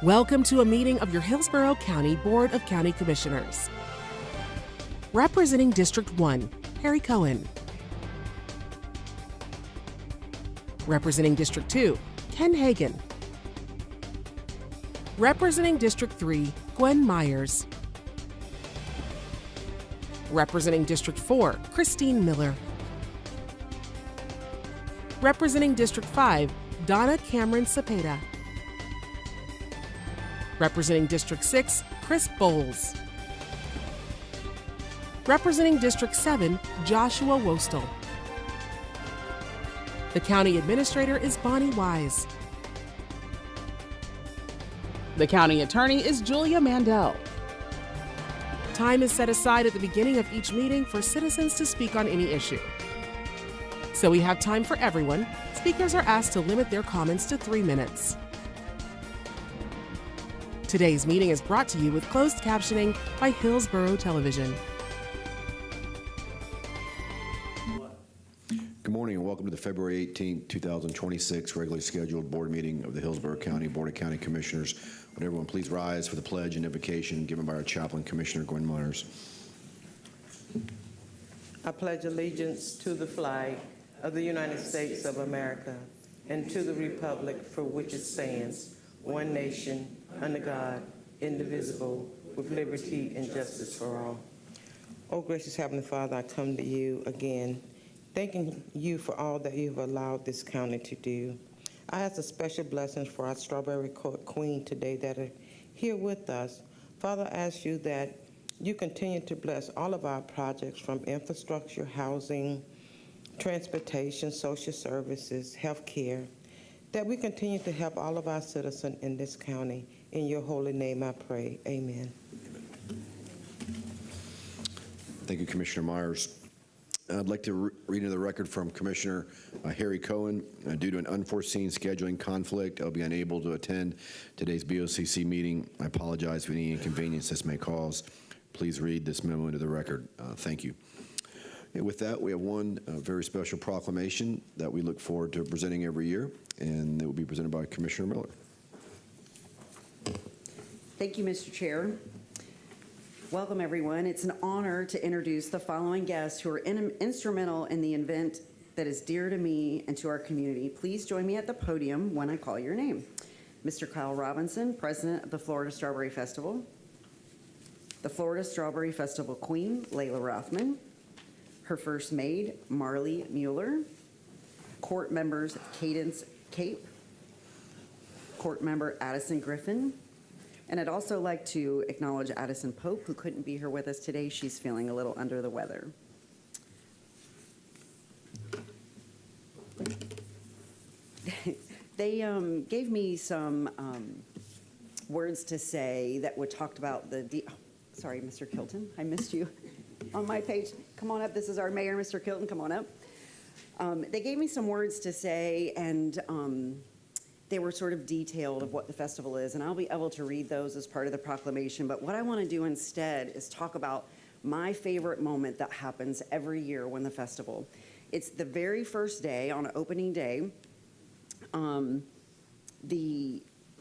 Welcome to a meeting of your Hillsborough County Board of County Commissioners. Representing District 1, Harry Cohen. Representing District 2, Ken Hagan. Representing District 3, Gwen Myers. Representing District 4, Christine Miller. Representing District 5, Donna Cameron Cepeda. Representing District 6, Chris Bowles. Representing District 7, Joshua Wostel. The County Administrator is Bonnie Wise. The County Attorney is Julia Mandel. Time is set aside at the beginning of each meeting for citizens to speak on any issue. So we have time for everyone. Speakers are asked to limit their comments to 3 minutes. Today's meeting is brought to you with closed captioning by Hillsborough Television. Good morning and welcome to the February 18, 2026 regularly scheduled board meeting of the Hillsborough County Board of County Commissioners. Would everyone please rise for the pledge and invocation given by our chaplain, Commissioner Gwen Myers. I pledge allegiance to the flag of the United States of America and to the republic for which it stands, one nation, under God, indivisible, with liberty and justice for all. Oh, gracious Heavenly Father, I come to you again, thanking you for all that you've allowed this county to do. I ask a special blessing for our Strawberry Queen today that are here with us. Father, I ask you that you continue to bless all of our projects from infrastructure, housing, transportation, social services, health care, that we continue to help all of our citizens in this county. In your holy name I pray, amen. Thank you, Commissioner Myers. I'd like to read into the record from Commissioner Harry Cohen. Due to an unforeseen scheduling conflict, I'll be unable to attend today's BOCC meeting. I apologize for any inconvenience this may cause. Please read this memo into the record. Thank you. And with that, we have one very special proclamation that we look forward to presenting every year, and it will be presented by Commissioner Miller. Thank you, Mr. Chair. Welcome, everyone. It's an honor to introduce the following guests who are instrumental in the event that is dear to me and to our community. Please join me at the podium when I call your name. Mr. Kyle Robinson, President of the Florida Strawberry Festival. The Florida Strawberry Festival Queen, Layla Rothman. Her first maid, Marley Mueller. Court members, Cadence Cape. Court member, Addison Griffin. And I'd also like to acknowledge Addison Pope, who couldn't be here with us today. She's feeling a little under the weather. They gave me some words to say that would talk about the... sorry, Mr. Kilton, I missed you on my page. Come on up. This is our mayor, Mr. Kilton. Come on up. They gave me some words to say, and they were sort of detailed of what the festival is, and I'll be able to read those as part of the proclamation. But what I want to do instead is talk about my favorite moment that happens every year when the festival. It's the very first day, on opening day.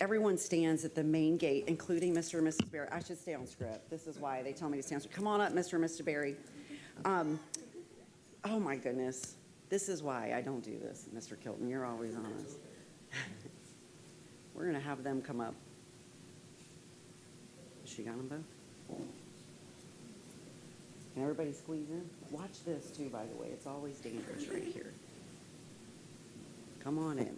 Everyone stands at the main gate, including Mr. and Mrs. Berry. I should stay on script. This is why they tell me to stay on script. Come on up, Mr. and Mr. Berry. Oh my goodness. This is why I don't do this, Mr. Kilton. You're always honest. We're going to have them come up. She got them both? Can everybody squeeze in? Watch this, too, by the way. It's always dangerous right here. Come on in.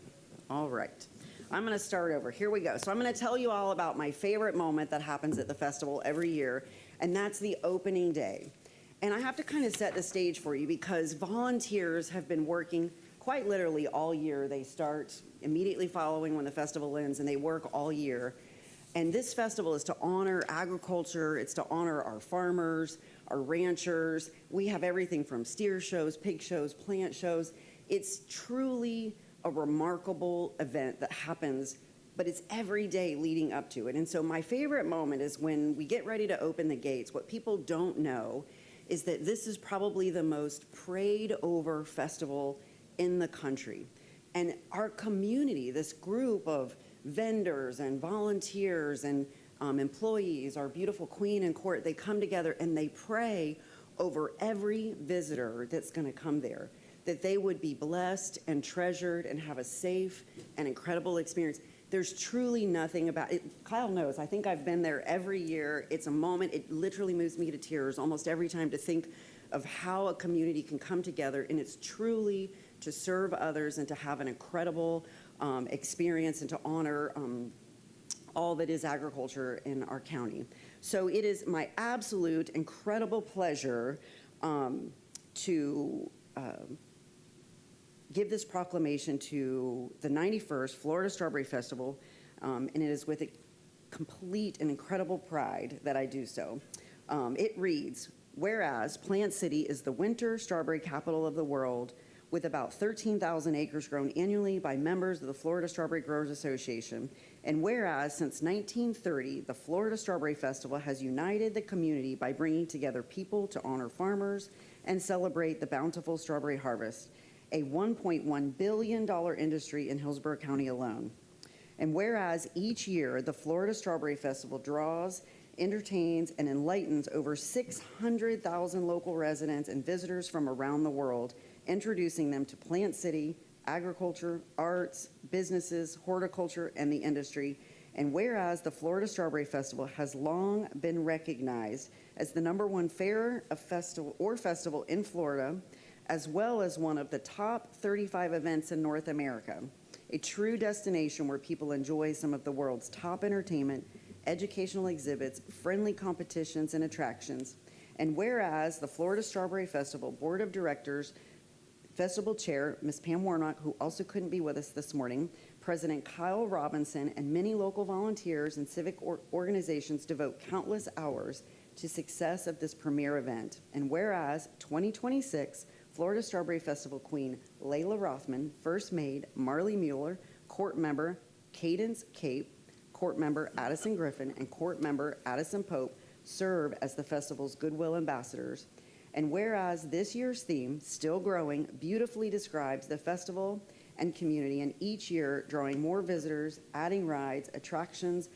All right. I'm going to start over. Here we go. So I'm going to tell you all about my favorite moment that happens at the festival every year, and that's the opening day. And I have to kind of set the stage for you because volunteers have been working quite literally all year. They start immediately following when the festival ends, and they work all year. And this festival is to honor agriculture. It's to honor our farmers, our ranchers. We have everything from steer shows, pig shows, plant shows. It's truly a remarkable event that happens, but it's every day leading up to it. And so my favorite moment is when we get ready to open the gates. What people don't know is that this is probably the most prayed over festival in the country. And our community, this group of vendors and volunteers and employees, our beautiful queen and court, they come together and they pray over every visitor that's going to come there, that they would be blessed and treasured and have a safe and incredible experience. There's truly nothing about it. Kyle knows, I think I've been there every year. It's a moment, it literally moves me to tears almost every time to think of how a community can come together, and it's truly to serve others and to have an incredible experience and to honor all that is agriculture in our county. So it is my absolute incredible pleasure to give this proclamation to the 91st Florida Strawberry Festival, and it is with a complete and incredible pride that I do so. It reads, whereas Plant City is the winter strawberry capital of the world, with about 13,000 acres grown annually by members of the Florida Strawberry Growers Association. And whereas since 1930, the Florida Strawberry Festival has united the community by bringing together people to honor farmers and celebrate the bountiful strawberry harvest, a $1.1 billion industry in Hillsborough County alone. And whereas each year the Florida Strawberry Festival draws, entertains, and enlightens over 600,000 local residents and visitors from around the world, introducing them to Plant City, agriculture, arts, businesses, horticulture, and the industry. And whereas the Florida Strawberry Festival has long been recognized as the #1 fair festival in Florida, as well as one of the top 35 events in North America, a true destination where people enjoy some of the world's top entertainment, educational exhibits, friendly competitions, and attractions. And whereas the Florida Strawberry Festival Board of Directors Festival Chair, Ms. Pam Warnock, who also couldn't be with us this morning, President Kyle Robinson, and many local volunteers and civic organizations devote countless hours to success of this premier event. And whereas 2026 Florida Strawberry Festival Queen Layla Rothman, First Maid Marley Mueller, Court Member Cadence Cape, Court Member Addison Griffin, and Court Member Addison Pope serve as the festival's goodwill ambassadors. And whereas this year's theme, Still Growing, beautifully describes the festival and community, and each year drawing more visitors, adding rides, attractions,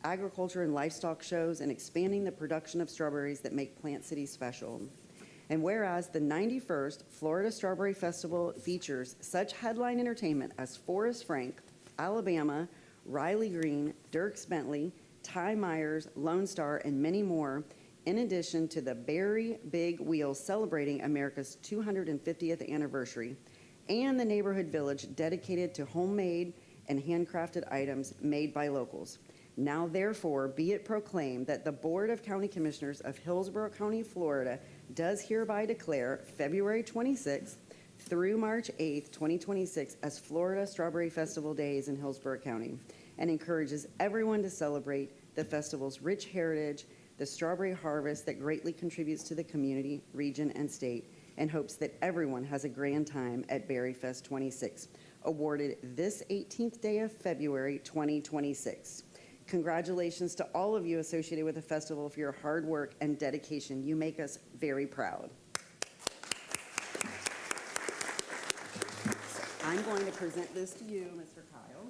agriculture and livestock shows, and expanding the production of strawberries that make Plant City special. And whereas the 91st Florida Strawberry Festival features such headline entertainment as Forrest Frank, Alabama, Riley Green, Dierks Bentley, Ty Myers, Lone Star, and many more, in addition to the Berry Big Wheel celebrating America's 250th anniversary, and the neighborhood village dedicated to homemade and handcrafted items made by locals. Now therefore be it proclaimed that the Board of County Commissioners of Hillsborough County, Florida does hereby declare February 26th through March 8th, 2026 as Florida Strawberry Festival Days in Hillsborough County, and encourages everyone to celebrate the festival's rich heritage, the strawberry harvest that greatly contributes to the community, region, and state, and hopes that everyone has a grand time at Berry Fest 26, awarded this 18th day of February 2026. Congratulations to all of you associated with the festival for your hard work and dedication. You make us very proud. I'm going to present this to you, Mr. Kyle,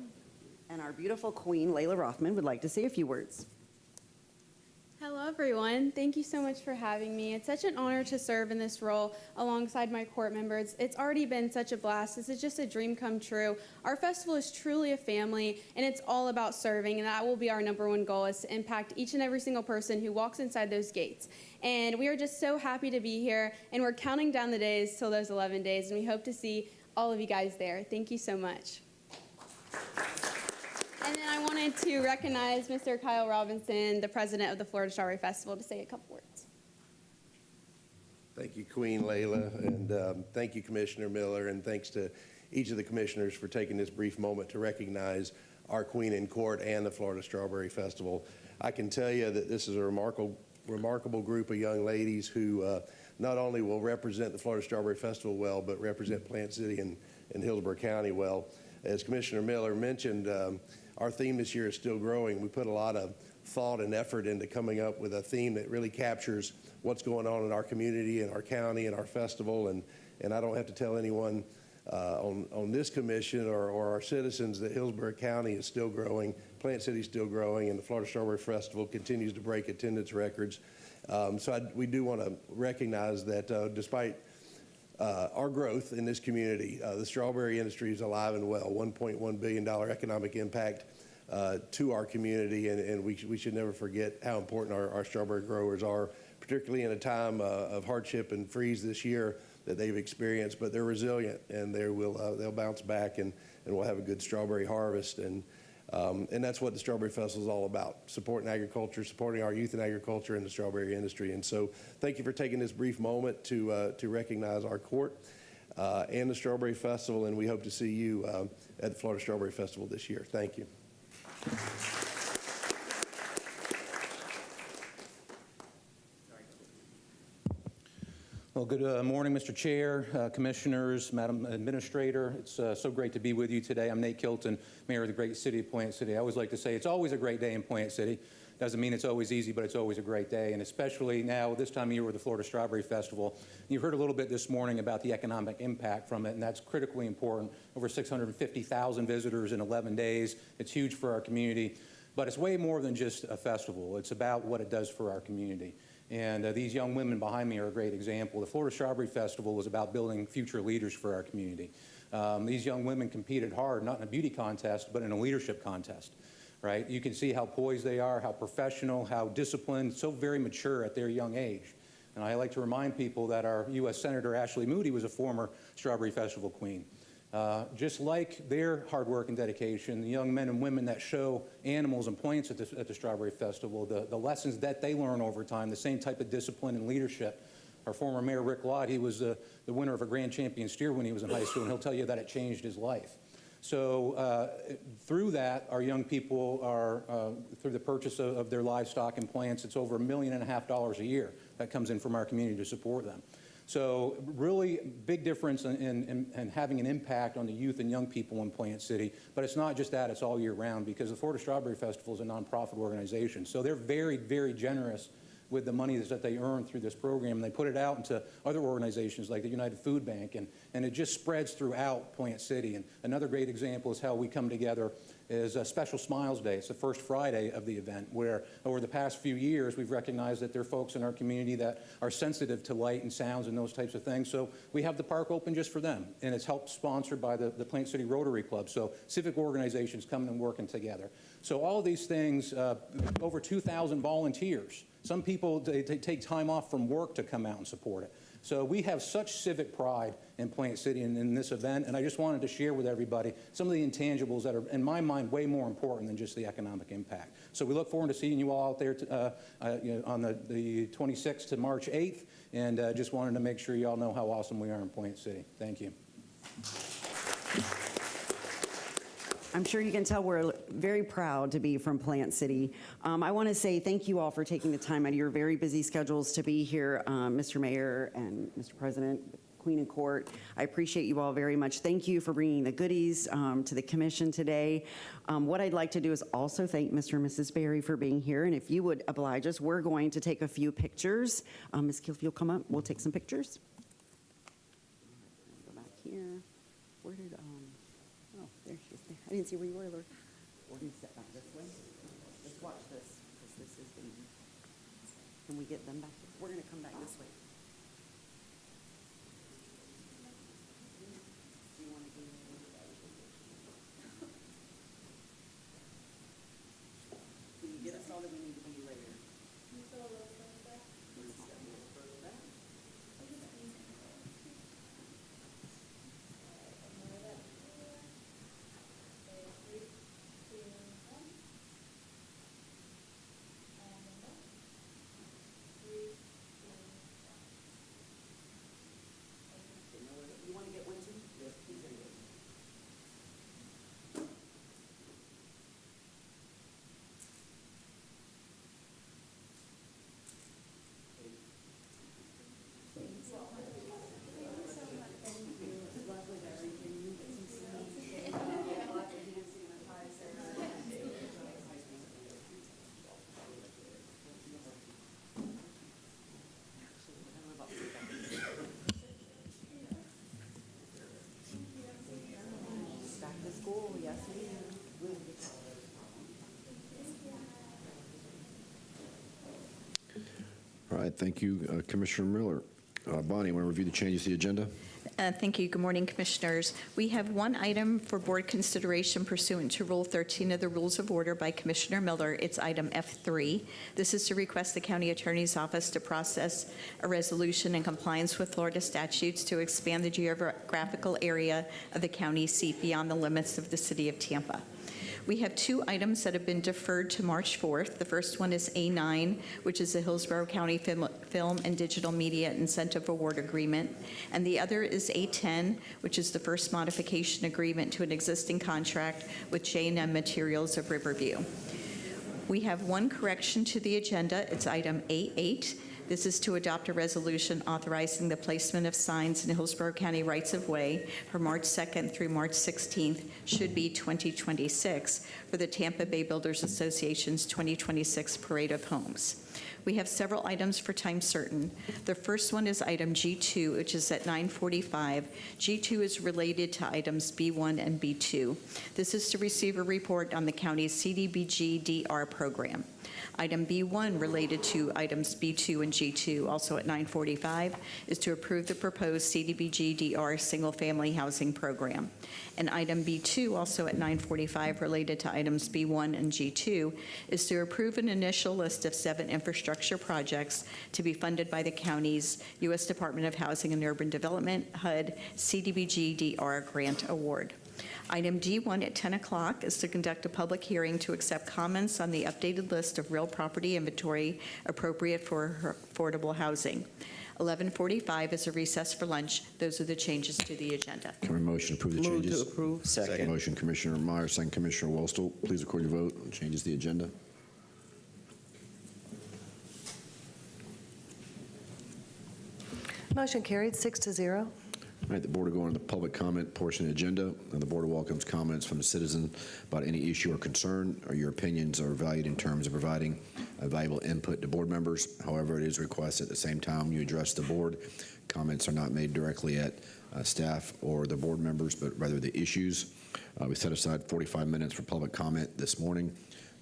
and our beautiful queen, Layla Rothman, would like to say a few words. Hello, everyone. Thank you so much for having me. It's such an honor to serve in this role alongside my court members. It's already been such a blast. This is just a dream come true. Our festival is truly a family, and it's all about serving, and that will be our #1 goal, is to impact each and every single person who walks inside those gates. And we are just so happy to be here, and we're counting down the days till those 11 days, and we hope to see all of you guys there. Thank you so much. And then I wanted to recognize Mr. Kyle Robinson, the president of the Florida Strawberry Festival, to say a couple words. Thank you, Queen Layla, and thank you, Commissioner Miller, and thanks to each of the commissioners for taking this brief moment to recognize our Queen in Court and the Florida Strawberry Festival. I can tell you that this is a remarkable group of young ladies who not only will represent the Florida Strawberry Festival well, but represent Plant City and Hillsborough County well. As Commissioner Miller mentioned, our theme this year is Still Growing. We put a lot of thought and effort into coming up with a theme that really captures what's going on in our community and our county and our festival. And I don't have to tell anyone on this commission or our citizens that Hillsborough County is still growing, Plant City is still growing, and the Florida Strawberry Festival continues to break attendance records. We do want to recognize that despite our growth in this community, the strawberry industry is alive and well, $1.1 billion economic impact to our community, and we should never forget how important our strawberry growers are, particularly in a time of hardship and freeze this year that they've experienced, but they're resilient, and they'll bounce back, and we'll have a good strawberry harvest. And that's what the Strawberry Festival is all about, supporting agriculture, supporting our youth in agriculture and the strawberry industry. And so thank you for taking this brief moment to recognize our court and the Strawberry Festival, and we hope to see you at the Florida Strawberry Festival this year. Thank you. Well, good morning, Mr. Chair, Commissioners, Madam Administrator. It's so great to be with you today. I'm Nate Kilton, Mayor of the great city of Plant City. I always like to say it's always a great day in Plant City. Doesn't mean it's always easy, but it's always a great day, and especially now, this time of year with the Florida Strawberry Festival. You've heard a little bit this morning about the economic impact from it, and that's critically important. Over 650,000 visitors in 11 days. It's huge for our community, but it's way more than just a festival. It's about what it does for our community. And these young women behind me are a great example. The Florida Strawberry Festival was about building future leaders for our community. These young women competed hard, not in a beauty contest, but in a leadership contest, right? You can see how poised they are, how professional, how disciplined, so very mature at their young age. And I like to remind people that our U.S. Senator Ashley Moody was a former Strawberry Festival queen. Just like their hard work and dedication, the young men and women that show animals and plants at the Strawberry Festival, the lessons that they learn over time, the same type of discipline and leadership. Our former Mayor Rick Lott, he was the winner of a Grand Champion steer when he was in high school, and he'll tell you that it changed his life. So through that, our young people are, through the purchase of their livestock and plants, it's over $1.5 million a year that comes in from our community to support them. So really big difference in having an impact on the youth and young people in Plant City. But it's not just that, it's all year round, because the Florida Strawberry Festival is a nonprofit organization. So they're very, very generous with the money that they earn through this program. And they put it out into other organizations like the United Food Bank, and it just spreads throughout Plant City. And another great example is how we come together is a Special Smiles Day. It's the first Friday of the event, where over the past few years we've recognized that there are folks in our community that are sensitive to light and sounds and those types of things. So we have the park open just for them, and it's helped sponsored by the Plant City Rotary Club. So civic organizations coming and working together. So all of these things, over 2,000 volunteers. Some people, they take time off from work to come out and support it. So we have such civic pride in Plant City and in this event, and I just wanted to share with everybody some of the intangibles that are, in my mind, way more important than just the economic impact. So we look forward to seeing you all out there on the 26th to March 8th, and just wanted to make sure you all know how awesome we are in Plant City. Thank you. I'm sure you can tell we're very proud to be from Plant City. I want to say thank you all for taking the time out of your very busy schedules to be here, Mr. Mayor and Mr. President, Queen and Court. I appreciate you all very much. Thank you for bringing the goodies to the commission today. What I'd like to do is also thank Mr. and Mrs. Berry for being here, and if you would oblige us, we're going to take a few pictures. Ms. Kiel, if you'll come up, we'll take some pictures. Go back here. Where did, oh, there she is. I didn't see where you were, Lord. We're going to step back this way. Let's watch this, because this is the, can we get them back? We're going to come back this way. Do you want to do Can you get us all that we need to be later? You want to get Winston? Yes, please. right, thank you, Commissioner Miller. Bonnie, want to review the changes to the agenda? Thank you. Good morning, Commissioners. We have one item for board consideration pursuant to Rule 13 of the Rules of Order by Commissioner Miller. It's item F3. This is to request the County Attorney's Office to process a resolution in compliance with Florida statutes to expand the geographical area of the county seat beyond the limits of the city of Tampa. We have two items that have been deferred to March 4th. The first one is A9, which is the Hillsborough County Film and Digital Media Incentive Award Agreement, and the other is A10, which is the first modification agreement to an existing contract with J&M Materials of Riverview. We have one correction to the agenda. It's item A8. This is to adopt a resolution authorizing the placement of signs in Hillsborough County rights-of-way for March 2nd through March 16th, should be 2026, for the Tampa Bay Builders Association's 2026 Parade of Homes. We have several items for time certain. The first one is item G2, which is at 9:45. G2 is related to items B1 and B2. This is to receive a report on the county's CDBG-DR program. Item B1, related to items B2 and G2, also at 9:45, is to approve the proposed CDBG-DR single-family housing program. And item B2, also at 9:45, related to items B1 and G2, is to approve an initial list of 7 infrastructure projects to be funded by the county's U.S. Department of Housing and Urban Development, HUD, CDBG-DR grant award. Item D1 at 10 o'clock is to conduct a public hearing to accept comments on the updated list of real property inventory appropriate for affordable housing. 11:45 is a recess for lunch. Those are the changes to the agenda. Can we motion to approve the changes? Move to approve. Second. Motion, Commissioner Myers, second, Commissioner Wostel. Please record your vote on changes to the agenda. Motion carried, 6-0. All right, the board will go on to the public comment portion of the agenda. And the board welcomes comments from the citizen about any issue or concern, or your opinions are valued in terms of providing valuable input to board members. However, it is requested at the same time you address the board. Comments are not made directly at staff or the board members, but rather the issues. We set aside 45 minutes for public comment this morning.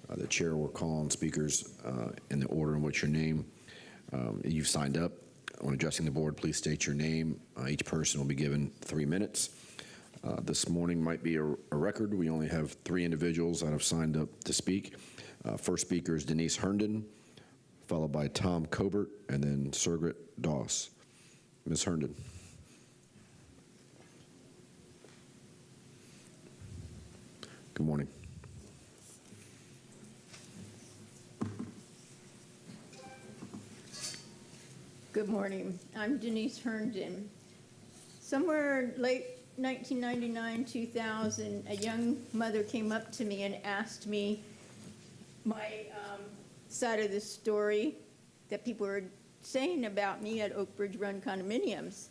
The chair will call on speakers in the order in which your name you've signed up. When addressing the board, please state your name. Each person will be given 3 minutes. This morning might be a record. We only have 3 individuals that have signed up to speak. First speaker is Denise Herndon, followed by Tom Cobert, and then Sergrit Doss. Ms. Herndon. Good morning. Good morning. I'm Denise Herndon. Somewhere late 1999, 2000, a young mother came up to me and asked me my side of the story that people were saying about me at Oak Bridge Run condominiums.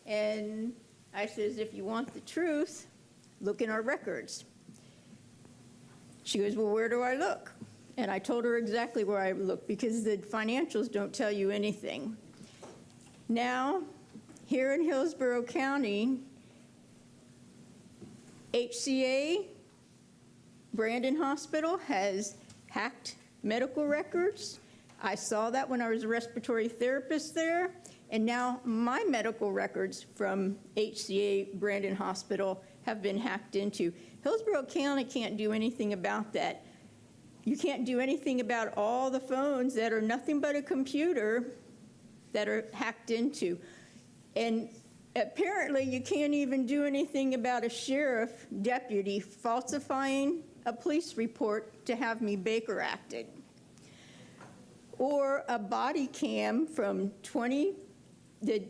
And I says, if you want the truth, look in our records. She goes, well, where do I look? And I told her exactly where I looked, because the financials don't tell you anything. Now, here in Hillsborough County, HCA Brandon Hospital has hacked medical records. I saw that when I was a respiratory therapist there. And now my medical records from HCA Brandon Hospital have been hacked into. Hillsborough County can't do anything about that. You can't do anything about all the phones that are nothing but a computer that are hacked into. And apparently you can't even do anything about a sheriff deputy falsifying a police report to have me Baker acted. Or a body cam from the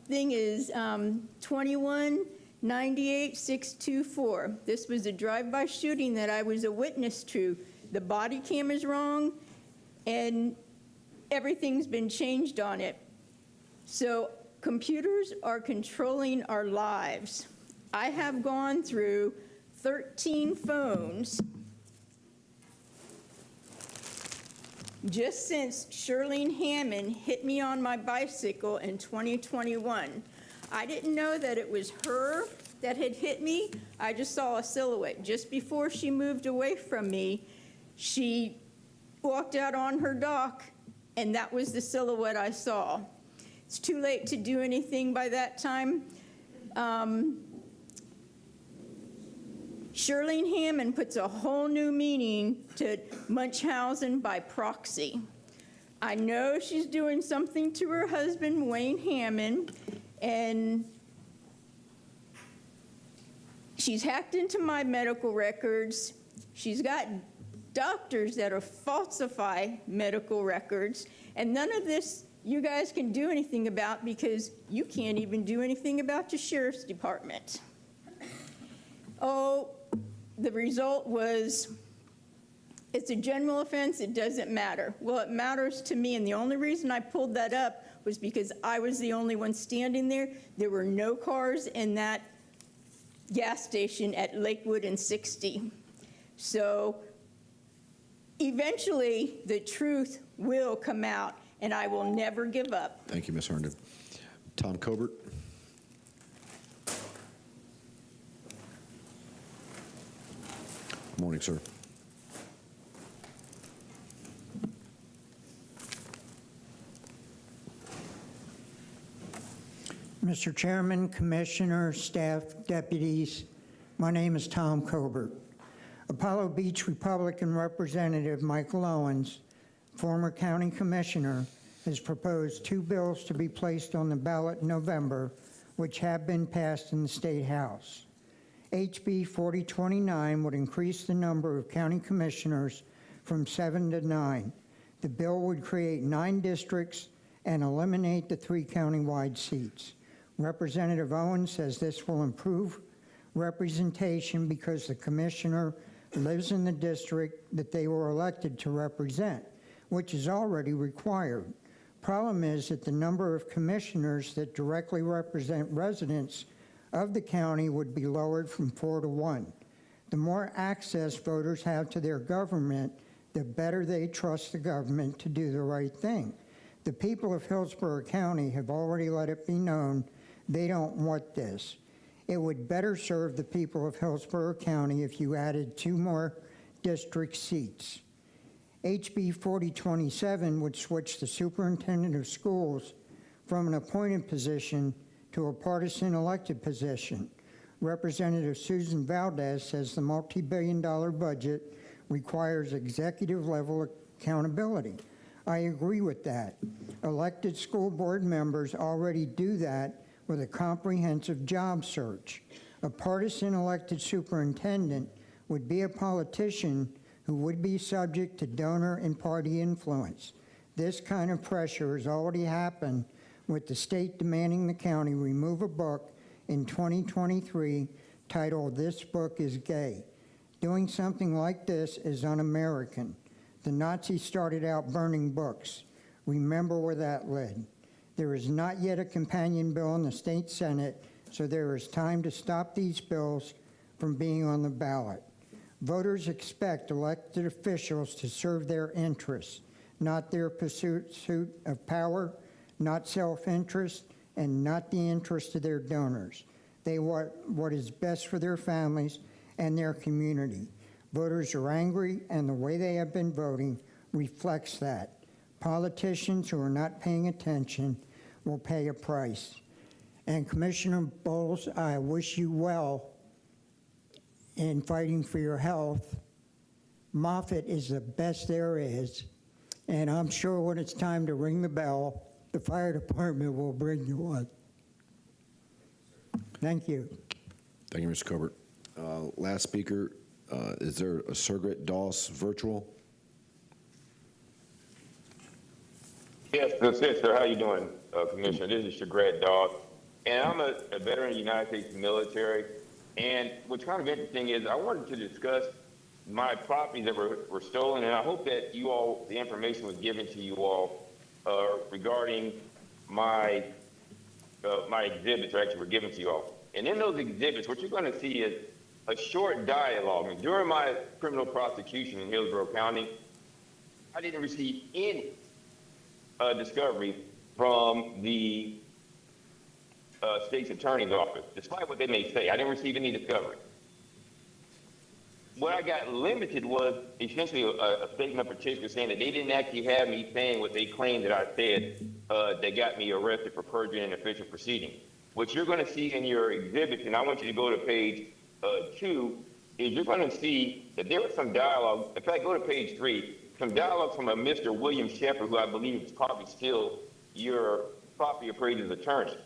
thing is 21-98-624. This was a drive-by shooting that I was a witness to. The body cam is wrong, and everything's been changed on it. So computers are controlling our lives. I have gone through 13 phones just since Shirlene Hammond hit me on my bicycle in 2021. I didn't know that it was her that had hit me. I just saw a silhouette. Just before she moved away from me, she walked out on her dock and that was the silhouette I saw. It's too late to do anything by that time. Shirlene Hammond puts a whole new meaning to Munchausen by proxy. I know she's doing something to her husband, Wayne Hammond, and she's hacked into my medical records. She's got doctors that falsify medical records, and none of this you guys can do anything about because you can't even do anything about your sheriff's department. Oh, the result was, it's a general offense, it doesn't matter. Well, it matters to me, and the only reason I pulled that up was because I was the only one standing there. There were no cars in that gas station at Lakewood and 60. So eventually, the truth will come out, and I will never give up. Thank you, Ms. Herndon. Tom Colbert. Morning, sir. Mr. Chairman, Commissioners, staff, deputies, my name is Tom Colbert. Apollo Beach Republican Representative Michael Owens, former county commissioner, has proposed 2 bills to be placed on the ballot in November, which have been passed in the State House. HB 4029 would increase the number of county commissioners from 7 to 9. The bill would create 9 districts and eliminate the 3 countywide seats. Representative Owens says this will improve representation because the commissioner lives in the district that they were elected to represent, which is already required. Problem is that the number of commissioners that directly represent residents of the county would be lowered from 4 to 1. The more access voters have to their government, the better they trust the government to do the right thing. The people of Hillsborough County have already let it be known they don't want this. It would better serve the people of Hillsborough County if you added 2 more district seats. HB 4027 would switch the superintendent of schools from an appointed position to a partisan elected position. Representative Susan Valdez says the multi-billion-dollar budget requires executive-level accountability. I agree with that. Elected school board members already do that with a comprehensive job search. A partisan elected superintendent would be a politician who would be subject to donor and party influence. This kind of pressure has already happened with the state demanding the county remove a book in 2023 titled "This Book is Gay." Doing something like this is un-American. The Nazis started out burning books. Remember where that led. There is not yet a companion bill in the state Senate, so there is time to stop these bills from being on the ballot. Voters expect elected officials to serve their interests, not their pursuit of power, not self-interest, and not the interest of their donors. They want what is best for their families and their community. Voters are angry, and the way they have been voting reflects that. Politicians who are not paying attention will pay a price. And Commissioner Bowles, I wish you well in fighting for your health. Moffitt is the best there is, and I'm sure when it's time to ring the bell, the fire department will bring you up. Thank you. Thank you, Mr. Colbert. Last speaker, is there a Surgret Doss virtual? Yes, sir. How you doing, Commissioner? This is Surgret Doss, and I'm a veteran of the United States military. And what's kind of interesting is I wanted to discuss my properties that were stolen, and I hope that you all, the information was given to you all regarding my my exhibits actually were given to you all. And in those exhibits, what you're going to see is a short dialogue. And during my criminal prosecution in Hillsborough County, I didn't receive any discovery from the state's attorney's office, despite what they may say. I didn't receive any discovery. what I got limited was essentially a statement of petition saying that they didn't actually have me saying what they claimed that I said that got me arrested for perjury in an official proceeding. What you're going to see in your exhibits, and I want you to go to page 2, is you're going to see that there was some dialogue. In fact, go to page 3, some dialogue from a Mr. William Shepard, who I believe is probably still your property appraiser's attorney.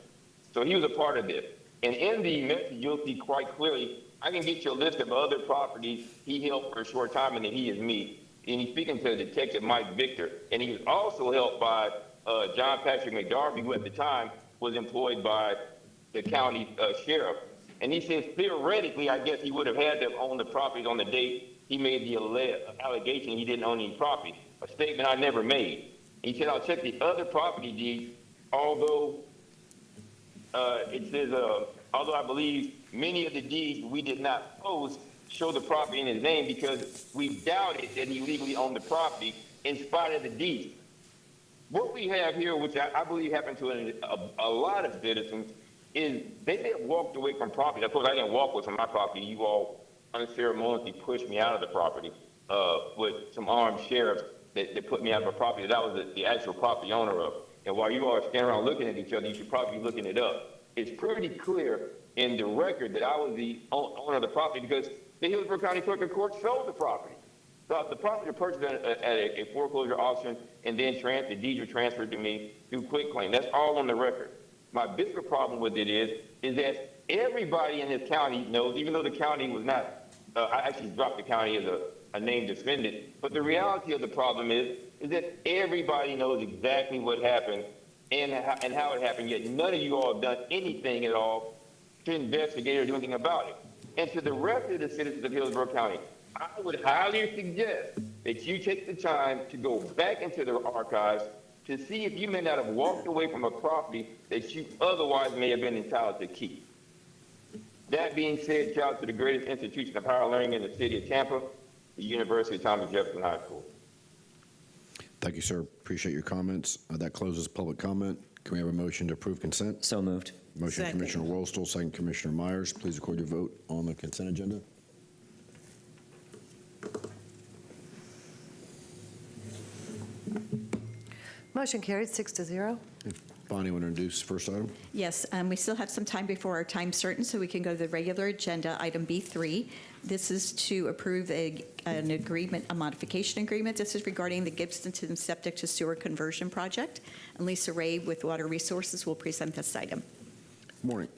So he was a part of this. And in the message, you'll see quite clearly, I can get you a list of other properties he held for a short time, and then he is me. And he's speaking to Detective Mike Victor. And he was also helped by John Patrick McDarby, who at the time was employed by the county sheriff. And he says, theoretically, I guess he would have had to own the properties on the date he made the allegation he didn't own any property, a statement I never made. He said, I'll check the other property deeds, although it says, although I believe many of the deeds we did not post show the property in his name because we doubted that he legally owned the property in spite of the deeds. What we have here, which I believe happened to a lot of citizens, is they may have walked away from property. Of course, I didn't walk away from my property. You all unceremoniously pushed me out of the property with some armed sheriffs that put me out of a property that I was the actual property owner of. And while you all are standing around looking at each other, you should probably be looking it up. It's pretty clear in the record that I was the owner of the property because the Hillsborough County Clerk of Court sold the property. So the property was purchased at a foreclosure auction, and then the deeds were transferred to me through quitclaim. That's all on the record. My bigger problem with it is that everybody in this county knows, even though the county was not, I actually dropped the county as a named defendant, but the reality of the problem is that everybody knows exactly what happened and how it happened, yet none of you all have done anything at all to investigate or do anything about it. And to the rest of the citizens of Hillsborough County, I would highly suggest that you take the time to go back into the archives to see if you may not have walked away from a property that you otherwise may have been entitled to keep. That being said, shout out to the greatest institution of higher learning in the city of Tampa, the University of Thomas Jefferson High School. Thank you, sir. Appreciate your comments. That closes public comment. Can we have a motion to approve consent? So moved. Motion Second. Commissioner Worstel, second Commissioner Myers. Please record your vote on the consent agenda. Motion carried 6-0. Bonnie, want to introduce first item? Yes, we still have some time before our time certain, so we can go to the regular agenda, item B3. This is to approve an agreement, a modification agreement. This is regarding the Gibsonton Septic-to-Sewer conversion project. And Lisa Ray with Water Resources will present this item. Morning.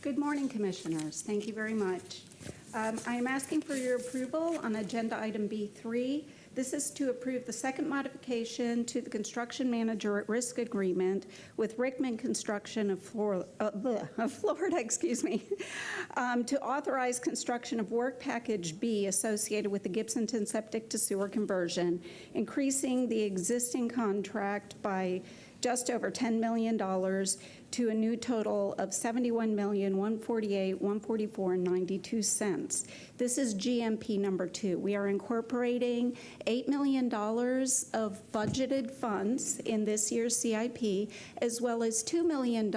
Good morning, Commissioners. Thank you very much. I am asking for your approval on agenda item B3. This is to approve the second modification to the construction manager at risk agreement with Rickman Construction of Florida, to authorize construction of work package B associated with the Gibsonton Septic-to-Sewer conversion, increasing the existing contract by just over $10 million to a new total of $71,148,144.92. This is GMP number 2. We are incorporating $8 million of budgeted funds in this year's CIP, as well as $2 million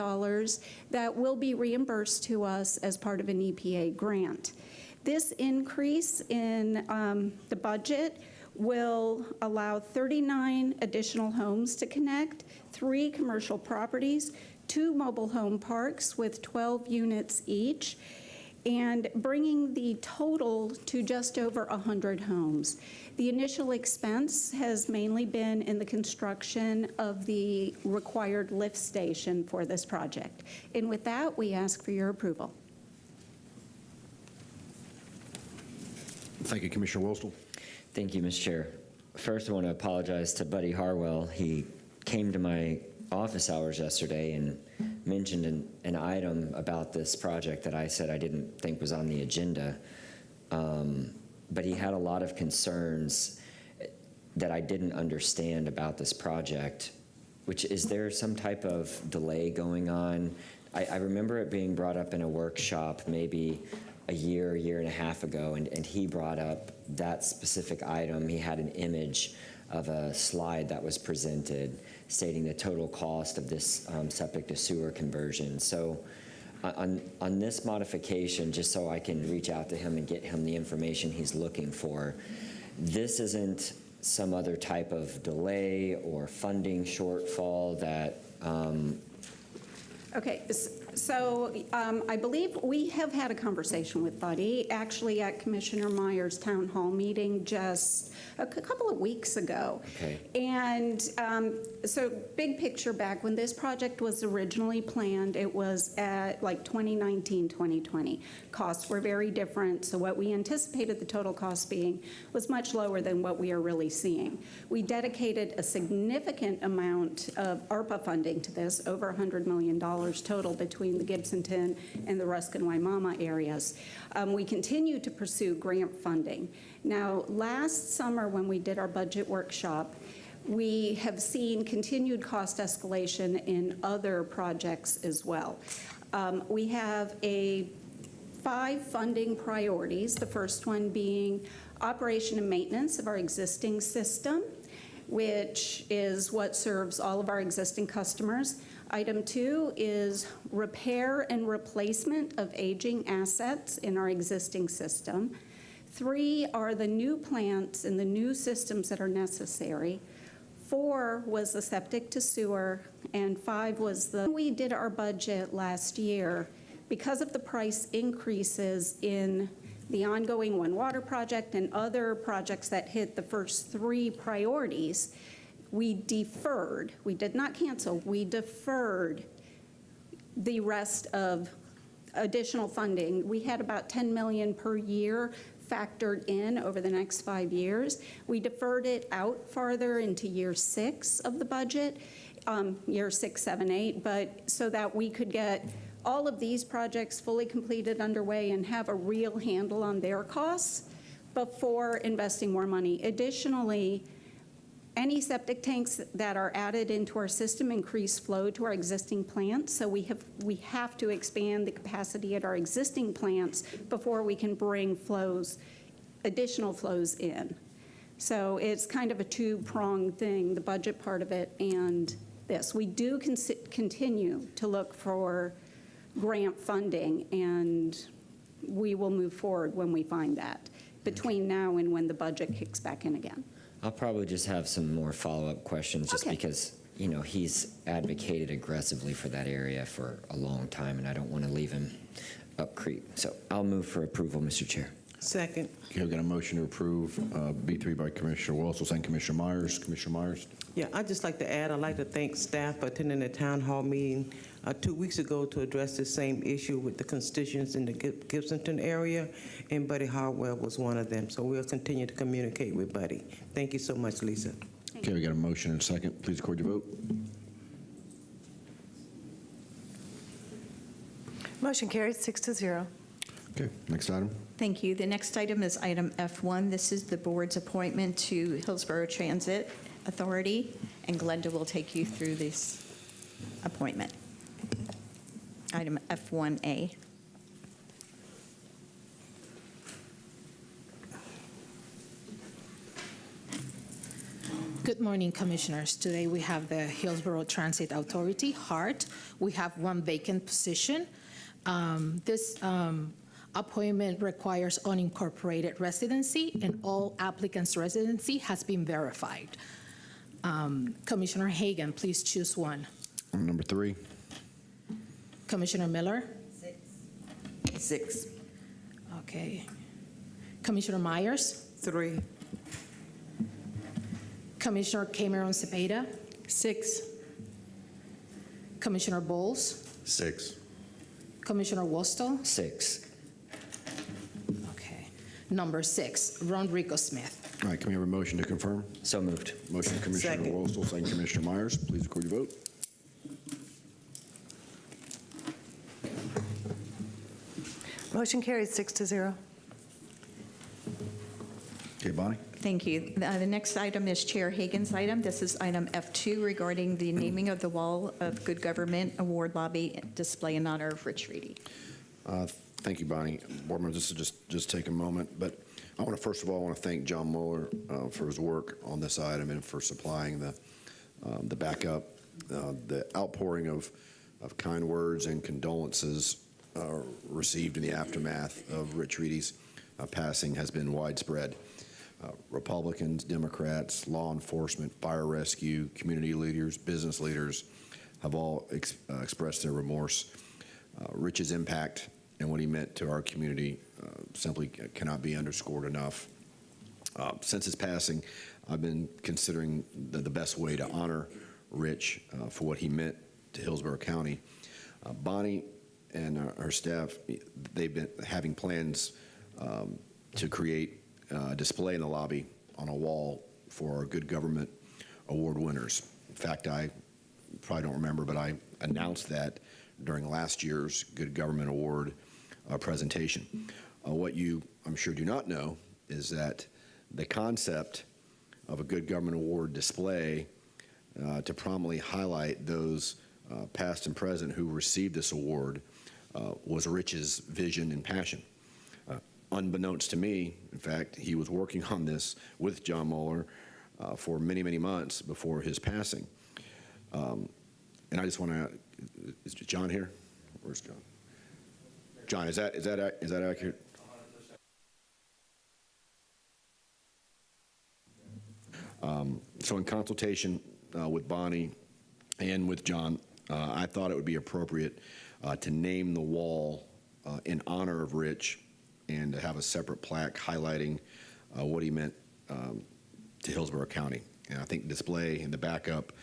that will be reimbursed to us as part of an EPA grant. This increase in the budget will allow 39 additional homes to connect, 3 commercial properties, 2 mobile home parks with 12 units each, and bringing the total to just over 100 homes. The initial expense has mainly been in the construction of the required lift station for this project. And with that, we ask for your approval. Thank you, Commissioner Worstel. Thank you, Mr. Chair. First, I want to apologize to Buddy Harwell. He came to my office hours yesterday and mentioned an item about this project that I said I didn't think was on the agenda. But he had a lot of concerns that I didn't understand about this project, which is there some type of delay going on? I remember it being brought up in a workshop maybe a year and a half ago, and he brought up that specific item. He had an image of a slide that was presented stating the total cost of this septic to sewer conversion. So On this modification, just so I can reach out to him and get him the information he's looking for, this isn't some other type of delay or funding shortfall that, Okay, so I believe we have had a conversation with Buddy, actually at Commissioner Meyer's town hall meeting just a couple of weeks ago. Okay. And so big picture back, when this project was originally planned, it was at like 2019, 2020. Costs were very different, so what we anticipated the total cost being was much lower than what we are really seeing. We dedicated a significant amount of ARPA funding to this, over $100 million total between the Gibsonton and the Ruskin Waimama areas. We continue to pursue grant funding. Now, last summer when we did our budget workshop, we have seen continued cost escalation in other projects as well. We have 5 funding priorities, the first one being operation and maintenance of our existing system, which is what serves all of our existing customers. Item 2 is repair and replacement of aging assets in our existing system. 3 are the new plants and the new systems that are necessary. 4 was the septic-to-sewer, and 5 was when we did our budget last year, because of the price increases in the ongoing One Water project and other projects that hit the first 3 priorities, we deferred. We did not cancel. We deferred the rest of additional funding. We had about $10 million per year factored in over the next 5 years. We deferred it out farther into year 6 of the budget, year 6, 7, 8, but so that we could get all of these projects fully completed, underway, and have a real handle on their costs before investing more money. Additionally, any septic tanks that are added into our system increase flow to our existing plants, so we have to expand the capacity at our existing plants before we can bring additional flows in. So it's kind of a 2-pronged thing, the budget part of it and this. We do continue to look for grant funding, and we will move forward when we find that between now and when the budget kicks back in again. I'll probably just have some more follow-up questions just because, you know, he's advocated aggressively for that area for a long time, and I don't want to leave him up creek. So I'll move for approval, Mr. Chair. Second. Okay, we've got a motion to approve B3 by Commissioner Walsall, second Commissioner Myers. Commissioner Myers? Yeah, I'd just like to add, I'd like to thank staff for attending the town hall meeting 2 weeks ago to address the same issue with the constituents in the Gibsonton area, and Buddy Harwell was one of them. So we'll continue to communicate with Buddy. Thank you so much, Lisa. Okay, we got a motion and a second. Please record your vote. Motion carried 6-0. Okay, next item. Thank you. The next item is item F1. This is the board's appointment to Hillsborough Transit Authority, and Glenda will take you through this appointment. Item F1A. Good morning, Commissioners. Today we have the Hillsborough Transit Authority, HART. We have 1 vacant position. This appointment requires unincorporated residency, and all applicants' residency has been verified. Commissioner Hagan, please choose one. Number 3. Commissioner Miller? 6. Okay. Commissioner Myers? 3. Commissioner Cameron Cepeda? 6. Commissioner Bowles? 6. Commissioner Wostel? 6. Okay. Number 6, Ron Rico Smith. All right, can we have a motion to confirm? So moved. Motion Commissioner Second. Walsall, second Commissioner Myers. Please record your vote. Motion carried 6-0. Okay, Bonnie? Thank you. The next item is Chair Hagan's item. This is item F2 regarding the naming of the Wall of Good Government Award Lobby display in honor of Rich Reidy. Thank you, Bonnie. Board members, this will just take a moment, but I want to first of all thank John Mueller for his work on this item and for supplying the backup, the outpouring of kind words and condolences received in the aftermath of Rich Reidy's passing has been widespread. Republicans, Democrats, law enforcement, fire rescue, community leaders, business leaders have all expressed their remorse. Rich's impact and what he meant to our community simply cannot be underscored enough. Since his passing, I've been considering the best way to honor Rich for what he meant to Hillsborough County. Bonnie and our staff, they've been having plans to create a display in the lobby on a wall for our Good Government Award winners. In fact, I probably don't remember, but I announced that during last year's Good Government Award presentation. What you, I'm sure, do not know is that the concept of a Good Government Award display to prominently highlight those past and present who received this award was Rich's vision and passion. Unbeknownst to me, in fact, he was working on this with John Mueller for many, many months before his passing. And I just want to, is John here? Where's John? John, is that accurate? So in consultation with Bonnie and with John, I thought it would be appropriate to name the wall in honor of Rich and to have a separate plaque highlighting what he meant to Hillsborough County. And I think the display in the backup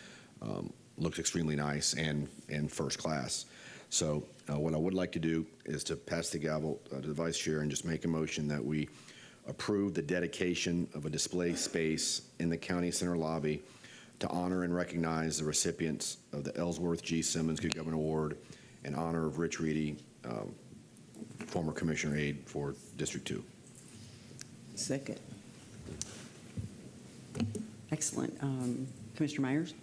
looks extremely nice and first class. So what I would like to do is to pass the gavel to the Vice Chair and just make a motion that we approve the dedication of a display space in the County Center lobby to honor and recognize the recipients of the Ellsworth G. Simmons Good Government Award in honor of Rich Reidy, former Commissioner Aide for District 2. Second. Excellent. Commissioner Myers?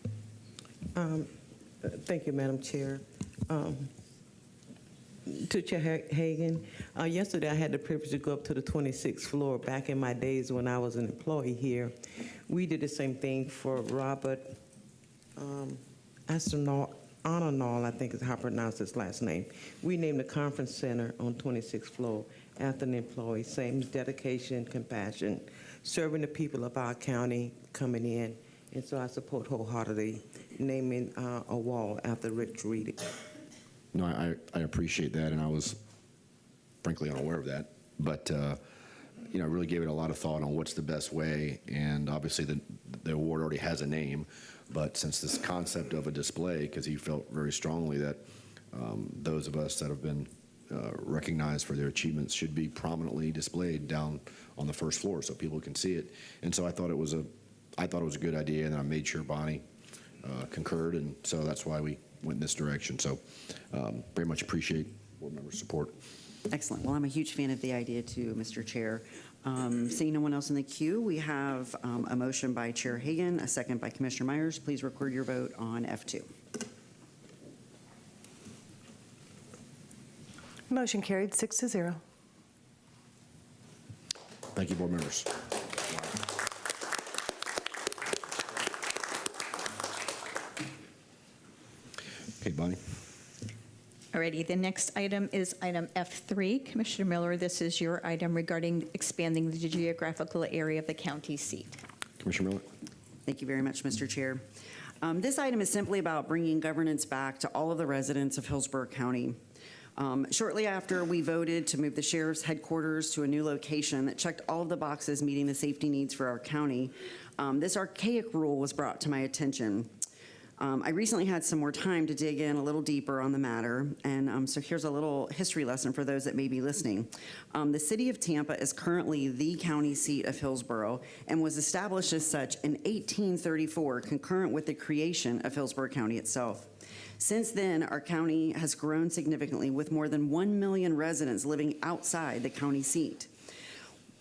Thank you, Madam Chair. To Chair Hagan, yesterday I had the privilege to go up to the 26th floor. Back in my days when I was an employee here, we did the same thing for Robert Onanall, I think is how I pronounce his last name. We named the conference center on 26th floor after an employee, same dedication, compassion, serving the people of our county coming in. And so I support wholeheartedly naming a wall after Rich Reidy. No, I appreciate that, and I was frankly unaware of that. But you know, I really gave it a lot of thought on what's the best way, and obviously the award already has a name. But since this concept of a display, because he felt very strongly that those of us that have been recognized for their achievements should be prominently displayed down on the first floor so people can see it. And so I thought it was a good idea, and I made sure Bonnie concurred, and so that's why we went in this direction. So very much appreciate board members' support. Excellent. Well, I'm a huge fan of the idea too, Mr. Chair. Seeing no one else in the queue, we have a motion by Chair Hagan, a second by Commissioner Myers. Please record your vote on F2. Motion carried 6-0. Thank you, board members. Okay, Bonnie. Alrighty, the next item is item F3. Commissioner Miller, this is your item regarding expanding the geographical area of the county seat. Commissioner Miller. Thank you very much, Mr. Chair. This item is simply about bringing governance back to all of the residents of Hillsborough County. Shortly after we voted to move the sheriff's headquarters to a new location that checked all of the boxes meeting the safety needs for our county, this archaic rule was brought to my attention. I recently had some more time to dig in a little deeper on the matter, and so here's a little history lesson for those that may be listening. The city of Tampa is currently the county seat of Hillsborough and was established as such in 1834, concurrent with the creation of Hillsborough County itself. Since then, our county has grown significantly with more than 1 million residents living outside the county seat.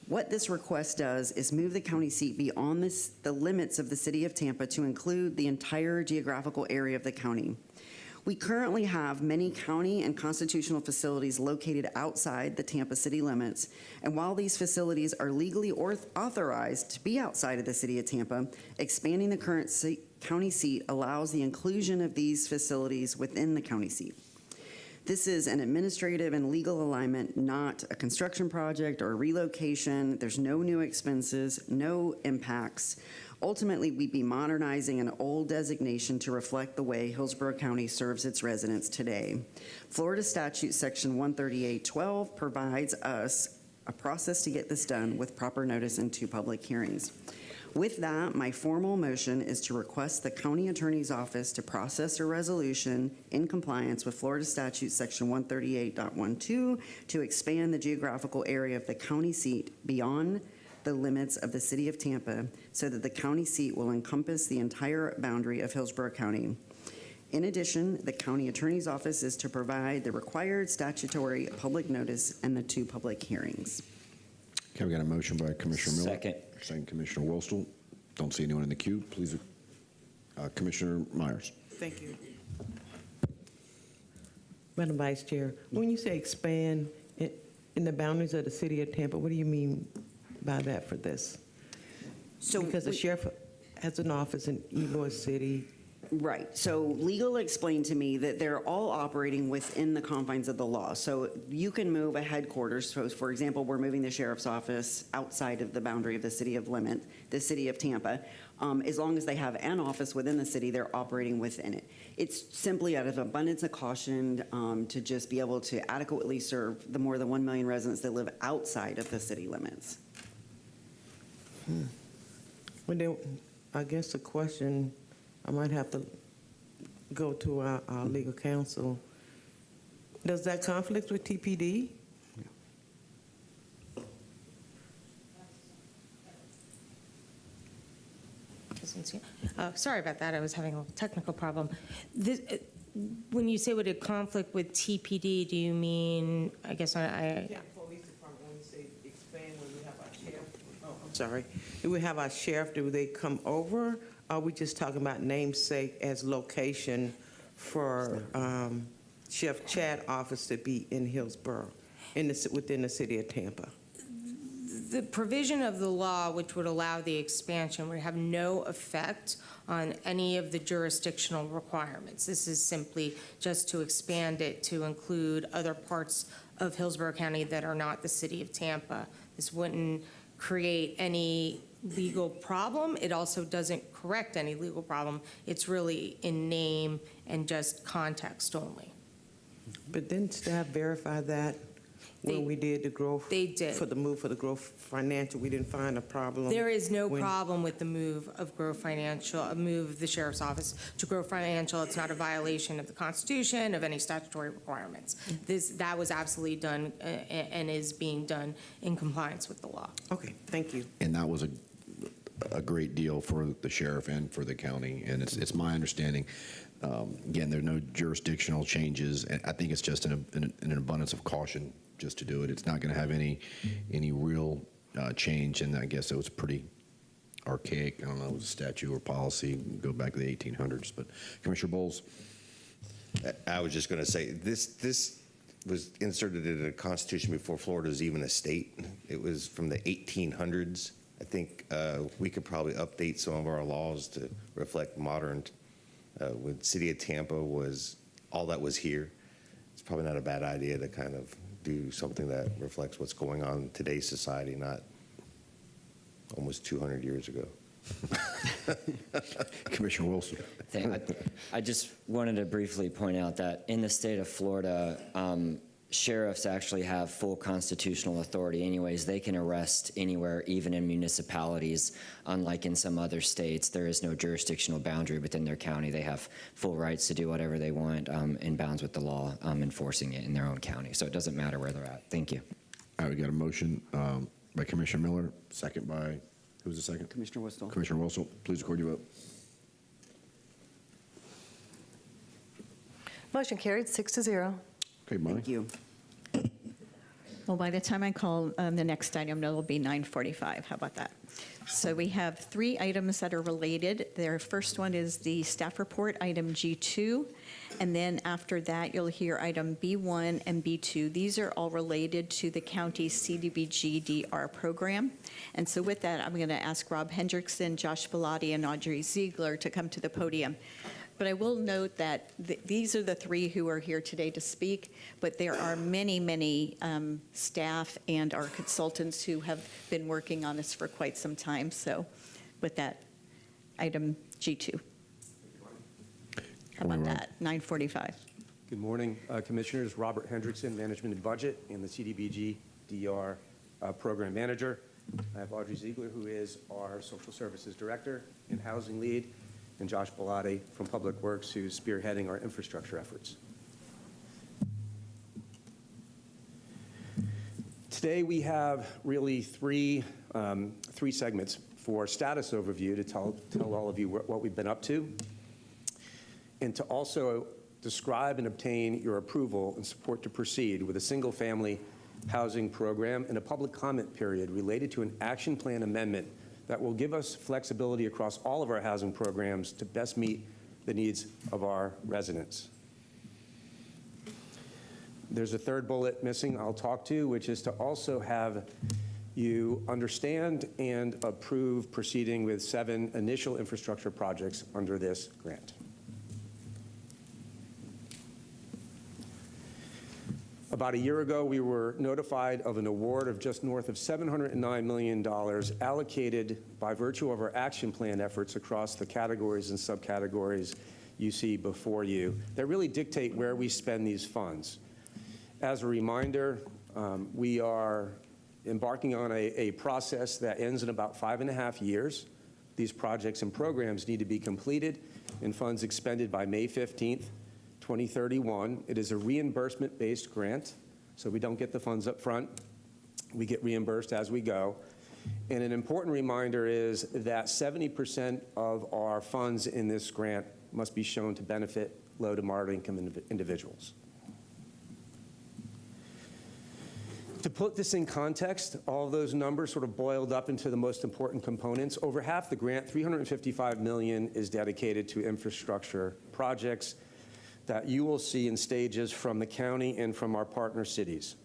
What this request does is move the county seat beyond the limits of the city of Tampa to include the entire geographical area of the county. We currently have many county and constitutional facilities located outside the Tampa city limits, and while these facilities are legally authorized to be outside of the city of Tampa, expanding the current county seat allows the inclusion of these facilities within the county seat. This is an administrative and legal alignment, not a construction project or relocation. There's no new expenses, no impacts. Ultimately, we'd be modernizing an old designation to reflect the way Hillsborough County serves its residents today. Florida Statute Section 138.12 provides us a process to get this done with proper notice and 2 public hearings. With that, my formal motion is to request the County Attorney's Office to process a resolution in compliance with Florida Statute Section 138.12 to expand the geographical area of the county seat beyond the limits of the city of Tampa so that the county seat will encompass the entire boundary of Hillsborough County. In addition, the County Attorney's Office is to provide the required statutory public notice and the 2 public hearings. Okay, we got a motion by Commissioner Miller. Second. Second, Commissioner Wolstel. Don't see anyone in the queue. Please, Commissioner Myers. Thank you. Madam Vice Chair, when you say expand in the boundaries of the city of Tampa, what do you mean by that for this? So because the sheriff has an office in Ybor City. Right. So legal explained to me that they're all operating within the confines of the law. So you can move a headquarters. So, for example, we're moving the sheriff's office outside of the boundary of the city of Tampa. As long as they have an office within the city, they're operating within it. It's simply out of abundance of caution to just be able to adequately serve the more than 1 million residents that live outside of the city limits. Well, then, I guess the question, I might have to go to our legal counsel. Does that conflict with TPD? Sorry about that. I was having a technical problem. When you say would it conflict with TPD, do you mean, I guess I Yeah, police department, when you say expand, when we have our sheriff, I'm sorry. Do we have our sheriff, do they come over? Are we just talking about namesake as location for Sheriff Chad office to be in Hillsborough, within the city of Tampa? The provision of the law which would allow the expansion would have no effect on any of the jurisdictional requirements. This is simply just to expand it to include other parts of Hillsborough County that are not the city of Tampa. This wouldn't create any legal problem. It also doesn't correct any legal problem. It's really in name and just context only. But didn't staff verify that when we did the growth? They did. For the move for the growth financial, we didn't find a problem? There is no problem with the move of Grow Financial, a move of the Sheriff's Office to Grow Financial. It's not a violation of the Constitution, of any statutory requirements. That was absolutely done and is being done in compliance with the law. Okay, thank you. And that was a great deal for the sheriff and for the county, and it's my understanding. Again, there are no jurisdictional changes, and I think it's just an abundance of caution just to do it. It's not going to have any real change, and I guess it was pretty archaic. I don't know, it was a statute or policy, go back to the 1800s. But Commissioner Bowles. I was just going to say, this was inserted into the Constitution before Florida was even a state. It was from the 1800s. I think we could probably update some of our laws to reflect modern. When City of Tampa was all that was here, it's probably not a bad idea to kind of do something that reflects what's going on in today's society, not almost 200 years ago. Commissioner Wilson. I just wanted to briefly point out that in the state of Florida, sheriffs actually have full constitutional authority anyways. They can arrest anywhere, even in municipalities. Unlike in some other states, there is no jurisdictional boundary within their county. They have full rights to do whatever they want in bounds with the law, enforcing it in their own county. So it doesn't matter where they're at. Thank you. All right, we got a motion by Commissioner Miller, second by, who's the second? Commissioner Whistle. Commissioner Whistle, please record your vote. Motion carried 6-0. Okay, Bonnie. Thank you. Well, by the time I call the next item, it'll be 9:45. How about that? So we have 3 items that are related. Their first one is the staff report, item G2. And then after that, you'll hear item B1 and B2. These are all related to the county's CDBG-DR program. And so with that, I'm going to ask Rob Hendrickson, Josh Bellotti, and Audrey Ziegler to come to the podium. But I will note that these are the three who are here today to speak, but there are many, many staff and our consultants who have been working on this for quite some time. So with that, item G2. How about that, 9:45? Good morning, Commissioners. Robert Hendrickson, Management and Budget, and the CDBG-DR Program Manager. I have Audrey Ziegler, who is our Social Services Director and Housing Lead, and Josh Bellotti from Public Works, who's spearheading our infrastructure efforts. Today we have really three segments for status overview to tell all of you what we've been up to, and to also describe and obtain your approval and support to proceed with a single-family housing program and a public comment period related to an action plan amendment that will give us flexibility across all of our housing programs to best meet the needs of our residents. There's a third bullet missing I'll talk to, which is to also have you understand and approve proceeding with 7 initial infrastructure projects under this grant. About a year ago, we were notified of an award of just north of $709 million allocated by virtue of our action plan efforts across the categories and subcategories you see before you that really dictate where we spend these funds. As a reminder, we are embarking on a process that ends in about 5.5 years. These projects and programs need to be completed and funds expended by May 15th, 2031. It is a reimbursement-based grant, so we don't get the funds up front. We get reimbursed as we go. And an important reminder is that 70% of our funds in this grant must be shown to benefit low to moderate income individuals. To put this in context, all of those numbers sort of boiled up into the most important components. Over half the grant, $355 million, is dedicated to infrastructure projects that you will see in stages from the county and from our partner cities.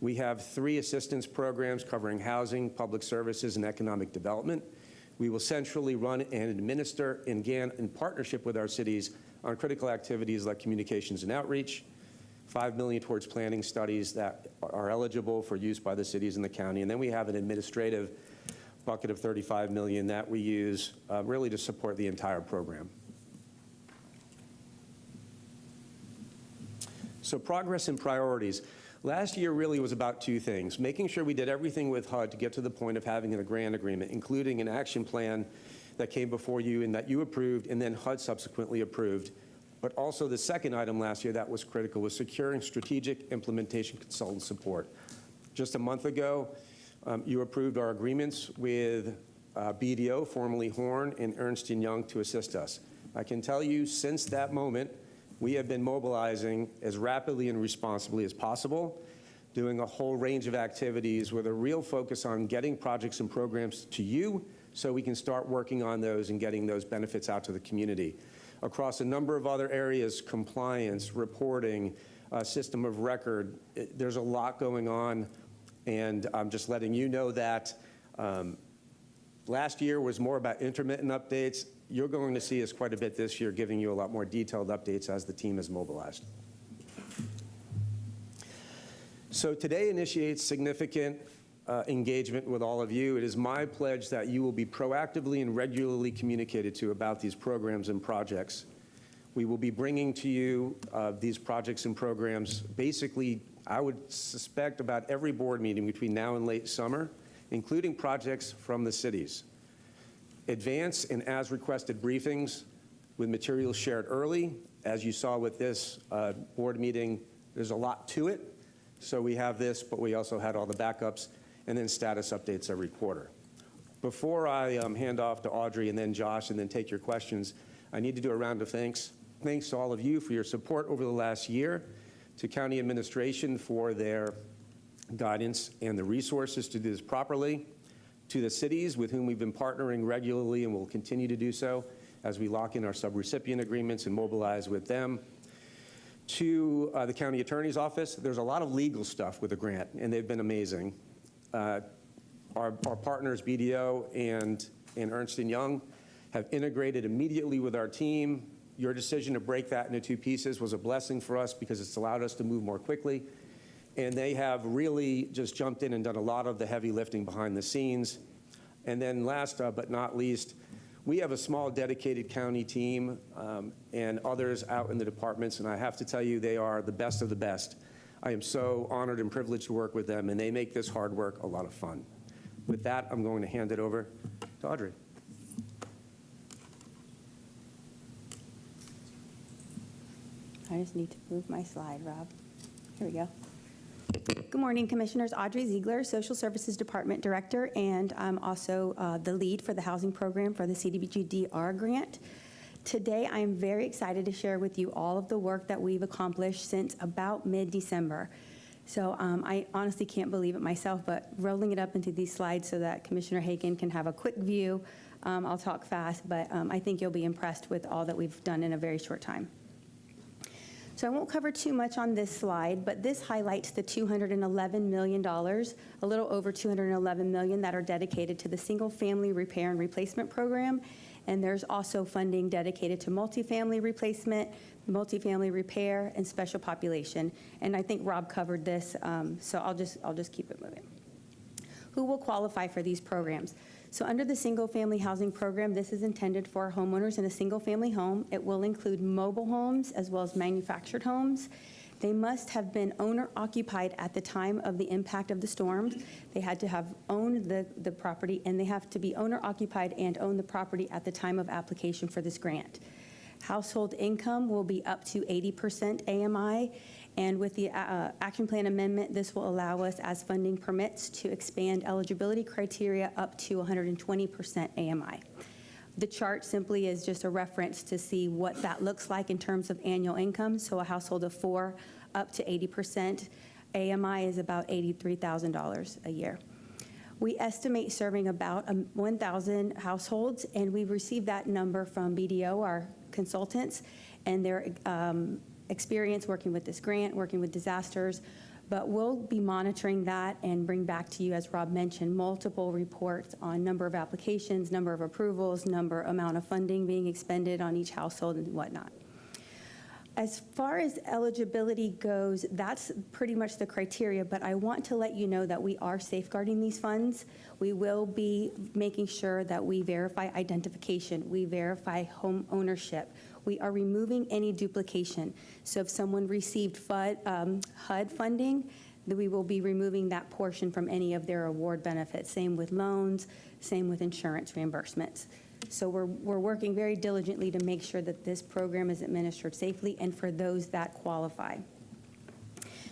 We have 3 assistance programs covering housing, public services, and economic development. We will centrally run and administer, and again, in partnership with our cities, on critical activities like communications and outreach, $5 million towards planning studies that are eligible for use by the cities and the county, and then we have an administrative bucket of $35 million that we use really to support the entire program. So progress and priorities. Last year really was about 2 things: making sure we did everything with HUD to get to the point of having a grant agreement, including an action plan that came before you and that you approved, and then HUD subsequently approved. But also the second item last year that was critical was securing strategic implementation consultant support. Just a month ago, you approved our agreements with BDO, formerly Horn, and Ernst & Young to assist us. I can tell you since that moment, we have been mobilizing as rapidly and responsibly as possible, doing a whole range of activities with a real focus on getting projects and programs to you so we can start working on those and getting those benefits out to the community. Across a number of other areas, compliance, reporting, system of record, there's a lot going on, and I'm just letting you know that last year was more about intermittent updates. You're going to see us quite a bit this year, giving you a lot more detailed updates as the team is mobilized. So today initiates significant engagement with all of you. It is my pledge that you will be proactively and regularly communicated to about these programs and projects. We will be bringing to you these projects and programs basically, I would suspect, about every board meeting between now and late summer, including projects from the cities. Advance and as requested briefings with materials shared early. As you saw with this board meeting, there's a lot to it. So we have this, but we also had all the backups, and then status updates every quarter. Before I hand off to Audrey and then Josh and then take your questions, I need to do a round of thanks. Thanks to all of you for your support over the last year, to county administration for their guidance and the resources to do this properly, to the cities with whom we've been partnering regularly and will continue to do so as we lock in our subrecipient agreements and mobilize with them, to the county attorney's office. There's a lot of legal stuff with the grant, and they've been amazing. Our partners, BDO and Ernst & Young, have integrated immediately with our team. Your decision to break that into two pieces was a blessing for us because it's allowed us to move more quickly. And they have really just jumped in and done a lot of the heavy lifting behind the scenes. And then last but not least, we have a small dedicated county team and others out in the departments, and I have to tell you, they are the best of the best. I am so honored and privileged to work with them, and they make this hard work a lot of fun. With that, I'm going to hand it over to Audrey. I just need to move my slide, Rob. Here we go. Good morning, Commissioners. Audrey Ziegler, Social Services Department Director, and I'm also the lead for the housing program for the CDBG-DR grant. Today, I'm very excited to share with you all of the work that we've accomplished since about mid-December. So I honestly can't believe it myself, but rolling it up into these slides so that Commissioner Hagan can have a quick view. I'll talk fast, but I think you'll be impressed with all that we've done in a very short time. So I won't cover too much on this slide, but this highlights the $211 million, a little over $211 million that are dedicated to the single-family repair and replacement program. And there's also funding dedicated to multifamily replacement, multifamily repair, and special population. And I think Rob covered this, so I'll just keep it moving. Who will qualify for these programs? So under the single-family housing program, this is intended for homeowners in a single-family home. It will include mobile homes as well as manufactured homes. They must have been owner-occupied at the time of the impact of the storms. They had to have owned the property, and they have to be owner-occupied and own the property at the time of application for this grant. Household income will be up to 80% AMI, and with the action plan amendment, this will allow us, as funding permits, to expand eligibility criteria up to 120% AMI. The chart simply is just a reference to see what that looks like in terms of annual income. So a household of 4 up to 80%. AMI is about $83,000 a year. We estimate serving about 1,000 households, and we've received that number from BDO, our consultants, and their experience working with this grant, working with disasters. But we'll be monitoring that and bring back to you, as Rob mentioned, multiple reports on number of applications, number of approvals, amount of funding being expended on each household and whatnot. As far as eligibility goes, that's pretty much the criteria, but I want to let you know that we are safeguarding these funds. We will be making sure that we verify identification, we verify home ownership. We are removing any duplication. So if someone received HUD funding, then we will be removing that portion from any of their award benefits. Same with loans, same with insurance reimbursements. So we're working very diligently to make sure that this program is administered safely and for those that qualify.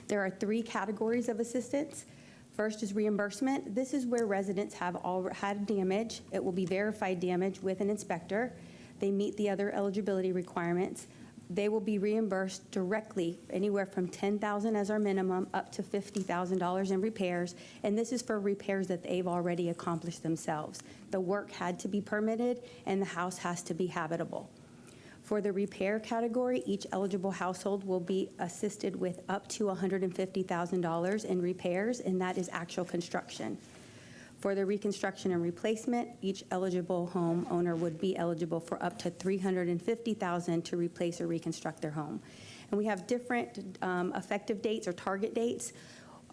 There are 3 categories of assistance. First is reimbursement. This is where residents have had damage. It will be verified damage with an inspector. They meet the other eligibility requirements. They will be reimbursed directly, anywhere from $10,000 as our minimum up to $50,000 in repairs, and this is for repairs that they've already accomplished themselves. The work had to be permitted, and the house has to be habitable. For the repair category, each eligible household will be assisted with up to $150,000 in repairs, and that is actual construction. For the reconstruction and replacement, each eligible homeowner would be eligible for up to $350,000 to replace or reconstruct their home. And we have different effective dates or target dates.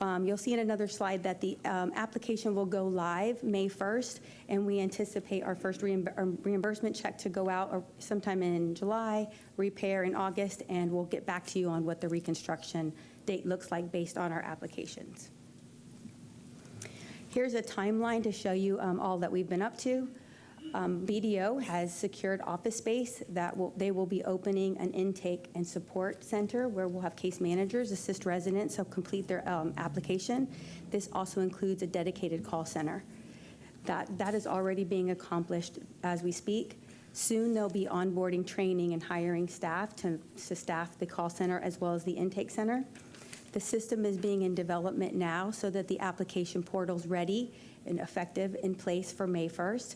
You'll see in another slide that the application will go live May 1st, and we anticipate our first reimbursement check to go out sometime in July, repair in August, and we'll get back to you on what the reconstruction date looks like based on our applications. Here's a timeline to show you all that we've been up to. BDO has secured office space that they will be opening an intake and support center where we'll have case managers assist residents who complete their application. This also includes a dedicated call center. That is already being accomplished as we speak. Soon they'll be onboarding, training, and hiring staff to staff the call center as well as the intake center. The system is being in development now so that the application portal's ready and effective in place for May 1st.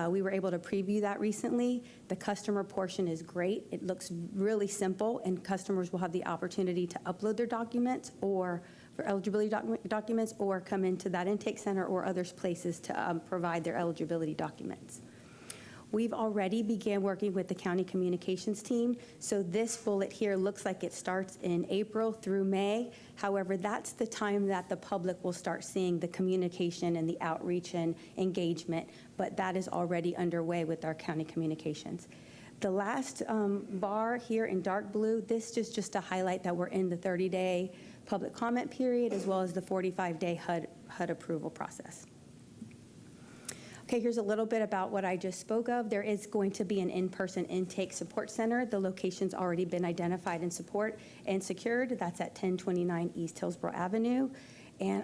We were able to preview that recently. The customer portion is great. It looks really simple, and customers will have the opportunity to upload their documents or for eligibility documents or come into that intake center or other places to provide their eligibility documents. We've already began working with the county communications team, so this bullet here looks like it starts in April through May. However, that's the time that the public will start seeing the communication and the outreach and engagement, but that is already underway with our county communications. The last bar here in dark blue, this is just to highlight that we're in the 30-day public comment period as well as the 45-day HUD approval process. Okay, here's a little bit about what I just spoke of. There is going to be an in-person intake support center. The location's already been identified and secured. That's at 1029 East Hillsborough Avenue. And,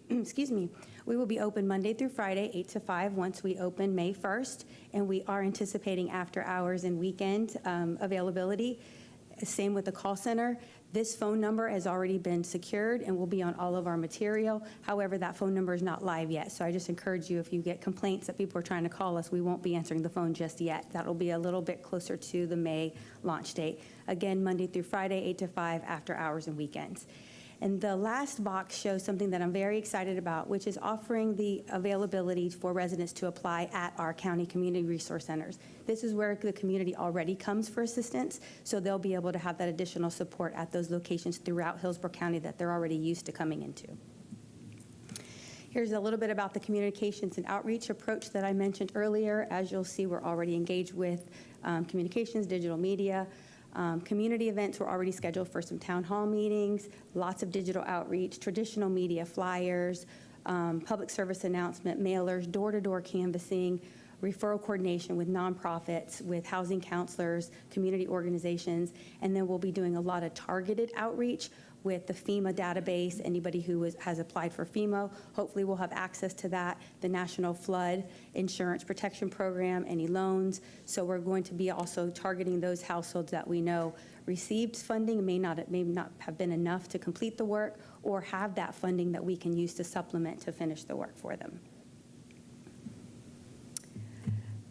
excuse me, we will be open Monday through Friday, 8 to 5, once we open May 1st. And we are anticipating after hours and weekend availability. Same with the call center. This phone number has already been secured and will be on all of our material. However, that phone number is not live yet. So I just encourage you, if you get complaints that people are trying to call us, we won't be answering the phone just yet. That'll be a little bit closer to the May launch date. Again, Monday through Friday, 8 to 5, after hours and weekends. And the last box shows something that I'm very excited about, which is offering the availability for residents to apply at our county community resource centers. This is where the community already comes for assistance, so they'll be able to have that additional support at those locations throughout Hillsborough County that they're already used to coming into. Here's a little bit about the communications and outreach approach that I mentioned earlier. As you'll see, we're already engaged with communications, digital media. Community events were already scheduled for some town hall meetings, lots of digital outreach, traditional media, flyers, public service announcement, mailers, door-to-door canvassing, referral coordination with nonprofits, with housing counselors, community organizations, and then we'll be doing a lot of targeted outreach with the FEMA database. Anybody who has applied for FEMA, hopefully will have access to that, the National Flood Insurance Protection Program, any loans. So we're going to be also targeting those households that we know received funding, may not have been enough to complete the work, or have that funding that we can use to supplement to finish the work for them.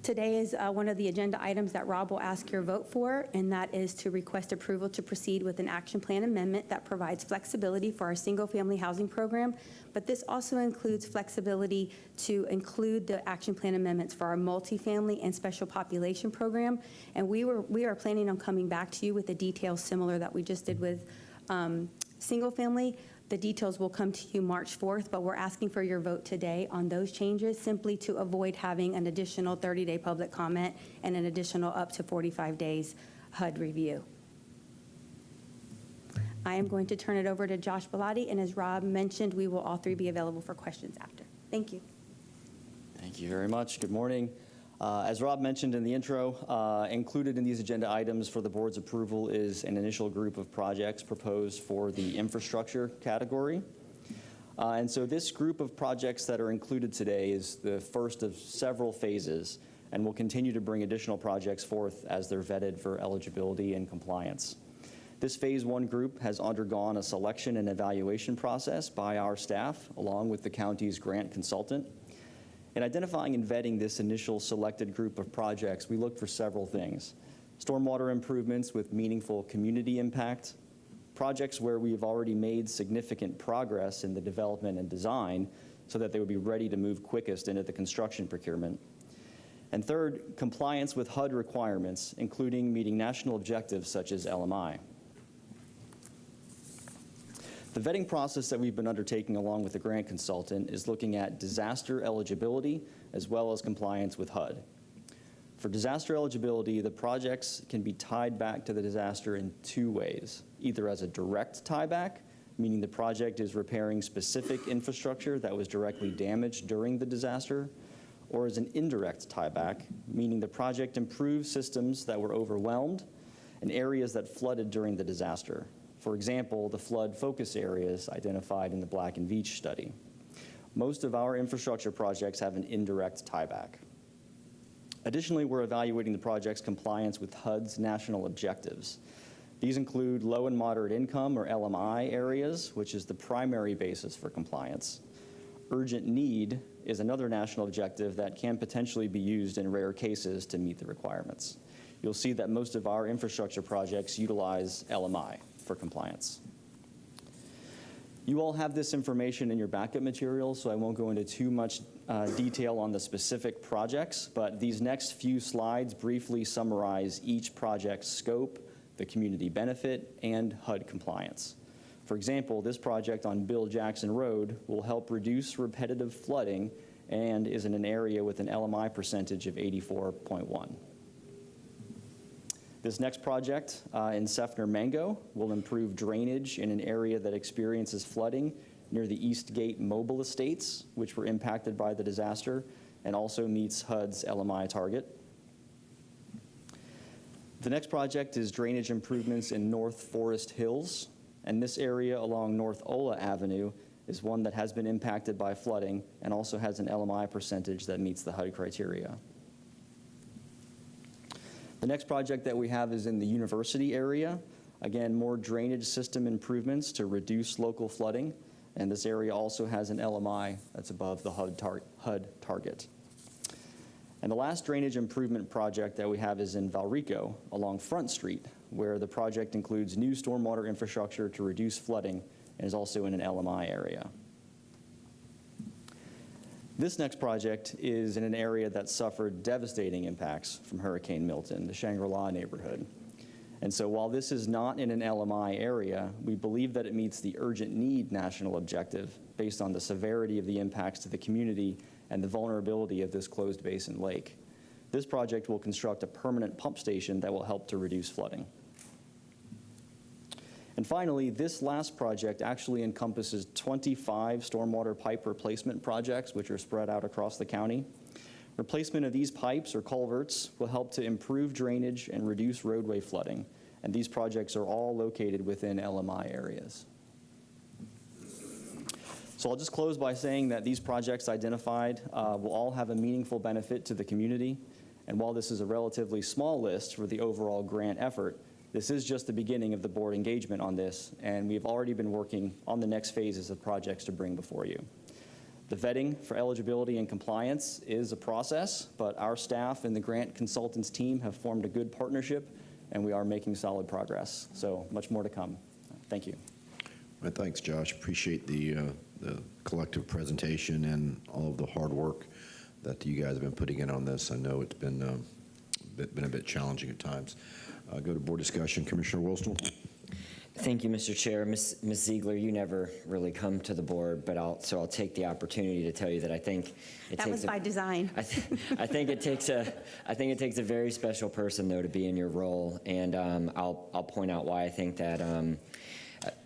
Today is one of the agenda items that Rob will ask your vote for, and that is to request approval to proceed with an action plan amendment that provides flexibility for our single-family housing program, but this also includes flexibility to include the action plan amendments for our multifamily and special population program. And we are planning on coming back to you with the details similar that we just did with single family. The details will come to you March 4th, but we're asking for your vote today on those changes simply to avoid having an additional 30-day public comment and an additional up to 45 days HUD review. I am going to turn it over to Josh Bellotti, and as Rob mentioned, we will all three be available for questions after. Thank you. Thank you very much. Good morning. As Rob mentioned in the intro, included in these agenda items for the board's approval is an initial group of projects proposed for the infrastructure category. And so this group of projects that are included today is the first of several phases, and will continue to bring additional projects forth as they're vetted for eligibility and compliance. This phase one group has undergone a selection and evaluation process by our staff, along with the county's grant consultant. In identifying and vetting this initial selected group of projects, we look for several things: stormwater improvements with meaningful community impact, projects where we have already made significant progress in the development and design so that they would be ready to move quickest into the construction procurement. And third, compliance with HUD requirements, including meeting national objectives such as LMI. The vetting process that we've been undertaking along with the grant consultant is looking at disaster eligibility as well as compliance with HUD. For disaster eligibility, the projects can be tied back to the disaster in two ways: either as a direct tieback, meaning the project is repairing specific infrastructure that was directly damaged during the disaster, or as an indirect tieback, meaning the project improves systems that were overwhelmed and areas that flooded during the disaster. For example, the flood focus areas identified in the Black and Veatch study. Most of our infrastructure projects have an indirect tieback. Additionally, we're evaluating the project's compliance with HUD's national objectives. These include low and moderate income, or LMI, areas, which is the primary basis for compliance. Urgent need is another national objective that can potentially be used in rare cases to meet the requirements. You'll see that most of our infrastructure projects utilize LMI for compliance. You all have this information in your backup materials, so I won't go into too much detail on the specific projects, but these next few slides briefly summarize each project's scope, the community benefit, and HUD compliance. For example, this project on Bill Jackson Road will help reduce repetitive flooding and is in an area with an LMI percentage of 84.1. This next project in Seffner Mango will improve drainage in an area that experiences flooding near the East Gate Mobile Estates, which were impacted by the disaster, and also meets HUD's LMI target. The next project is drainage improvements in North Forest Hills, and this area along North Ola Avenue is one that has been impacted by flooding and also has an LMI percentage that meets the HUD criteria. The next project that we have is in the university area. Again, more drainage system improvements to reduce local flooding, and this area also has an LMI that's above the HUD target. And the last drainage improvement project that we have is in Valrico along Front Street, where the project includes new stormwater infrastructure to reduce flooding and is also in an LMI area. This next project is in an area that suffered devastating impacts from Hurricane Milton, the Shangri-La neighborhood. And so while this is not in an LMI area, we believe that it meets the urgent need national objective based on the severity of the impacts to the community and the vulnerability of this closed basin lake. This project will construct a permanent pump station that will help to reduce flooding. And finally, this last project actually encompasses 25 stormwater pipe replacement projects, which are spread out across the county. Replacement of these pipes or culverts will help to improve drainage and reduce roadway flooding, and these projects are all located within LMI areas. So I'll just close by saying that these projects identified will all have a meaningful benefit to the community, and while this is a relatively small list for the overall grant effort, this is just the beginning of the board engagement on this, and we've already been working on the next phases of projects to bring before you. The vetting for eligibility and compliance is a process, but our staff and the grant consultants team have formed a good partnership, and we are making solid progress. So much more to come. Thank you. Well, thanks, Josh. Appreciate the collective presentation and all of the hard work that you guys have been putting in on this. I know it's been a bit challenging at times. Go to board discussion. Commissioner Wilson. Thank you, Mr. Chair. Ms. Ziegler, you never really come to the board, but I'll take the opportunity to tell you that I think it that takes was by design. I think it takes a very special person though to be in your role, and I'll point out why I think that.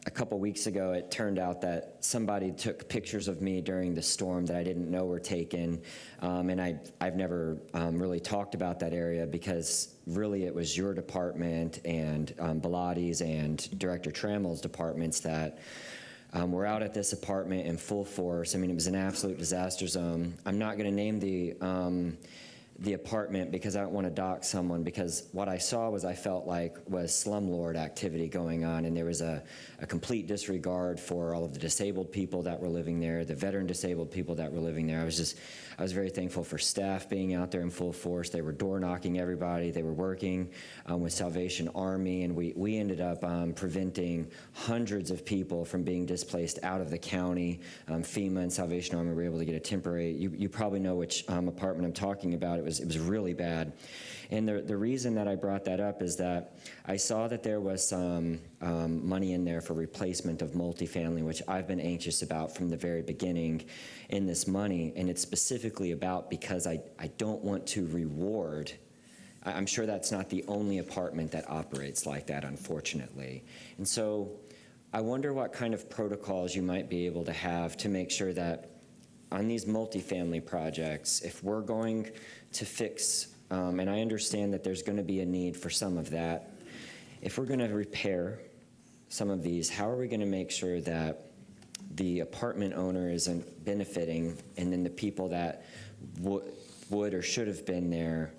A couple weeks ago, it turned out that somebody took pictures of me during the storm that I didn't know were taken, and I've never really talked about that area because really it was your department and Bellatti's and Director Trammell's departments that were out at this apartment in full force. I mean, it was an absolute disaster zone. I'm not going to name the apartment because I don't want to dox someone, because what I saw was I felt like was slumlord activity going on, and there was a complete disregard for all of the disabled people that were living there, the veteran disabled people that were living there. I was very thankful for staff being out there in full force. They were door knocking everybody. They were working with Salvation Army, and we ended up preventing hundreds of people from being displaced out of the county. FEMA and Salvation Army were able to get a temporary, you probably know which apartment I'm talking about. It was really bad. And the reason that I brought that up is that I saw that there was some money in there for replacement of multifamily, which I've been anxious about from the very beginning in this money. And it's specifically about because I don't want to reward. I'm sure that's not the only apartment that operates like that, unfortunately. And so I wonder what kind of protocols you might be able to have to make sure that on these multifamily projects, if we're going to fix, and I understand that there's going to be a need for some of that, if we're going to repair some of these, how are we going to make sure that the apartment owner isn't benefiting and then the people that would or should have been there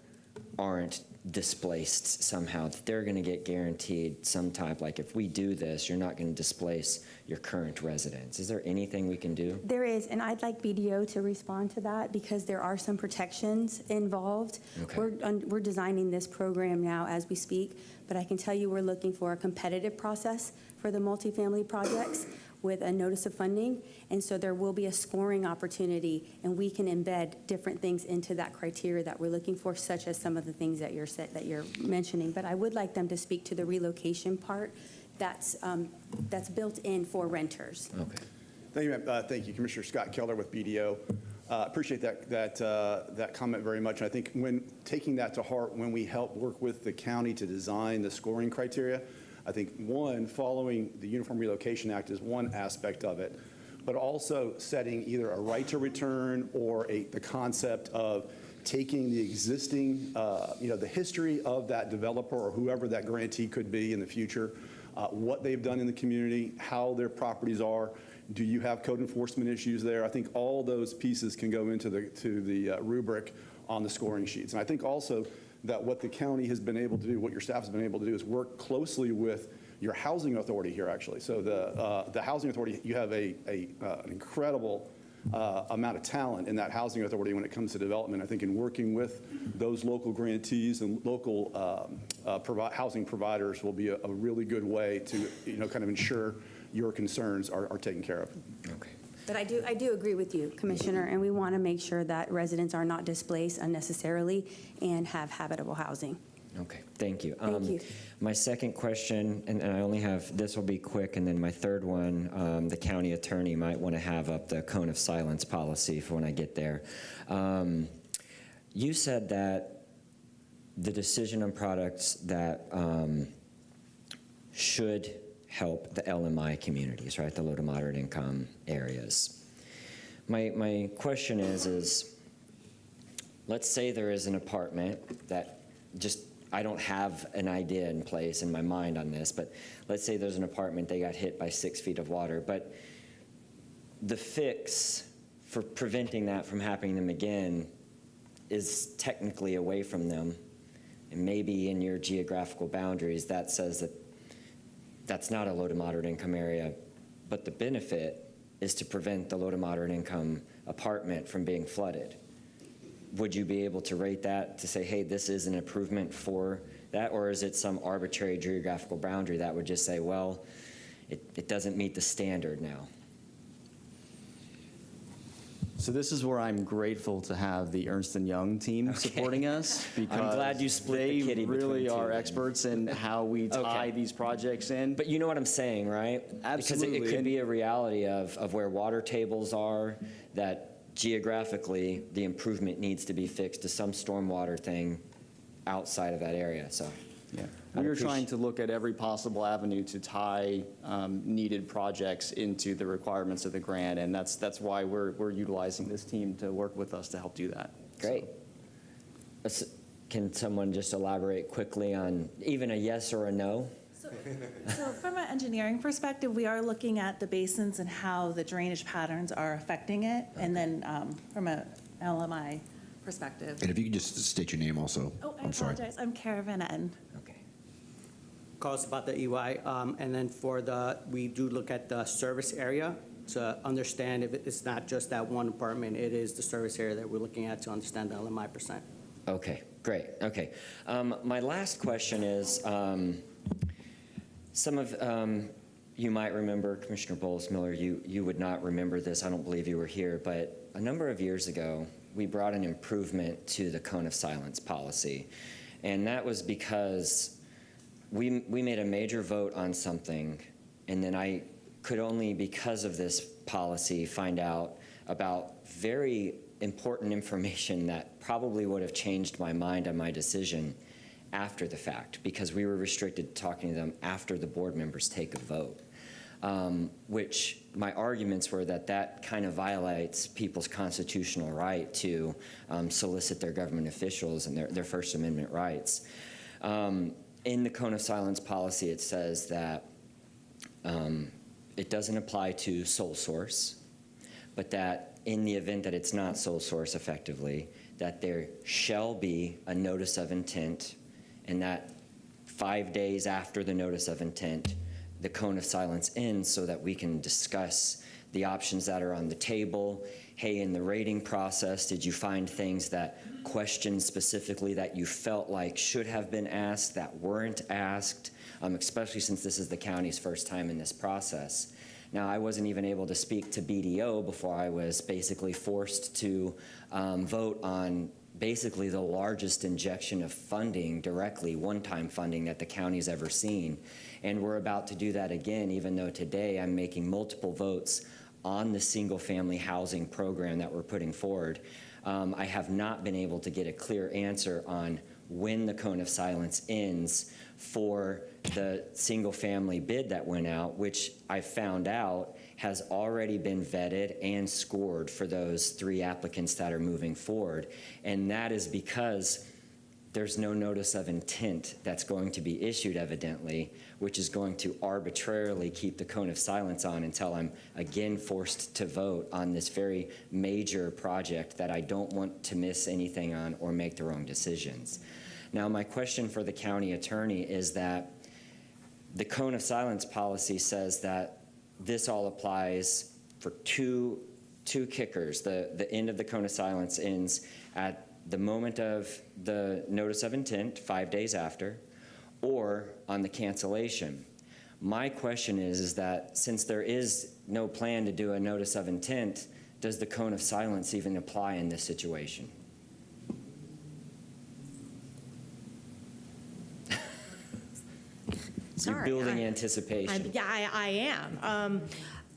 aren't displaced somehow, that they're going to get guaranteed some type, like if we do this, you're not going to displace your current residents. Is there anything we can do? There is, and I'd like BDO to respond to that because there are some protections involved. Okay. We're designing this program now as we speak, but I can tell you we're looking for a competitive process for the multifamily projects. with a notice of funding. And so there will be a scoring opportunity, and we can embed different things into that criteria that we're looking for, such as some of the things that you're mentioning. But I would like them to speak to the relocation part that's built in for renters. Okay. Thank you, ma'am. Thank you, Commissioner Scott Keller with BDO. Appreciate that comment very much. And I think when taking that to heart, when we help work with the county to design the scoring criteria, I think one, following the Uniform Relocation Act is one aspect of it, but also setting either a right to return or the concept of taking the existing, the history of that developer or whoever that grantee could be in the future, what they've done in the community, how their properties are. Do you have code enforcement issues there? I think all those pieces can go into the rubric on the scoring sheets. And I think also that what the county has been able to do, what your staff has been able to do, is work closely with your housing authority here, actually. So the housing authority, you have an incredible amount of talent in that housing authority when it comes to development. I think in working with those local grantees and local housing providers will be a really good way to kind of ensure your concerns are taken care of. Okay. But I do agree with you, Commissioner, and we want to make sure that residents are not displaced unnecessarily and have habitable housing. Okay, thank you. Thank you. My second question, and I only have, this will be quick, and then my third one, the county attorney might want to have up the cone of silence policy for when I get there. You said that the decision on products that should help the LMI communities, right, the low to moderate income areas. My question is let's say there is an apartment that just, I don't have an idea in place in my mind on this, but let's say there's an apartment, they got hit by 6 feet of water, but the fix for preventing that from happening to them again is technically away from them. And maybe in your geographical boundaries, that says that that's not a low to moderate income area, but the benefit is to prevent the low to moderate income apartment from being flooded. Would you be able to rate that to say, hey, this is an improvement for that? Or is it some arbitrary geographical boundary that would just say, well, it doesn't meet the standard now? So this is where I'm grateful to have the Ernst & Young team supporting us, because I'm glad you split the kitty they really between are two. experts in how we tie these projects in. But you know what I'm saying, right? Absolutely. Because it could be a reality of where water tables are, that geographically the improvement needs to be fixed to some stormwater thing outside of that area. So yeah, we are trying to look at every possible avenue to tie needed projects into the requirements of the grant, and that's why we're utilizing this team to work with us to help do that. Great. So, can someone just elaborate quickly on even a yes or a no? So from an engineering perspective, we are looking at the basins and how the drainage patterns are affecting it, and then from a LMI perspective. And if you could just state your name also. Oh, I I'm sorry. apologize. I'm Kara Van Etten. Calls about the EY, and then we do look at the service area to understand if it's not just that one apartment, it is the service area that we're looking at to understand the LMI percent. Okay, great. Okay. My last question is, some of you might remember, Commissioner Bowles-Miller, you would not remember this, I don't believe you were here, but a number of years ago, we brought an improvement to the cone of silence policy. And that was because we made a major vote on something, and then I could only, because of this policy, find out about very important information that probably would have changed my mind on my decision after the fact, because we were restricted to talking to them after the board members take a vote, which my arguments were that kind of violates people's constitutional right to solicit their government officials and their First Amendment rights. In the cone of silence policy, it says that it doesn't apply to sole source, but that in the event that it's not sole source effectively, that there shall be a notice of intent, and that 5 days after the notice of intent, the cone of silence ends so that we can discuss the options that are on the table. Hey, in the rating process, did you find things that questions specifically that you felt like should have been asked that weren't asked, especially since this is the county's first time in this process? Now, I wasn't even able to speak to BDO before I was basically forced to vote on basically the largest injection of funding directly, one-time funding that the county's ever seen. And we're about to do that again, even though today I'm making multiple votes on the single-family housing program that we're putting forward. I have not been able to get a clear answer on when the cone of silence ends for the single-family bid that went out, which I found out has already been vetted and scored for those 3 applicants that are moving forward. And that is because there's no notice of intent that's going to be issued, evidently, which is going to arbitrarily keep the cone of silence on until I'm again forced to vote on this very major project that I don't want to miss anything on or make the wrong decisions. Now, my question for the county attorney is that the cone of silence policy says that this all applies for two kickers. The end of the cone of silence ends at the moment of the notice of intent, 5 days after, or on the cancellation. My question is that since there is no plan to do a notice of intent, does the cone of silence even apply in this situation? Sorry, You're building anticipation. I am.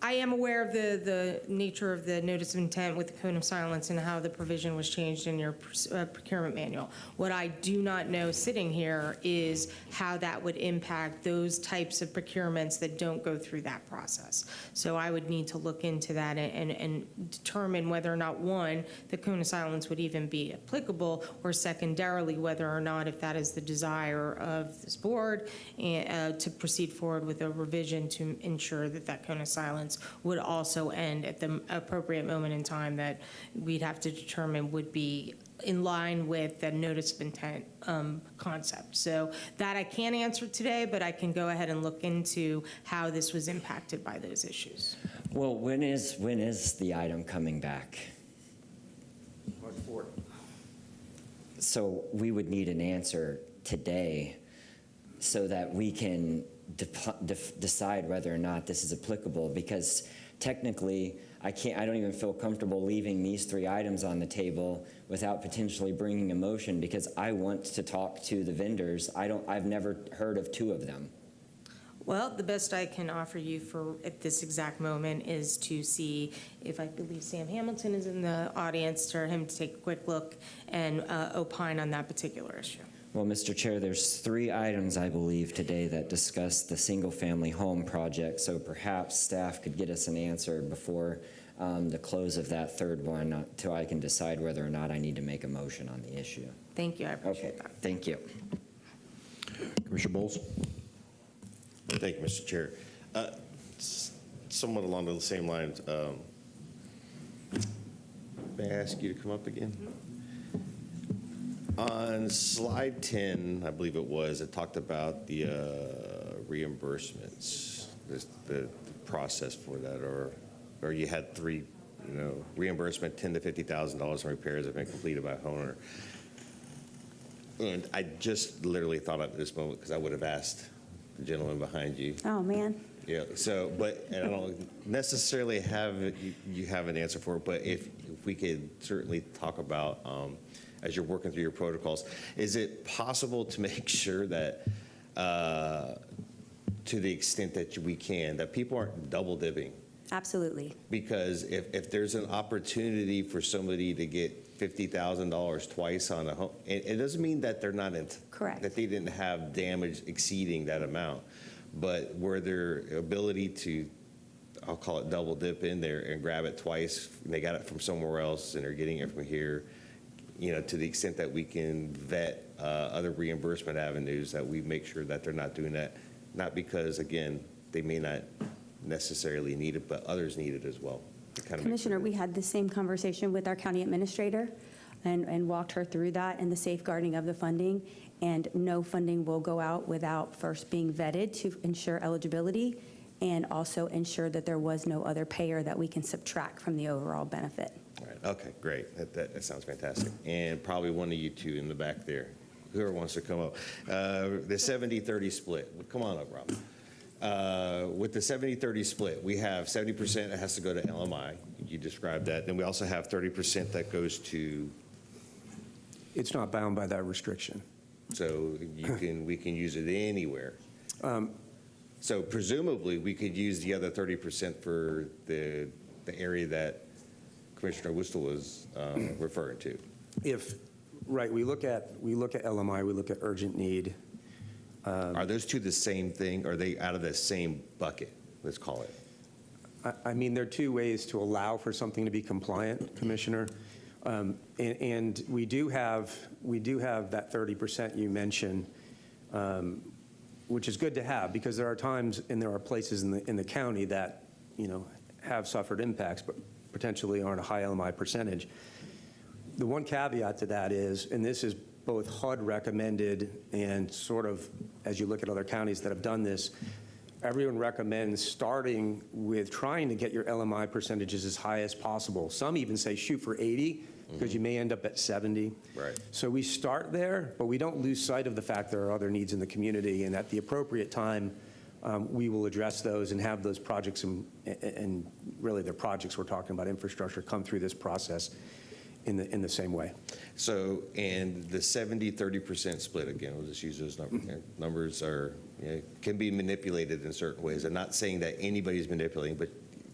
I am aware of the nature of the notice of intent with the cone of silence and how the provision was changed in your procurement manual. What I do not know sitting here is how that would impact those types of procurements that don't go through that process. So I would need to look into that and determine whether or not, one, the cone of silence would even be applicable, or secondarily, whether or not, if that is the desire of this board, to proceed forward with a revision to ensure that that cone of silence would also end at the appropriate moment in time that we'd have to determine would be in line with the notice of intent concept. So that I can't answer today, but I can go ahead and look into how this was impacted by those issues. Well, when is the item coming back? March 4th. So we would need an answer today so that we can decide whether or not this is applicable, because technically I don't even feel comfortable leaving these 3 items on the table without potentially bringing a motion, because I want to talk to the vendors. I've never heard of 2 of them. Well, the best I can offer you for at this exact moment is to see if, I believe Sam Hamilton is in the audience, for him to take a quick look and opine on that particular issue. Well, Mr. Chair, there's 3 items, I believe, today that discuss the single-family home project, so perhaps staff could get us an answer before the close of that 3rd one, until I can decide whether or not I need to make a motion on the issue. Thank you, I appreciate that. Thank you. Commissioner Bowles? Thank you, Mr. Chair. Somewhat along the same lines, may I ask you to come up again? On slide 10, I believe it was, it talked about the reimbursements, the process for that, or you had 3, reimbursement, $10,000 to $50,000 in repairs have been completed by a homeowner. And I just literally thought at this moment, because I would have asked the gentleman behind you. Oh, man. Yeah, so, and I don't necessarily have, you have an answer for it, but if we could certainly talk about, as you're working through your protocols, is it possible to make sure that, to the extent that we can, that people aren't double dipping? Absolutely. Because if there's an opportunity for somebody to get $50,000 twice on a home, it doesn't mean that they're not correct, that they didn't have damage exceeding that amount, but where their ability to, I'll call it double dip in there and grab it twice, and they got it from somewhere else and they're getting it from here, to the extent that we can vet other reimbursement avenues, that we make sure that they're not doing that, not because, again, they may not necessarily need it, but others need it as well. Commissioner, we had the same conversation with our county administrator and walked her through that and the safeguarding of the funding, and no funding will go out without first being vetted to ensure eligibility and also ensure that there was no other payer that we can subtract from the overall benefit. All right. Okay, great. That sounds fantastic. And probably one of you 2 in the back there, whoever wants to come up. The 70-30 split. Come on up, Rob. With the 70-30 split, we have 70% that has to go to LMI. You described that. Then we also have 30% that goes to. It's not bound by that restriction. So we can use it anywhere. So presumably, we could use the other 30% for the area that Commissioner Whistle was referring to. Right, we look at LMI, we look at urgent need. Are those two the same thing? Or are they out of the same bucket, let's call it? I mean, there are two ways to allow for something to be compliant, Commissioner. And we do have that 30% you mentioned, which is good to have, because there are times and there are places in the county that, have suffered impacts, but potentially aren't a high LMI percentage. The one caveat to that is, and this is both HUD recommended and sort of, as you look at other counties that have done this, everyone recommends starting with trying to get your LMI percentages as high as possible. Some even say shoot for 80, because you may end up at 70. Right. So we start there, but we don't lose sight of the fact there are other needs in the community, and at the appropriate time, we will address those and have those projects, and really the projects we're talking about, infrastructure, come through this process in the same way. So, and the 70-30% split, again, we'll just use those numbers. Numbers are, can be manipulated in certain ways. I'm not saying that anybody's manipulating, but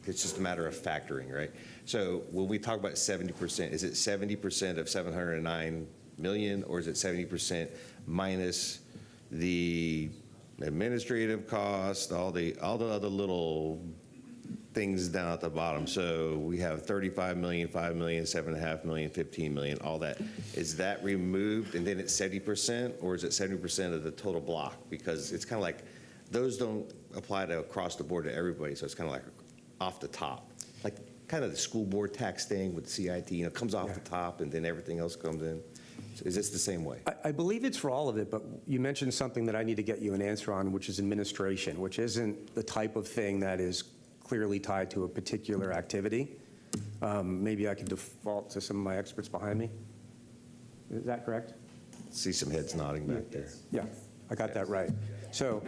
it's just a matter of factoring, right? So when we talk about 70%, is it 70% of 709 million, or is it 70% minus the administrative cost, all the other little things down at the bottom? So we have 35 million, 5 million, 7.5 million, 15 million, all that. Is that removed and then it's 70%, or is it 70% of the total block? Because it's kind of like those don't apply to across the board to everybody, so it's kind of like off the top, like kind of the school board tax thing with CIT, it comes off the top and then everything else comes in. So is this the same way? I believe it's for all of it, but you mentioned something that I need to get you an answer on, which is administration, which isn't the type of thing that is clearly tied to a particular activity. Maybe I could default to some of my experts behind me. Is that correct? See some heads nodding back there. Yeah, I got that right. So,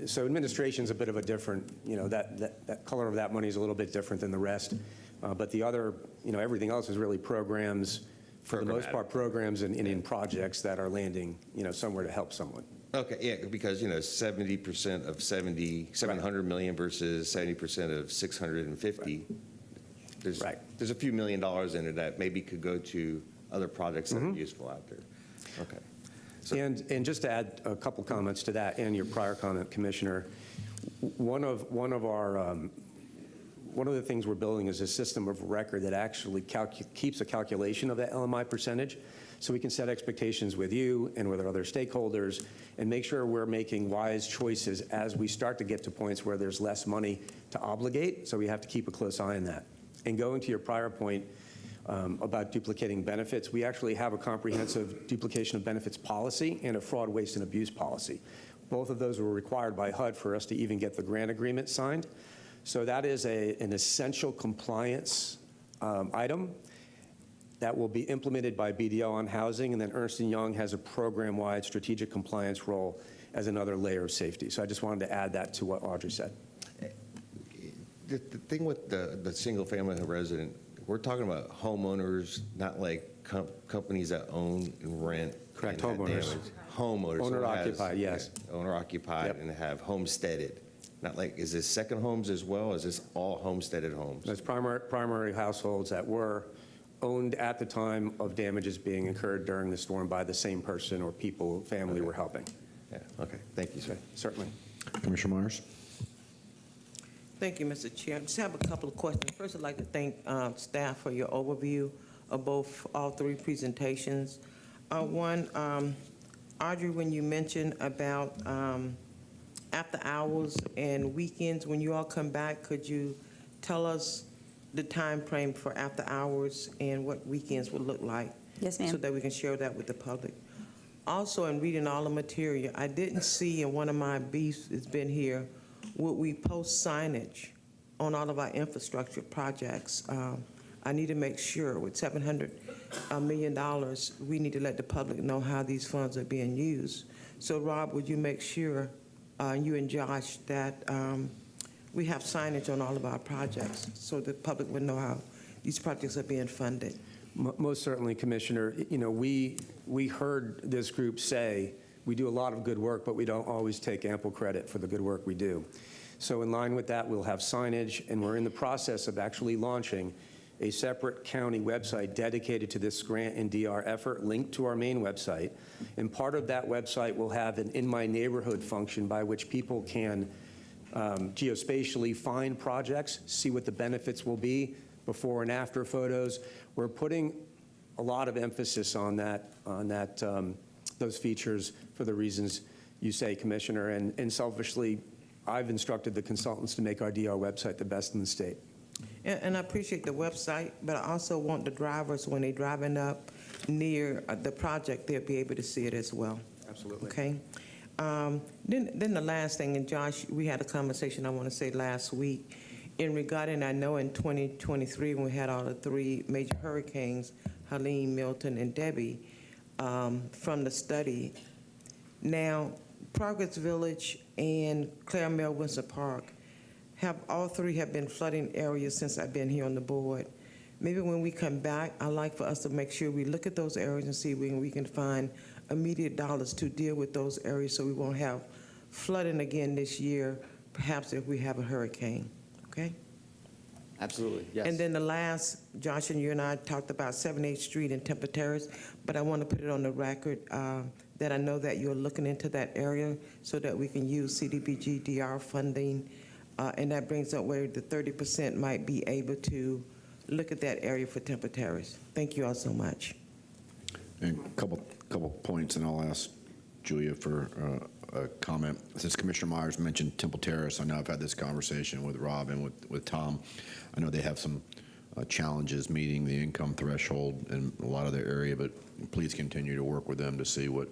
so administration's a bit of a different, that color of that money is a little bit different than the rest. But the other, everything else is really programs, for the most part, programs and in projects that are landing, somewhere to help someone. Okay, yeah, because 70% of 700 million versus 70% of 650. There's a few $1 million in it that maybe could go to other projects that are useful out there. Okay. So, and just to add a couple comments to that and your prior comment, Commissioner, one of the things we're building is a system of record that actually keeps a calculation of that LMI percentage, so we can set expectations with you and with our other stakeholders and make sure we're making wise choices as we start to get to points where there's less money to obligate, so we have to keep a close eye on that. And going to your prior point about duplicating benefits, we actually have a comprehensive duplication of benefits policy and a fraud, waste, and abuse policy. Both of those were required by HUD for us to even get the grant agreement signed. So that is an essential compliance item that will be implemented by BDO on housing, and then Ernst & Young has a program-wide strategic compliance role as another layer of safety. So I just wanted to add that to what Audrey said. The thing with the single-family resident, we're talking about homeowners, not like companies that own and rent. Correct, homeowners. Homeowners. Owner-occupied, yes. Owner-occupied and have homesteaded. Not like, is this second homes as well? Is this all homesteaded homes? That's primary households that were owned at the time of damages being incurred during the storm by the same person or people, family we're helping. Yeah, okay. Thank you, sir. Certainly. Commissioner Myers? Thank you, Mr. Chair. I just have a couple of questions. First, I'd like to thank staff for your overview of all three presentations. One, Audrey, when you mentioned about after hours and weekends, when you all come back, could you tell us the time frame for after hours and what weekends would look like? Yes, ma'am. So that we can share that with the public. Also, in reading all the material, I didn't see in one of my beefs that's been here, would we post signage on all of our infrastructure projects? I need to make sure with $700 million, we need to let the public know how these funds are being used. So Rob, would you make sure you and Josh, that we have signage on all of our projects so the public would know how these projects are being funded. Most certainly, Commissioner. You know, we heard this group say we do a lot of good work, but we don't always take ample credit for the good work we do. So in line with that, we'll have signage, and we're in the process of actually launching a separate county website dedicated to this grant and DR effort, linked to our main website. And part of that website will have an In My Neighborhood function by which people can geospatially find projects, see what the benefits will be, before and after photos. We're putting a lot of emphasis on those features for the reasons you say, Commissioner. And selfishly, I've instructed the consultants to make our DR website the best in the state. And I appreciate the website, but I also want the drivers, when they're driving up near the project, they'll be able to see it as well. Absolutely. Okay. Then the last thing, and Josh, we had a conversation, I want to say, last week in regarding, I know in 2023, when we had all the three major hurricanes, Helene, Milton, and Debbie, from the study. Now, Progress Village and Claremont Winston Park, all three have been flooding areas since I've been here on the board. Maybe when we come back, I'd like for us to make sure we look at those areas and see when we can find immediate dollars to deal with those areas so we won't have flooding again this year, perhaps if we have a hurricane, okay? Absolutely, yes. And then the last, Josh and you and I talked about 7th Street and Temple Terrace, but I want to put it on the record that I know that you're looking into that area so that we can use CDBG-DR funding, and that brings up where the 30% might be able to look at that area for Temple Terrace. Thank you all so much. And a couple points, and I'll ask Julia for a comment. Since Commissioner Myers mentioned Temple Terrace, I know I've had this conversation with Rob and with Tom. I know they have some challenges meeting the income threshold in a lot of their area, but please continue to work with them to see what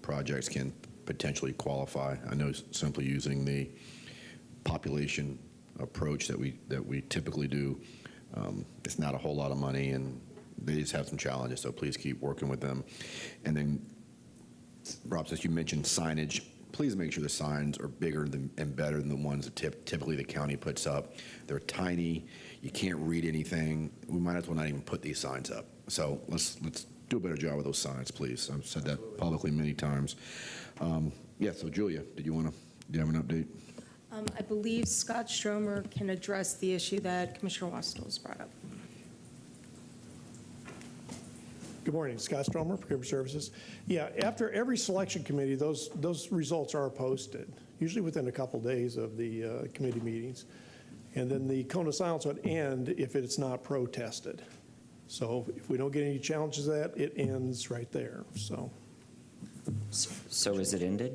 projects can potentially qualify. I know simply using the population approach that we typically do, it's not a whole lot of money, and they just have some challenges, so please keep working with them. And then, Rob, since you mentioned signage, please make sure the signs are bigger and better than the ones that typically the county puts up. They're tiny. You can't read anything. We might as well not even put these signs up. So let's do a better job with those signs, please. I've said that publicly many times. Yeah, so Julia, do you have an update? I believe Scott Stromer can address the issue that Commissioner Wastel's brought up. Good morning, Scott Stromer, Procurement Services. Yeah, after every selection committee, those results are posted, usually within a couple days of the committee meetings. And then the cone of silence would end if it's not protested. So if we don't get any challenges to that, it ends right there, so. So is it ended?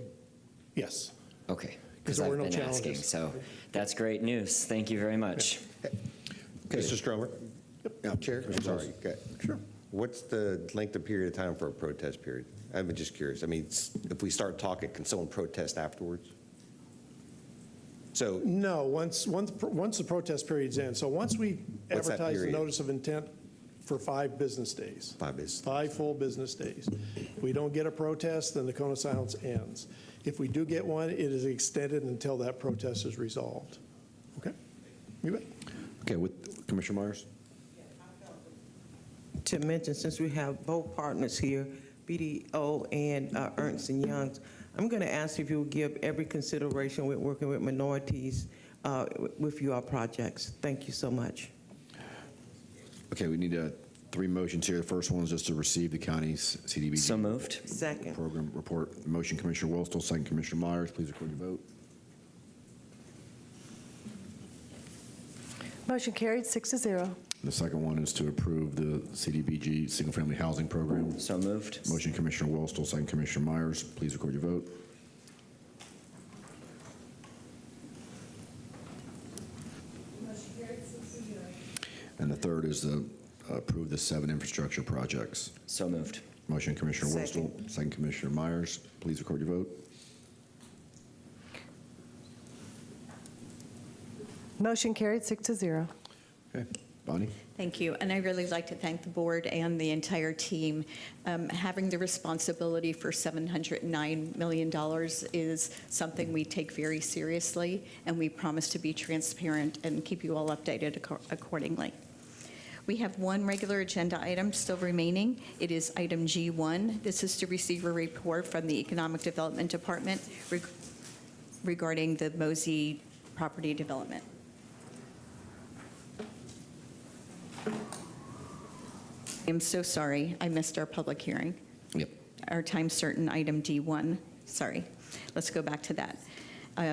Yes. Okay, because I've been asking, so that's great news. Thank you very much. Mr. Stromer? Yep. Chair, I'm sorry. Sure. What's the length of period of time for a protest period? I'm just curious. I mean, if we start talking, can someone protest afterwards? So no, once the protest period's in. So once we advertise the notice of intent for 5 business days. 5 business. 5 full business days. If we don't get a protest, then the cone of silence ends. If we do get one, it is extended until that protest is resolved. Okay? You bet. Okay, with Commissioner Myers? To mention, since we have both partners here, BDO and Ernst & Young, I'm going to ask if you will give every consideration with working with minorities with your projects. Thank you so much. Okay, we need 3 motions here. The first one is just to receive the county's CDBG. So moved. Second. Program report. Motion, Commissioner Wilstel, second, Commissioner Myers. Please record your vote. Motion carried 6-0. The second one is to approve the CDBG single-family housing program. So moved. Motion, Commissioner Wilstel, second, Commissioner Myers. Please record your vote. Motion carried 6-0. And the third is to approve the 7 infrastructure projects. So moved. Motion, Commissioner Second. Wilstel, second, Commissioner Myers. Please record your vote. Motion carried 6-0. Okay. Bonnie? Thank you, and I really like to thank the board and the entire team. Having the responsibility for $709 million is something we take very seriously, and we promise to be transparent and keep you all updated accordingly. We have one regular agenda item still remaining. It is item G1. This is to receive a report from the Economic Development Department regarding the MOSI property development. I'm so sorry, I missed our public hearing. Yep. Our time certain item D1, sorry. Let's go back to that.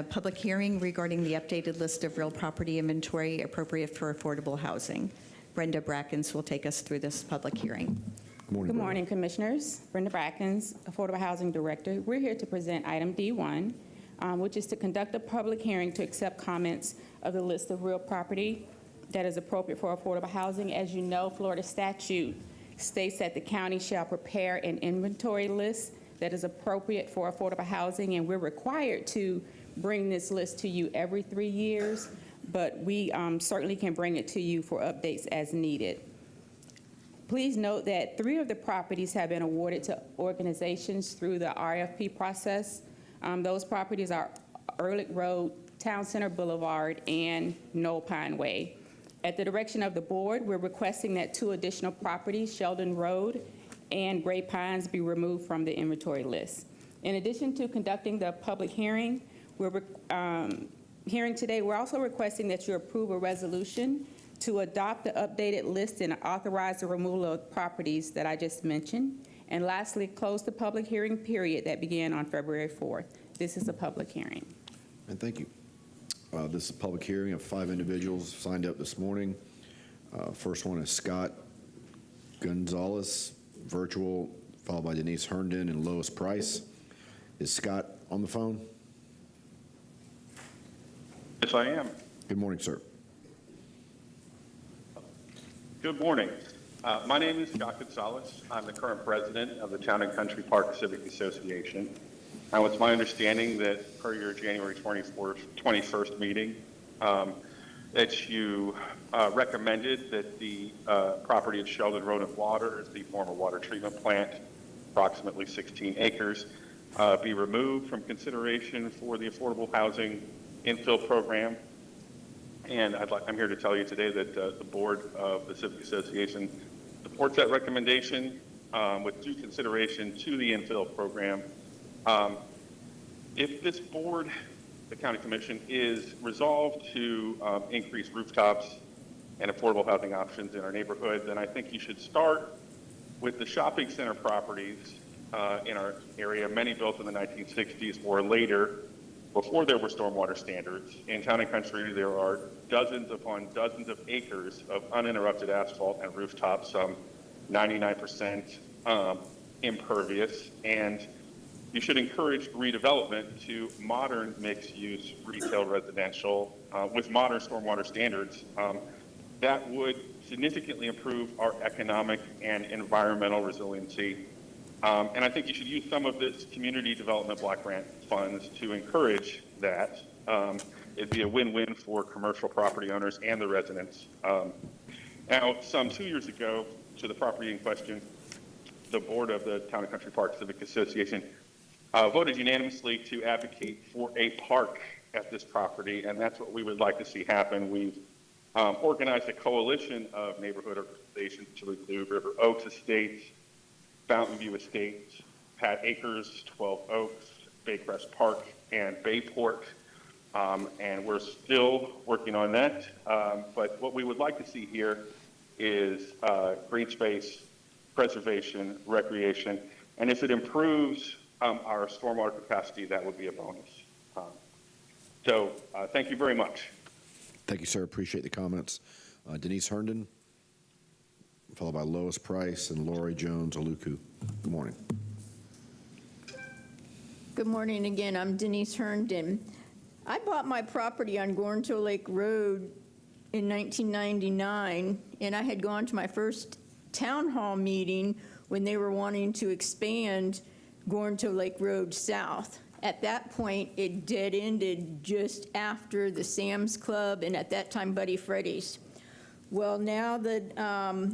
Public hearing regarding the updated list of real property inventory appropriate for affordable housing. Brenda Brackens will take us through this public hearing. Good morning, Commissioners. Brenda Brackens, Affordable Housing Director. We're here to present item D1, which is to conduct a public hearing to accept comments of the list of real property that is appropriate for affordable housing. As you know, Florida statute states that the county shall prepare an inventory list that is appropriate for affordable housing, and we're required to bring this list to you every 3 years, but we certainly can bring it to you for updates as needed. Please note that 3 of the properties have been awarded to organizations through the RFP process. Those properties are Ehrlich Road, Town Center Boulevard, and Knoll Pine Way. At the direction of the board, we're requesting that 2 additional properties, Sheldon Road and Gray Pines, be removed from the inventory list. In addition to conducting the public hearing, we're also requesting that you approve a resolution to adopt the updated list and authorize the removal of properties that I just mentioned. And lastly, close the public hearing period that began on February 4th. This is a public hearing. And thank you. This is a public hearing of 5 individuals signed up this morning. First one is Scott Gonzalez, virtual, followed by Denise Herndon and Lois Price. Is Scott on the phone? Yes, I am. Good morning, sir. Good morning. My name is Scott Gonzalez. I'm the current president of the Town and Country Park Civic Association. Now, it's my understanding that per your January 21st meeting, that you recommended that the property at Sheldon Road and Water, is the former water treatment plant, approximately 16 acres, be removed from consideration for the affordable housing infill program. And I'm here to tell you today that the board of the Civic Association supports that recommendation with due consideration to the infill program. If this board, the County Commission, is resolved to increase rooftops and affordable housing options in our neighborhood, then I think you should start with the shopping center properties in our area, many built in the 1960s or later, before there were stormwater standards. In Town and Country, there are dozens upon dozens of acres of uninterrupted asphalt and rooftops, 99% impervious, and you should encourage redevelopment to modern mixed-use retail residential with modern stormwater standards. That would significantly improve our economic and environmental resiliency. And I think you should use some of this community development block grant funds to encourage that. It'd be a win-win for commercial property owners and the residents. Now, some 2 years ago, to the property in question, the board of the Town and Country Park Civic Association voted unanimously to advocate for a park at this property, and that's what we would like to see happen. We've organized a coalition of neighborhood organizations to include River Oaks Estates, Fountain View Estates, Pat Acres, 12 Oaks, Baycrest Park, and Bayport. And we're still working on that. But what we would like to see here is green space, preservation, recreation, and if it improves our stormwater capacity, that would be a bonus. So thank you very much. Thank you, sir. Appreciate the comments. Denise Herndon, followed by Lois Price and Lori Jones-Oluku. Good morning. Good morning again. I'm Denise Herndon. I bought my property on Gornto Lake Road in 1999, and I had gone to my first town hall meeting when they were wanting to expand Gornto Lake Road south. At that point, it dead-ended just after the Sam's Club and at that time Buddy Freddy's. Well, now the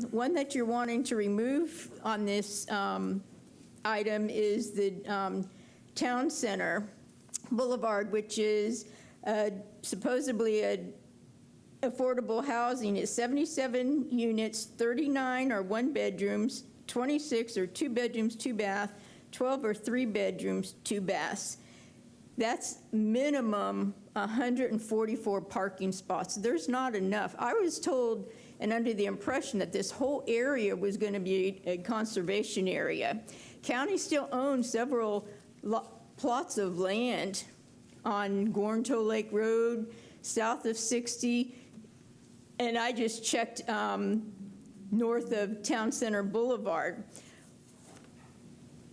one that you're wanting to remove on this item is the Town Center Boulevard, which is supposedly a affordable housing. It's 77 units, 39 are one bedrooms, 26 are two bedrooms, two bath, 12 are three bedrooms, two baths. That's minimum 144 parking spots. There's not enough. I was told and under the impression that this whole area was going to be a conservation area. County still owns several plots of land on Gornto Lake Road, south of 60, and I just checked north of Town Center Boulevard.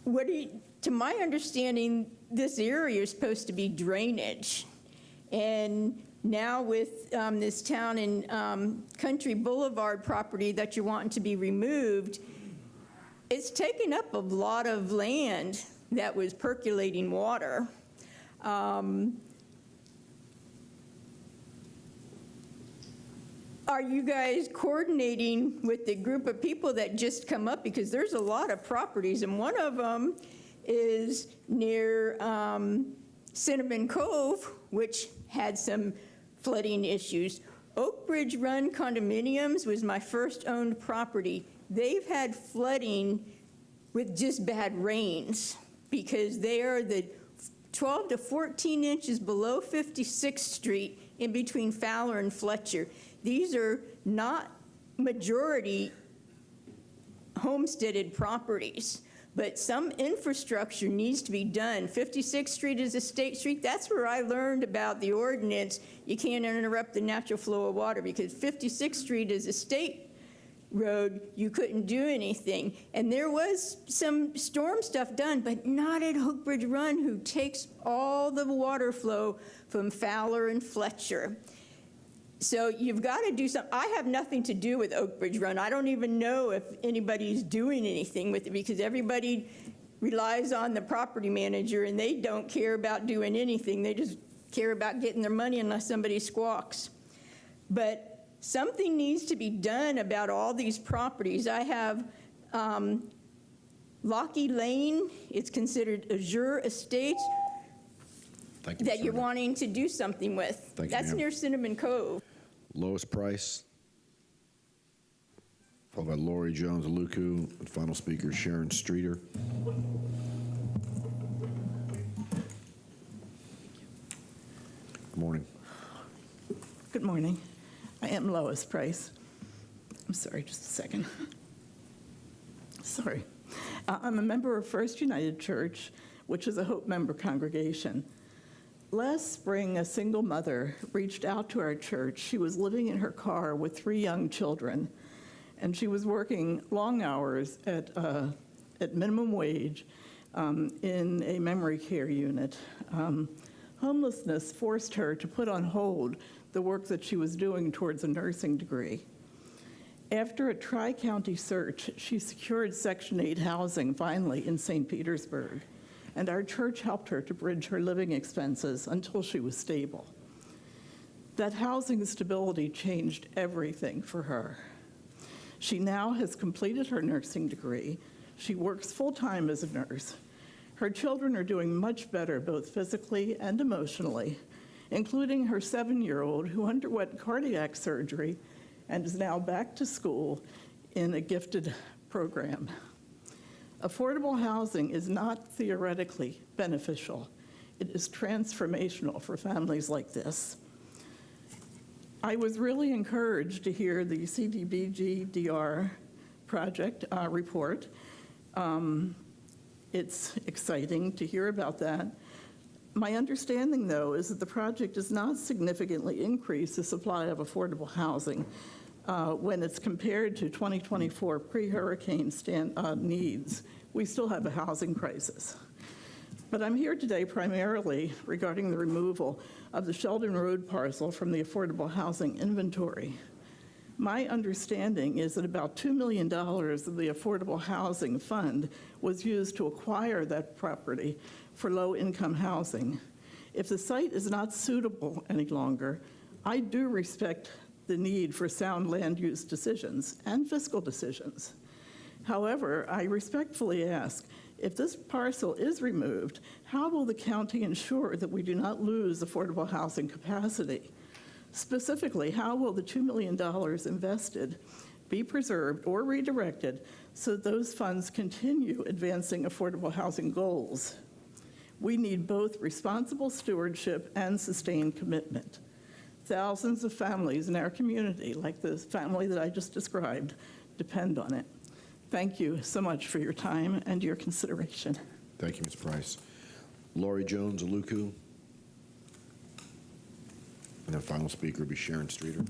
To my understanding, this area is supposed to be drainage. And now with this Town and Country Boulevard property that you're wanting to be removed, it's taken up a lot of land that was percolating water. Are you guys coordinating with the group of people that just come up? Because there's a lot of properties, and one of them is near Cinnamon Cove, which had some flooding issues. Oak Bridge Run Condominiums was my first owned property. They've had flooding with just bad rains because they are the 12 to 14 inches below 56th Street in between Fowler and Fletcher. These are not majority homesteaded properties, but some infrastructure needs to be done. 56th Street is a state street. That's where I learned about the ordinance. You can't interrupt the natural flow of water because 56th Street is a state road. You couldn't do anything. And there was some storm stuff done, but not at Oak Bridge Run, who takes all the water flow from Fowler and Fletcher. So you've got to do something. I have nothing to do with Oak Bridge Run. I don't even know if anybody's doing anything with it because everybody relies on the property manager and they don't care about doing anything. They just care about getting their money unless somebody squawks. But something needs to be done about all these properties. I have Lockheed Lane. It's considered Azure Estates that you're wanting to do something with. That's near Cinnamon Cove. Lowest price, followed by Lori Jones Luku, and final speaker Sharon Streeter. Good morning. Good morning. I am Lois Price. I'm sorry, just a second. Sorry. I'm a member of First United Church, which is a Hope member congregation. Last spring, a single mother reached out to our church. She was living in her car with 3 young children, and she was working long hours at minimum wage in a memory care unit. Homelessness forced her to put on hold the work that she was doing towards a nursing degree. After a tri-county search, she secured Section 8 housing finally in St. Petersburg, and our church helped her to bridge her living expenses until she was stable. That housing stability changed everything for her. She now has completed her nursing degree. She works full-time as a nurse. Her children are doing much better both physically and emotionally, including her 7-year-old who underwent cardiac surgery and is now back to school in a gifted program. Affordable housing is not theoretically beneficial. It is transformational for families like this. I was really encouraged to hear the CDBG-DR project report. It's exciting to hear about that. My understanding, though, is that the project does not significantly increase the supply of affordable housing when it's compared to 2024 pre-hurricane needs. We still have a housing crisis. But I'm here today primarily regarding the removal of the Sheldon Road parcel from the affordable housing inventory. My understanding is that about $2 million of the Affordable Housing Fund was used to acquire that property for low-income housing. If the site is not suitable any longer, I do respect the need for sound land use decisions and fiscal decisions. However, I respectfully ask, if this parcel is removed, how will the county ensure that we do not lose affordable housing capacity? Specifically, how will the $2 million invested be preserved or redirected so those funds continue advancing affordable housing goals? We need both responsible stewardship and sustained commitment. Thousands of families in our community, like the family that I just described, depend on it. Thank you so much for your time and your consideration. Thank you, Ms. Price. Laurie Jones-Aluku. And the final speaker will be Sharon Streeter.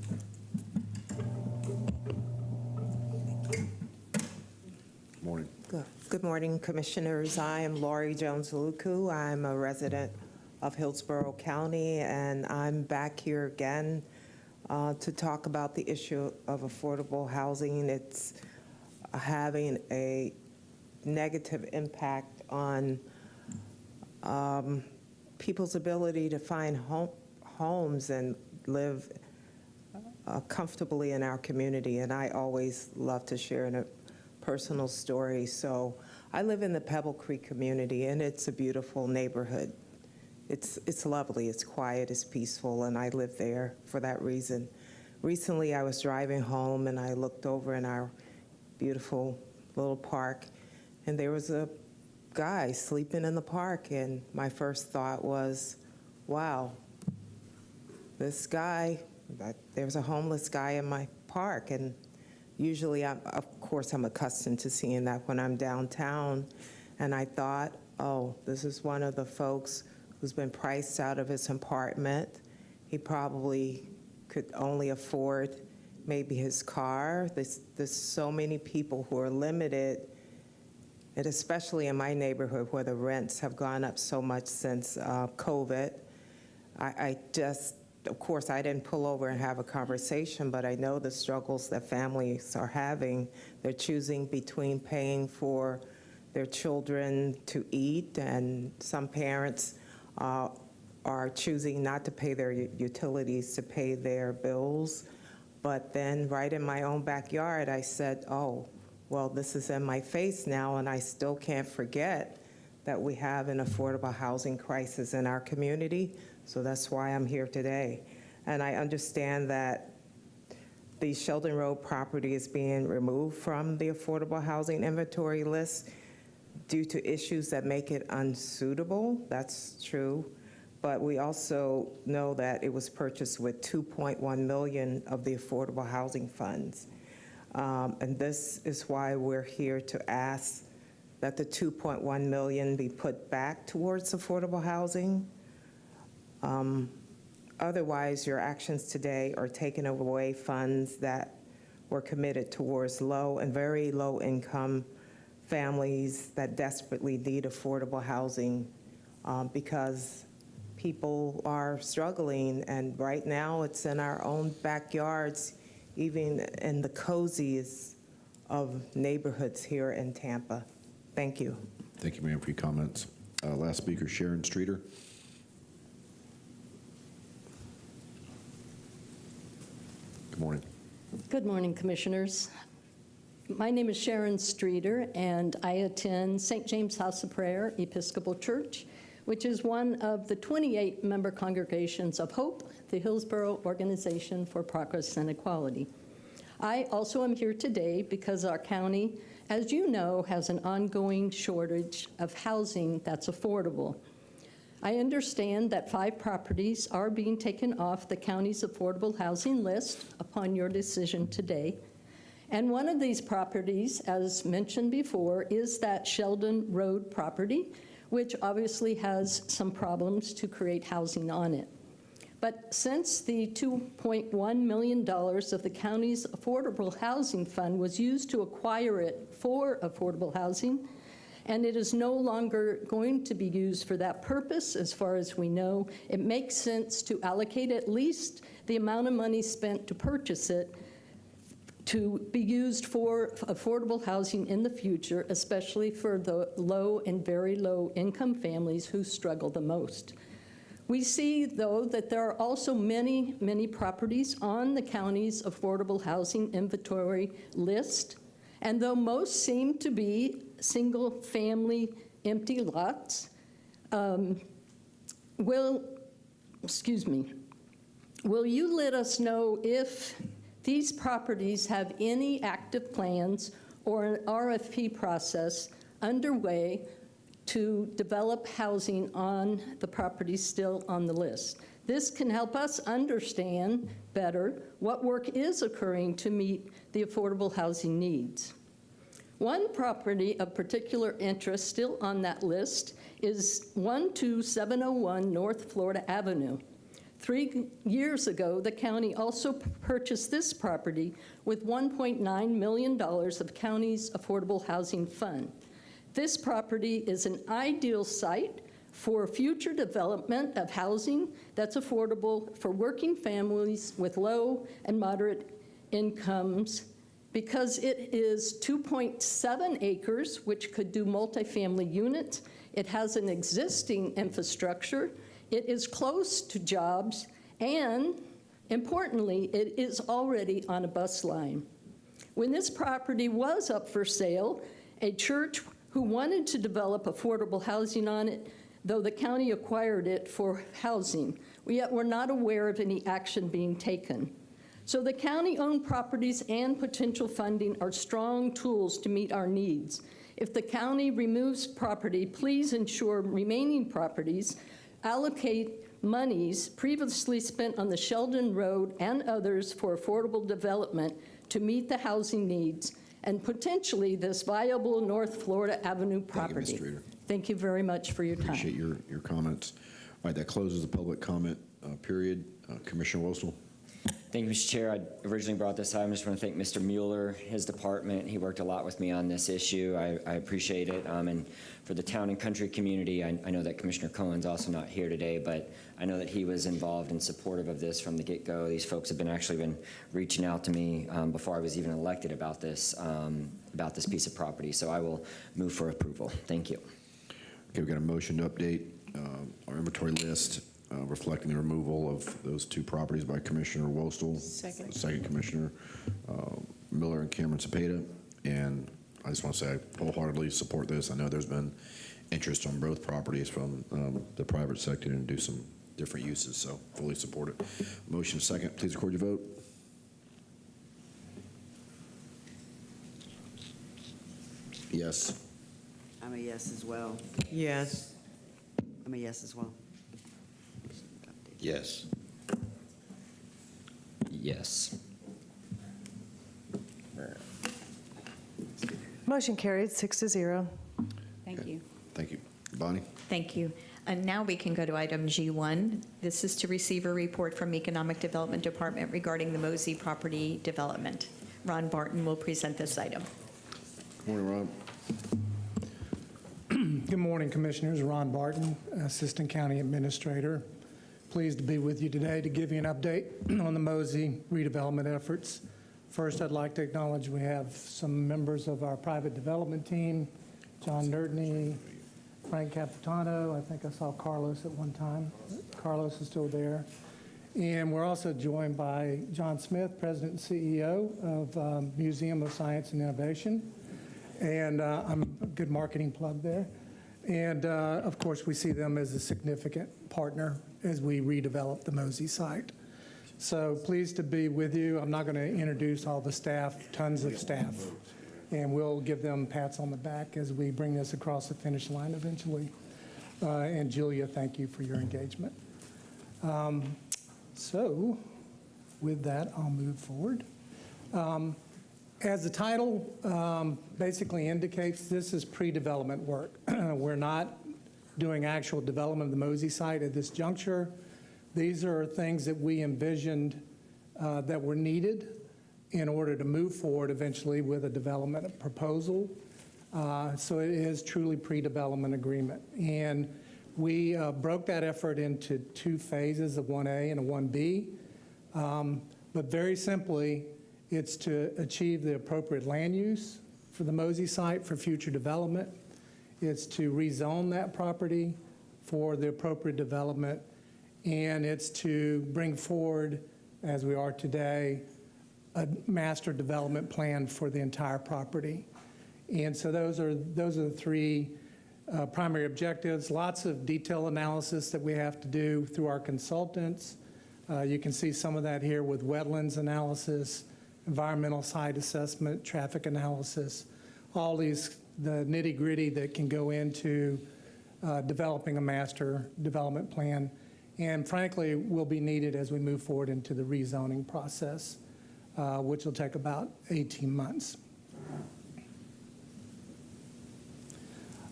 Morning. Good morning, Commissioners. I am Laurie Jones-Aluku. I'm a resident of Hillsborough County, and I'm back here again to talk about the issue of affordable housing. It's having a negative impact on people's ability to find homes and live comfortably in our community. And I always love to share a personal story. So I live in the Pebble Creek community, and it's a beautiful neighborhood. It's lovely, it's quiet, it's peaceful, and I live there for that reason. Recently, I was driving home, and I looked over in our beautiful little park, and there was a guy sleeping in the park, and my first thought was, wow, this guy, there's a homeless guy in my park. And usually, of course, I'm accustomed to seeing that when I'm downtown, and I thought, oh, this is one of the folks who's been priced out of his apartment. He probably could only afford maybe his car. There's so many people who are limited, and especially in my neighborhood where the rents have gone up so much since COVID. I just, of course, I didn't pull over and have a conversation, but I know the struggles that families are having. They're choosing between paying for their children to eat, and some parents are choosing not to pay their utilities to pay their bills. But then right in my own backyard, I said, oh, well, this is in my face now, and I still can't forget that we have an affordable housing crisis in our community. So that's why I'm here today. And I understand that the Sheldon Road property is being removed from the affordable housing inventory list due to issues that make it unsuitable. That's true. But we also know that it was purchased with $2.1 million of the affordable housing funds. And this is why we're here to ask that the $2.1 million be put back towards affordable housing. Otherwise, your actions today are taking away funds that were committed towards low and very low income families that desperately need affordable housing because people are struggling, and right now it's in our own backyards, even in the coziest of neighborhoods here in Tampa. Thank you. Thank you, ma'am, for your comments. Last speaker, Sharon Streeter. Good morning. Good morning, Commissioners. My name is Sharon Streeter, and I attend St. James House of Prayer Episcopal Church, which is one of the 28 member congregations of HOPE, the Hillsborough Organization for Progress and Equality. I also am here today because our county, as you know, has an ongoing shortage of housing that's affordable. I understand that 5 properties are being taken off the county's affordable housing list upon your decision today. And one of these properties, as mentioned before, is that Sheldon Road property, which obviously has some problems to create housing on it. But since the $2.1 million of the county's affordable housing fund was used to acquire it for affordable housing, and it is no longer going to be used for that purpose, as far as we know, it makes sense to allocate at least the amount of money spent to purchase it to be used for affordable housing in the future, especially for the low and very low income families who struggle the most. We see, though, that there are also many, many properties on the county's affordable housing inventory list, and though most seem to be single-family empty lots, will you let us know if these properties have any active plans or an RFP process underway to develop housing on the properties still on the list? This can help us understand better what work is occurring to meet the affordable housing needs. One property of particular interest still on that list is 12701 North Florida Avenue. 3 years ago, the county also purchased this property with $1.9 million of county's affordable housing fund. This property is an ideal site for future development of housing that's affordable for working families with low and moderate incomes because it is 2.7 acres, which could do multifamily units. It has an existing infrastructure. It is close to jobs, and importantly, it is already on a bus line. When this property was up for sale, a church who wanted to develop affordable housing on it, though the county acquired it for housing, yet we're not aware of any action being taken. So the county-owned properties and potential funding are strong tools to meet our needs. If the county removes property, please ensure remaining properties allocate monies previously spent on the Sheldon Road and others for affordable development to meet the housing needs and potentially this viable North Florida Avenue property. Thank you, Ms. Streeter. Thank you very much for your time. Appreciate your comments. All right, that closes the public comment period. Commissioner Wostel. Thank you, Mr. Chair. I originally brought this item. I just want to thank Mr. Mueller, his department. He worked a lot with me on this issue. I appreciate it. And for the town and country community, I know that Commissioner Cohen's also not here today, but I know that he was involved and supportive of this from the get-go. These folks have actually been reaching out to me before I was even elected about this piece of property. So I will move for approval. Thank you. Okay, we've got a motion to update our inventory list reflecting the removal of those two properties by Commissioner Wostel. Second Commissioner Miller and Cameron Cepeda. And I just want to say I wholeheartedly support this. I know there's been interest on both properties from the private sector to do some different uses, so fully support it. Motion second. Please record your vote. Yes. I'm a yes as well. Yes. I'm a yes as well. Yes. Yes. Motion carried, 6-0. Thank you. Thank you. Bonnie? Thank you. And now we can go to item G1. This is to receive a report from Economic Development Department regarding the MOSI property development. Ron Barton will present this item. Good morning, Rob. Good morning, Commissioners. Ron Barton, Assistant County Administrator. Pleased to be with you today to give you an update on the MOSI redevelopment efforts. First, I'd like to acknowledge we have some members of our private development team, John Nerdney, Frank Capitano. I think I saw Carlos at one time. Carlos is still there. And we're also joined by John Smith, President and CEO of Museum of Science and Innovation. And I'm a good marketing plug there. And of course, we see them as a significant partner as we redevelop the MOSI site. So pleased to be with you. I'm not going to introduce all the staff, tons of staff, and we'll give them pats on the back as we bring this across the finish line eventually. And Julia, thank you for your engagement. So with that, I'll move forward. As the title basically indicates, this is pre-development work. We're not doing actual development of the MOSI site at this juncture. These are things that we envisioned that were needed in order to move forward eventually with a development proposal. So it is truly pre-development agreement. And we broke that effort into two phases, a 1A and a 1B. But very simply, it's to achieve the appropriate land use for the MOSI site for future development. It's to rezone that property for the appropriate development. and it's to bring forward, as we are today, a master development plan for the entire property. And so those are the three primary objectives. Lots of detail analysis that we have to do through our consultants. You can see some of that here with wetlands analysis, environmental site assessment, traffic analysis, all these, the nitty-gritty that can go into developing a master development plan, and frankly will be needed as we move forward into the rezoning process, which will take about 18 months.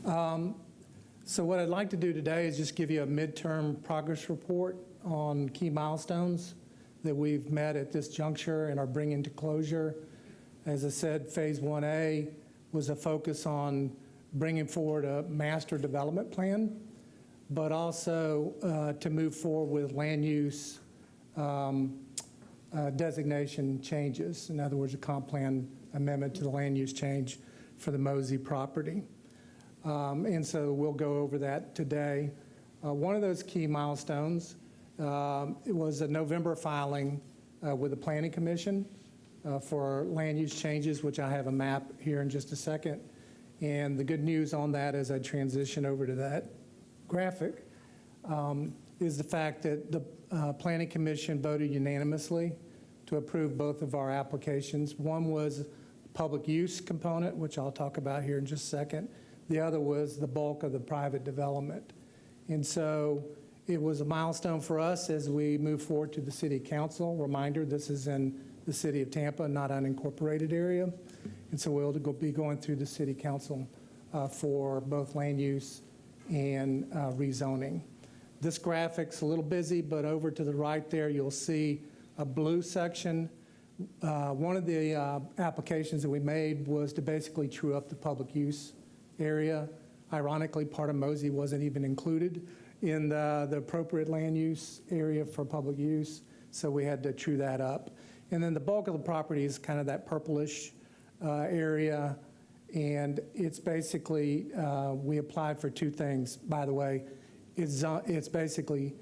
So what I'd like to do today is just give you a midterm progress report on key milestones that we've met at this juncture and are bringing to closure. As I said, Phase 1A was a focus on bringing forward a master development plan, but also to move forward with land use designation changes. In other words, a comp plan amendment to the land use change for the MOSI property. And so we'll go over that today. One of those key milestones it was a November filing with the Planning Commission for land use changes, which I have a map here in just a second. And the good news on that as I transition over to that graphic is the fact that the Planning Commission voted unanimously to approve both of our applications. One was public use component, which I'll talk about here in just a second. The other was the bulk of the private development. And so it was a milestone for us as we move forward to the City Council. Reminder, this is in the City of Tampa, not unincorporated area. And so we'll be going through the City Council for both land use and rezoning. This graphic's a little busy, but over to the right there, you'll see a blue section. One of the applications that we made was to basically true up the public use area. Ironically, part of MOSI wasn't even included in the appropriate land use area for public use, so we had to true that up. And then the bulk of the property is kind of that purplish area, and it's basically, we applied for two things, by the way. It's basically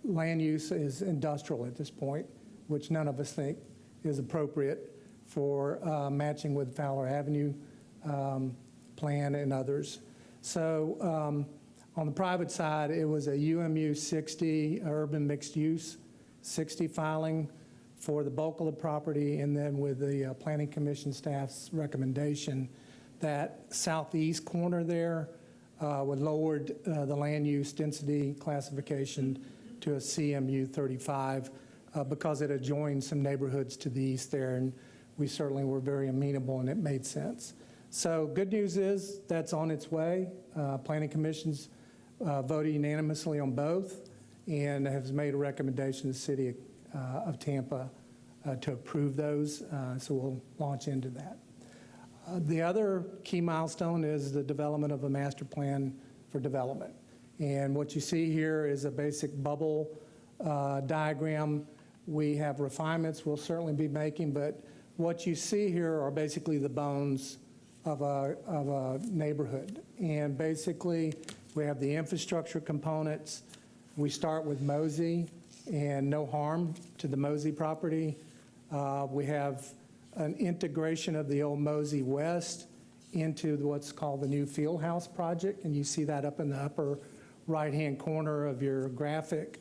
land use is industrial at this point, which none of us think is appropriate for matching with Fowler Avenue plan and others. So on the private side, it was a UMU 60, urban mixed use 60 filing for the bulk of the property, and then with the Planning Commission staff's recommendation, that southeast corner there would lowered the land use density classification to a CMU 35 because it adjoined some neighborhoods to the east there, and we certainly were very amenable and it made sense. So good news is that's on its way. Planning Commission's voted unanimously on both and has made a recommendation to the City of Tampa to approve those, so we'll launch into that. The other key milestone is the development of a master plan for development. And what you see here is a basic bubble diagram. We have refinements we'll certainly be making, but what you see here are basically the bones of a neighborhood. And basically, we have the infrastructure components. We start with MOSI and no harm to the MOSI property. We have an integration of the old MOSI West into what's called the new field house project, and you see that up in the upper right-hand corner of your graphic.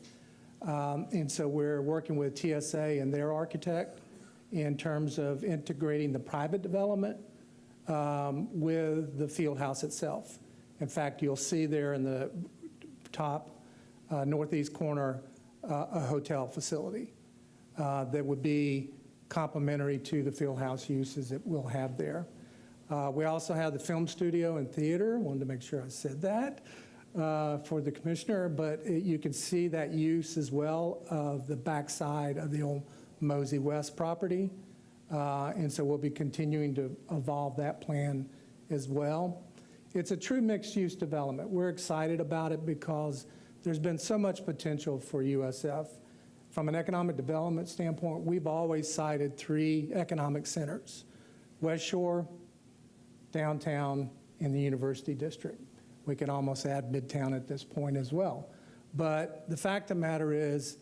And so we're working with TSA and their architect in terms of integrating the private development with the field house itself. In fact, you'll see there in the top northeast corner a hotel facility that would be complementary to the field house uses that we'll have there. We also have the film studio and theater. Wanted to make sure I said that for the commissioner, but you can see that use as well of the backside of the old MOSI West property. And so we'll be continuing to evolve that plan as well. It's a true mixed-use development. We're excited about it because there's been so much potential for USF. From an economic development standpoint, we've always cited 3 economic centers: West Shore, downtown, and the University District. We could almost add Midtown at this point as well. But the fact of the matter is,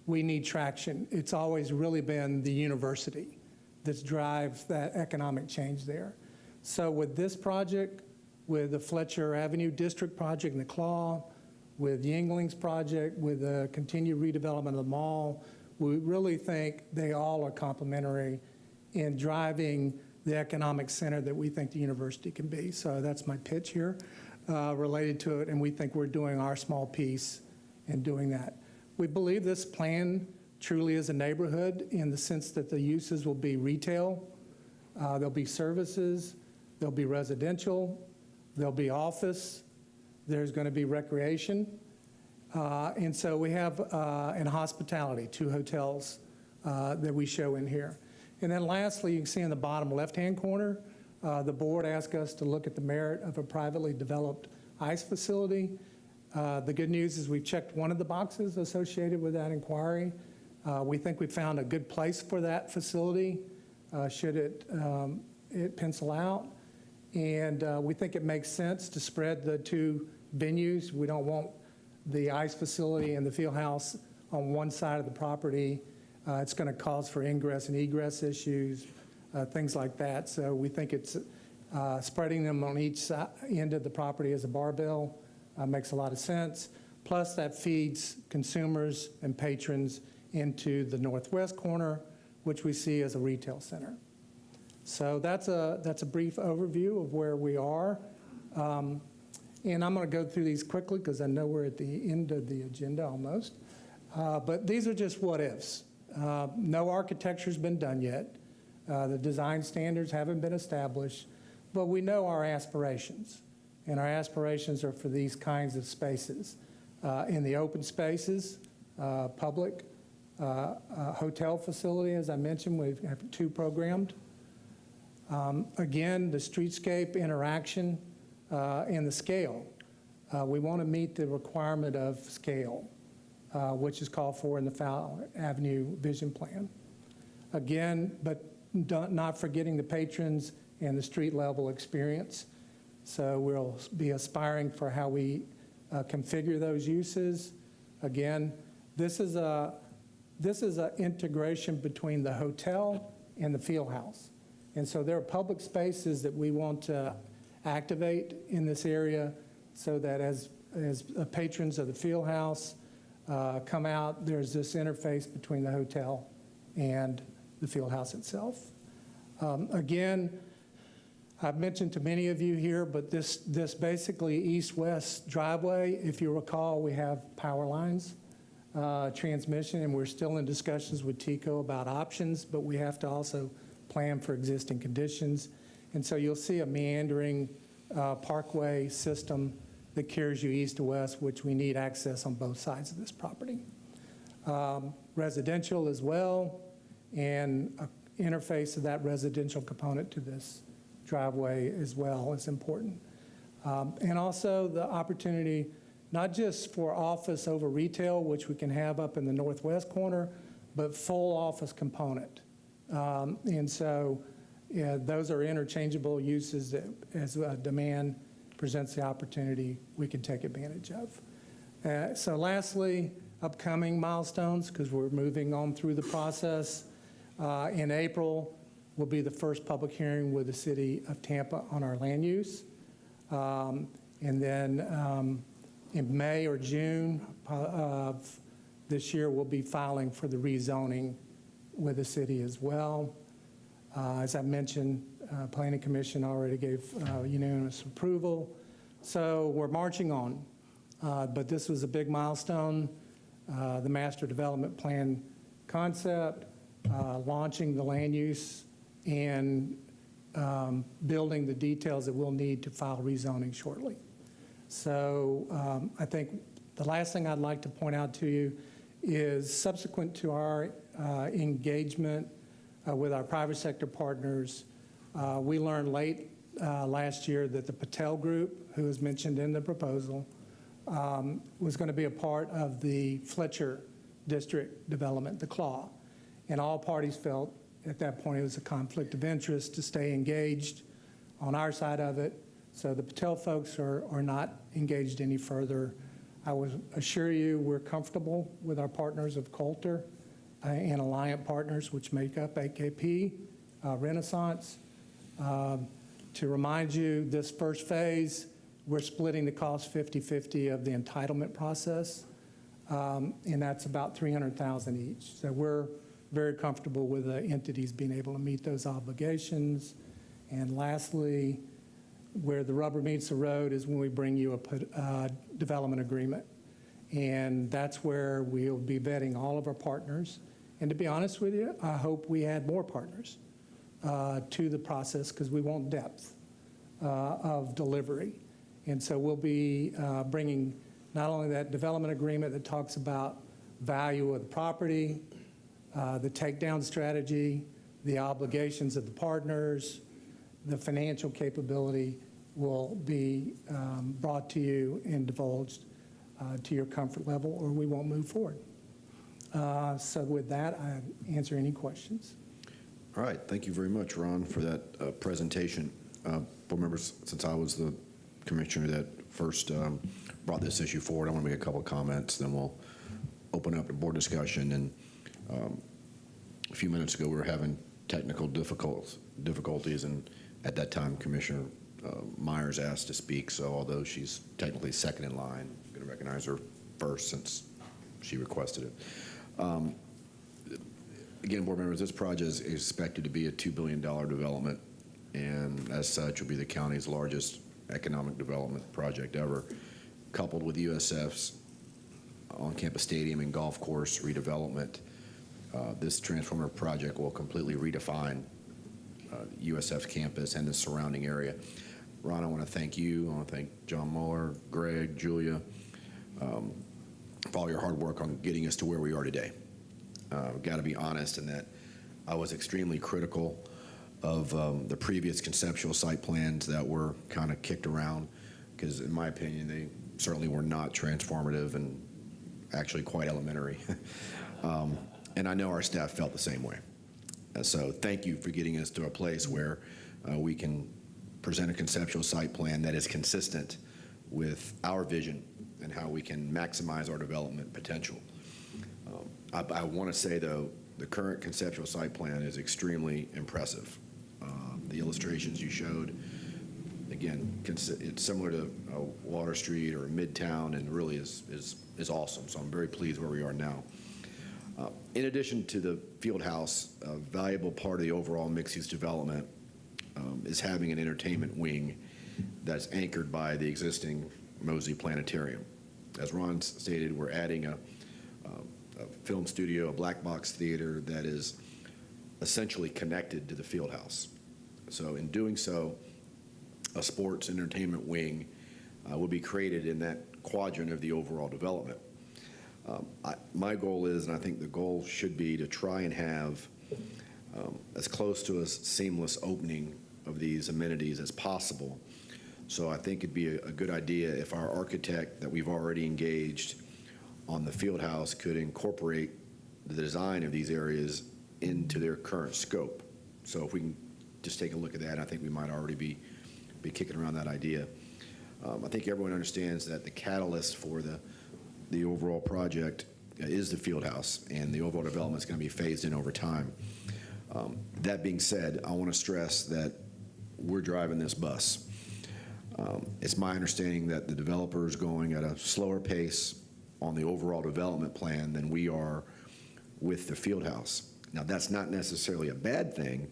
we need traction. It's always really been the university that drives that economic change there. So with this project, with the Fletcher Avenue District project and the Claw, with Yingling's project, with the continued redevelopment of the mall, we really think they all are complementary in driving the economic center that we think the university can be. So that's my pitch here related to it, and we think we're doing our small piece in doing that. We believe this plan truly is a neighborhood in the sense that the uses will be retail, there'll be services, there'll be residential, there'll be office, there's going to be recreation, and so we have in hospitality, 2 hotels that we show in here. And then lastly, you can see in the bottom left-hand corner, the board asked us to look at the merit of a privately developed ICE facility. The good news is we've checked one of the boxes associated with that inquiry. We think we found a good place for that facility, should it pencil out. And we think it makes sense to spread the 2 venues. We don't want the ICE facility and the field house on one side of the property. It's going to cause for ingress and egress issues, things like that. So we think it's spreading them on each end of the property as a barbell makes a lot of sense. Plus that feeds consumers and patrons into the northwest corner, which we see as a retail center. So that's a brief overview of where we are. And I'm going to go through these quickly because I know we're at the end of the agenda almost. But these are just what ifs. No architecture's been done yet. The design standards haven't been established, but we know our aspirations. And our aspirations are for these kinds of spaces. In the open spaces, public, hotel facility, as I mentioned, we have 2 programmed. Again, the streetscape interaction and the scale. We want to meet the requirement of scale, which is called for in the Fowler Avenue Vision Plan. Again, but not forgetting the patrons and the street level experience. So we'll be aspiring for how we configure those uses. Again, this is an integration between the hotel and the field house. And so there are public spaces that we want to activate in this area so that as patrons of the field house come out, there's this interface between the hotel and the field house itself. Again, I've mentioned to many of you here, but this basically east-west driveway, if you recall, we have power lines, transmission, and we're still in discussions with TECO about options, but we have to also plan for existing conditions. And so you'll see a meandering parkway system that carries you east to west, which we need access on both sides of this property. Residential as well, and an interface of that residential component to this driveway as well is important. And also the opportunity, not just for office over retail, which we can have up in the northwest corner, but full office component. And so those are interchangeable uses that as demand presents the opportunity, we can take advantage of. So lastly, upcoming milestones, because we're moving on through the process. In April will be the first public hearing with the city of Tampa on our land use. And then in May or June of this year, we'll be filing for the rezoning with the city as well. As I mentioned, Planning Commission already gave unanimous approval. So we're marching on. But this was a big milestone, the Master Development Plan concept, launching the land use, and building the details that we'll need to file rezoning shortly. So I think the last thing I'd like to point out to you is subsequent to our engagement with our private sector partners, we learned late last year that the Patel Group, who is mentioned in the proposal, was going to be a part of the Fletcher District development, the CLAW. And all parties felt at that point it was a conflict of interest to stay engaged on our side of it. So the Patel folks are not engaged any further. I would assure you we're comfortable with our partners of Coulter and Alliant Partners, which make up AKP, Renaissance. To remind you, this first phase, we're splitting the cost 50-50 of the entitlement process, and that's about $300,000 each. So we're very comfortable with the entities being able to meet those obligations. And lastly, where the rubber meets the road is when we bring you a development agreement. And that's where we'll be vetting all of our partners. And to be honest with you, I hope we add more partners to the process because we want depth of delivery. And so we'll be bringing not only that development agreement that talks about value of the property, the takedown strategy, the obligations of the partners, the financial capability will be brought to you and divulged to your comfort level, or we won't move forward. So with that, I answer any questions. All right, thank you very much, Ron, for that presentation. Board members, since I was the commissioner that first brought this issue forward, I want to make a couple of comments, then we'll open up a board discussion. And a few minutes ago, we were having technical difficulties, and at that time, Commissioner Myers asked to speak, so although she's technically second in line, I'm going to recognize her first since she requested it. Again, board members, this project is expected to be a $2 billion development, and as such will be the county's largest economic development project ever, coupled with USF's on-campus stadium and golf course redevelopment. This transformative project will completely redefine USF's campus and the surrounding area. Ron, I want to thank you. I want to thank John Mueller, Greg, Julia, for all your hard work on getting us to where we are today. I've got to be honest in that I was extremely critical of the previous conceptual site plans that were kind of kicked around because, in my opinion, they certainly were not transformative and actually quite elementary. And I know our staff felt the same way. So thank you for getting us to a place where we can present a conceptual site plan that is consistent with our vision and how we can maximize our development potential. I want to say, though, the current conceptual site plan is extremely impressive. The illustrations you showed, again, it's similar to Water Street or Midtown, and really is awesome. So I'm very pleased where we are now. In addition to the field house, a valuable part of the overall mixed-use development is having an entertainment wing that's anchored by the existing MOSI planetarium. As Ron stated, we're adding a film studio, a black box theater that is essentially connected to the field house. So in doing so, a sports entertainment wing will be created in that quadrant of the overall development. My goal is, and I think the goal should be, to try and have as close to a seamless opening of these amenities as possible. So I think it'd be a good idea if our architect that we've already engaged on the field house could incorporate the design of these areas into their current scope. So if we can just take a look at that, I think we might already be kicking around that idea. I think everyone understands that the catalyst for the overall project is the field house, and the overall development is going to be phased in over time. That being said, I want to stress that we're driving this bus. It's my understanding that the developer is going at a slower pace on the overall development plan than we are with the field house. Now, that's not necessarily a bad thing.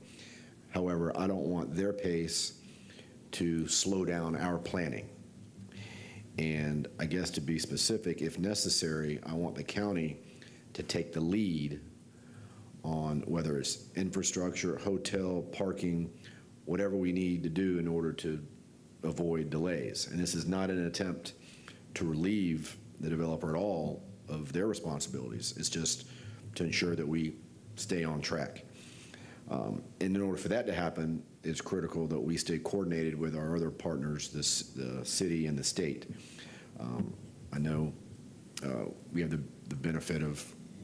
However, I don't want their pace to slow down our planning. And I guess to be specific, if necessary, I want the county to take the lead on whether it's infrastructure, hotel, parking, whatever we need to do in order to avoid delays. And this is not an attempt to relieve the developer at all of their responsibilities. It's just to ensure that we stay on track. And in order for that to happen, it's critical that we stay coordinated with our other partners, the city and the state. I know we have the benefit of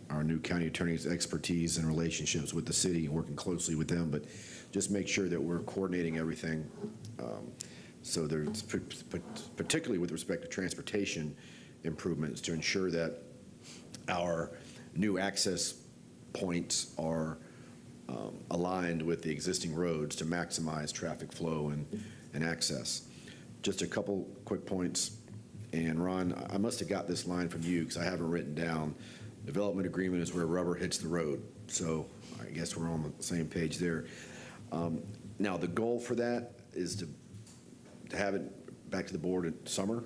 our new county attorney's expertise and relationships with the city and working closely with them, but just make sure that we're coordinating everything. So there's, particularly with respect to transportation, improvements to ensure that our new access points are aligned with the existing roads to maximize traffic flow and access. Just a couple quick points. And Ron, I must have got this line from you because I have it written down. Development agreement is where rubber hits the road. So I guess we're on the same page there. Now, the goal for that is to have it back to the board in summer?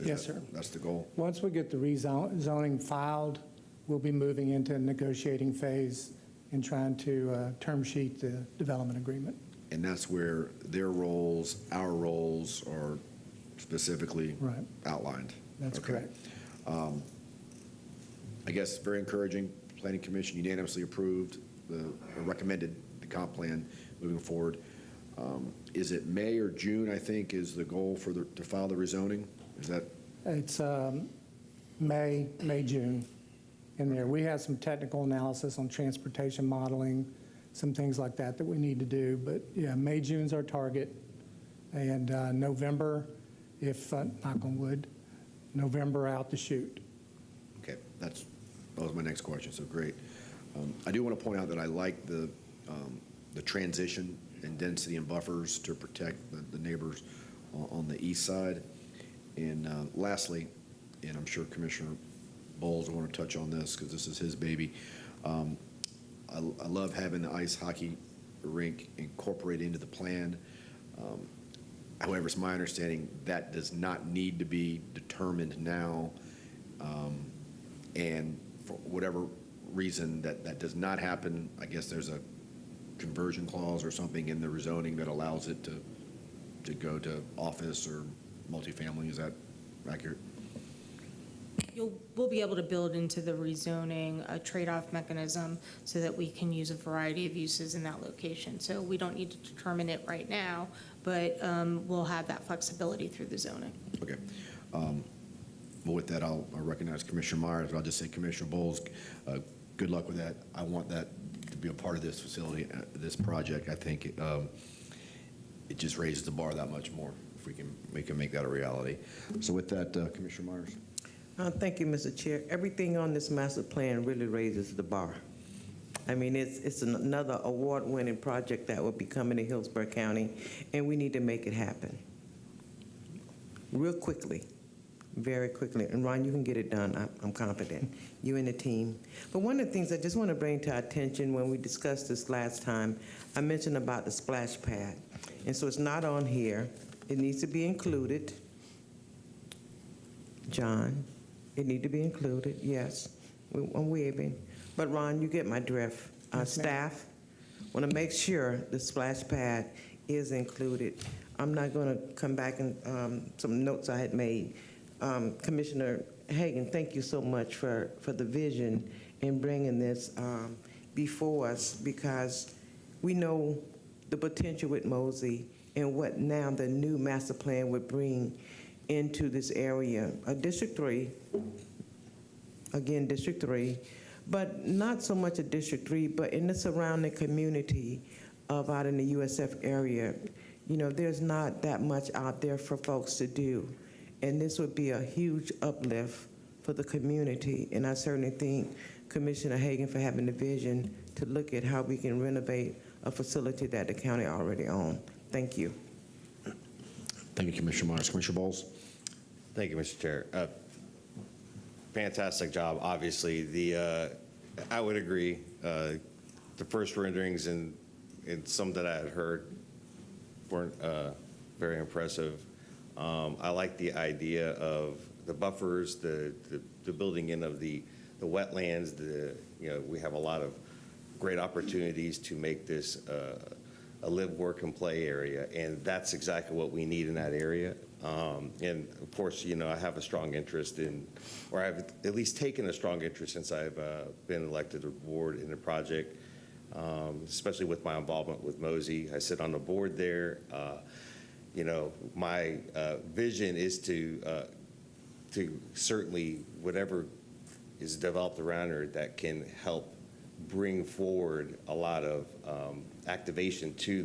Yes, sir. That's the goal? Once we get the rezoning filed, we'll be moving into a negotiating phase and trying to term sheet the development agreement. And that's where their roles, our roles are specifically outlined. That's correct. I guess very encouraging. Planning Commission unanimously approved or recommended the comp plan moving forward. Is it May or June, I think, is the goal for to file the rezoning? Is that? It's May, June in there. We have some technical analysis on transportation modeling, some things like that that we need to do. But yeah, May, June's our target. And November, if, knock on wood, November out to shoot. Okay, that was my next question, so great. I do want to point out that I like the transition and density and buffers to protect the neighbors on the east side. And lastly, and I'm sure Commissioner Bowles will want to touch on this because this is his baby, I love having the ice hockey rink incorporated into the plan. However, it's my understanding that does not need to be determined now. And for whatever reason that does not happen, I guess there's a conversion clause or something in the rezoning that allows it to go to office or multifamily. Is that accurate? We'll be able to build into the rezoning a trade-off mechanism so that we can use a variety of uses in that location. So we don't need to determine it right now, but we'll have that flexibility through the zoning. Okay. Well, with that, I'll recognize Commissioner Myers, but I'll just say, Commissioner Bowles, good luck with that. I want that to be a part of this facility, this project. I think it just raises the bar that much more if we can make that a reality. So with that, Commissioner Myers. Thank you, Mr. Chair. Everything on this master plan really raises the bar. I mean, it's another award-winning project that will be coming to Hillsborough County, and we need to make it happen real quickly, very quickly. And Ron, you can get it done. I'm confident. You and the team. But one of the things I just want to bring to our attention when we discussed this last time, I mentioned about the splash pad. And so it's not on here. It needs to be included. John, it needs to be included, yes. I'm waving. But Ron, you get my drift. Staff want to make sure the splash pad is included. I'm not going to come back and some notes I had made. Commissioner Hagan, thank you so much for the vision in bringing this before us, because we know the potential with MOSI and what now the new master plan would bring into this area. District 3, again, District 3, but not so much a District 3, but in the surrounding community of out in the USF area. You know, there's not that much out there for folks to do. And this would be a huge uplift for the community. And I certainly thank Commissioner Hagan for having the vision to look at how we can renovate a facility that the county already owns. Thank you. Thank you, Commissioner Myers. Commissioner Bowles. Thank you, Mr. Chair. Fantastic job. Obviously, I would agree. The first renderings and some that I had heard weren't very impressive. I like the idea of the buffers, the building in of the wetlands. We have a lot of great opportunities to make this a live, work, and play area, and that's exactly what we need in that area. And of course, I have a strong interest in, or I've at least taken a strong interest since I've been elected to the board in the project, especially with my involvement with MOSI. I sit on the board there. My vision is to certainly whatever is developed around her that can help bring forward a lot of activation to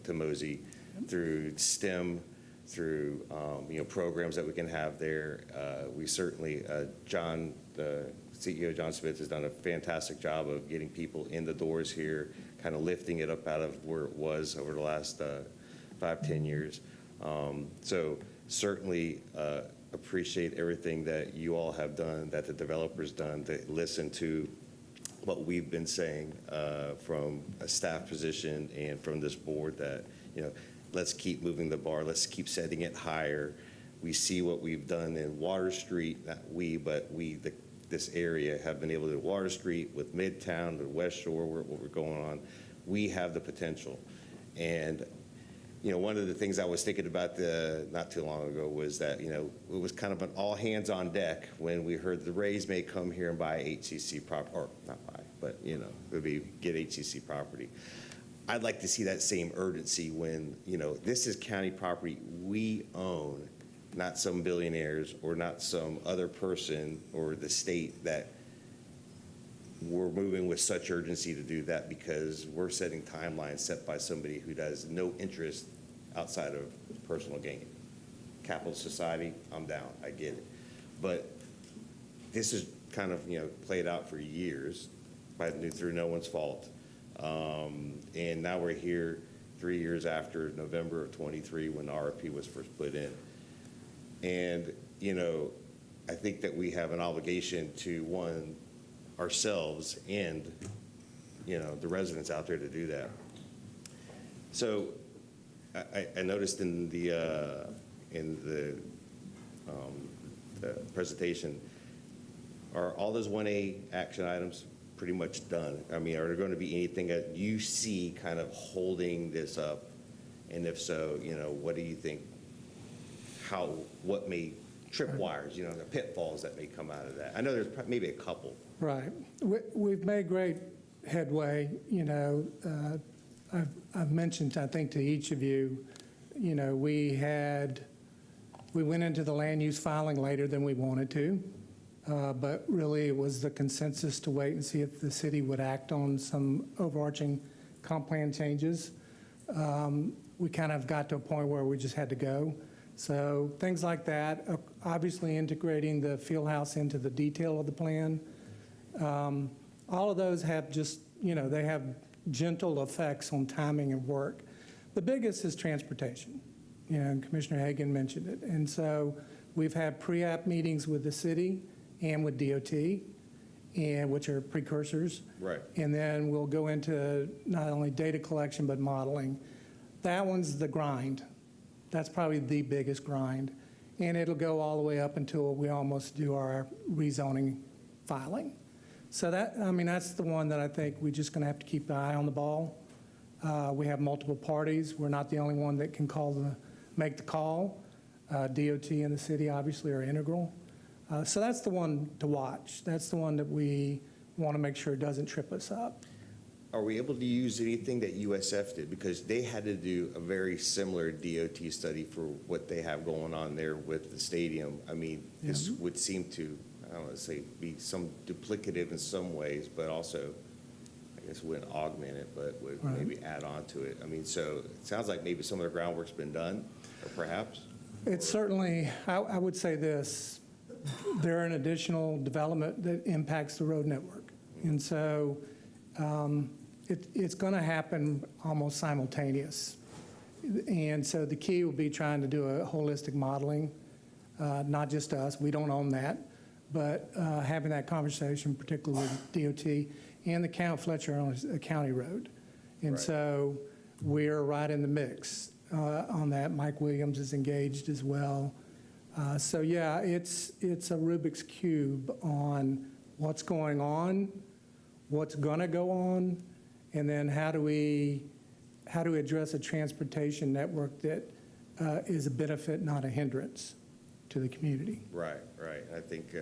MOSI through STEM, through, programs that we can have there. We certainly, John, the CEO, John Smith, has done a fantastic job of getting people in the doors here, kind of lifting it up out of where it was over the last 5-10 years. So certainly appreciate everything that you all have done, that the developer's done, to listen to what we've been saying from a staff position and from this board, that, let's keep moving the bar, let's keep setting it higher. We see what we've done in Water Street, not we, but this area have been able to do Water Street with Midtown, the West Shore, what we're going on. We have the potential. And one of the things I was thinking about not too long ago was that, it was kind of an all hands on deck when we heard the Rays may come here and buy HCC property, or not buy, but, it would be get HCC property. I'd like to see that same urgency when, this is county property we own, not some billionaires or not some other person or the state, that we're moving with such urgency to do that because we're setting timelines set by somebody who has no interest outside of personal gain. Capital society, I'm down, I get it. But this is kind of, played out for years through no one's fault. And now we're here 3 years after November of 23 when the RFP was first put in. And, I think that we have an obligation to, one, ourselves and, the residents out there to do that. So I noticed in the presentation, are all those 1A action items pretty much done? I mean, are there going to be anything that you see kind of holding this up? And if so, what do you think, what may tripwires, the pitfalls that may come out of that? I know there's maybe a couple. Right. We've made great headway. I've mentioned, I think, to each of you, we went into the land use filing later than we wanted to, but really it was the consensus to wait and see if the city would act on some overarching comp plan changes. We kind of got to a point where we just had to go. So things like that, obviously integrating the field house into the detail of the plan. All of those have just, they have gentle effects on timing and work. The biggest is transportation, and Commissioner Hagan mentioned it. And so we've had pre-app meetings with the city and with DOT, and which are precursors. Right. And then we'll go into not only data collection, but modeling. That one's the grind. That's probably the biggest grind. And it'll go all the way up until we almost do our rezoning filing. So that's the one that I think we're just going to have to keep the eye on the ball. We have multiple parties. We're not the only one that can make the call. DOT and the city obviously are integral. So that's the one to watch. That's the one that we want to make sure doesn't trip us up. Are we able to use anything that USF did? Because they had to do a very similar DOT study for what they have going on there with the stadium. I mean, this would seem to, I don't want to say be some duplicative in some ways, but also, I guess, wouldn't augment it, but would maybe add on to it. I mean, so it sounds like maybe some of the groundwork's been done, or perhaps? It's certainly, I would say this, they're an additional development that impacts the road network. And so it's going to happen almost simultaneous. And so the key will be trying to do a holistic modeling, not just us, we don't own that, but having that conversation, particularly with DOT and the Count Fletcher owns a county road. And so we're right in the mix on that. Mike Williams is engaged as well. So yeah, it's a Rubik's Cube on what's going on, what's going to go on, and then how do we address a transportation network that is a benefit, not a hindrance to the community. Right. I think,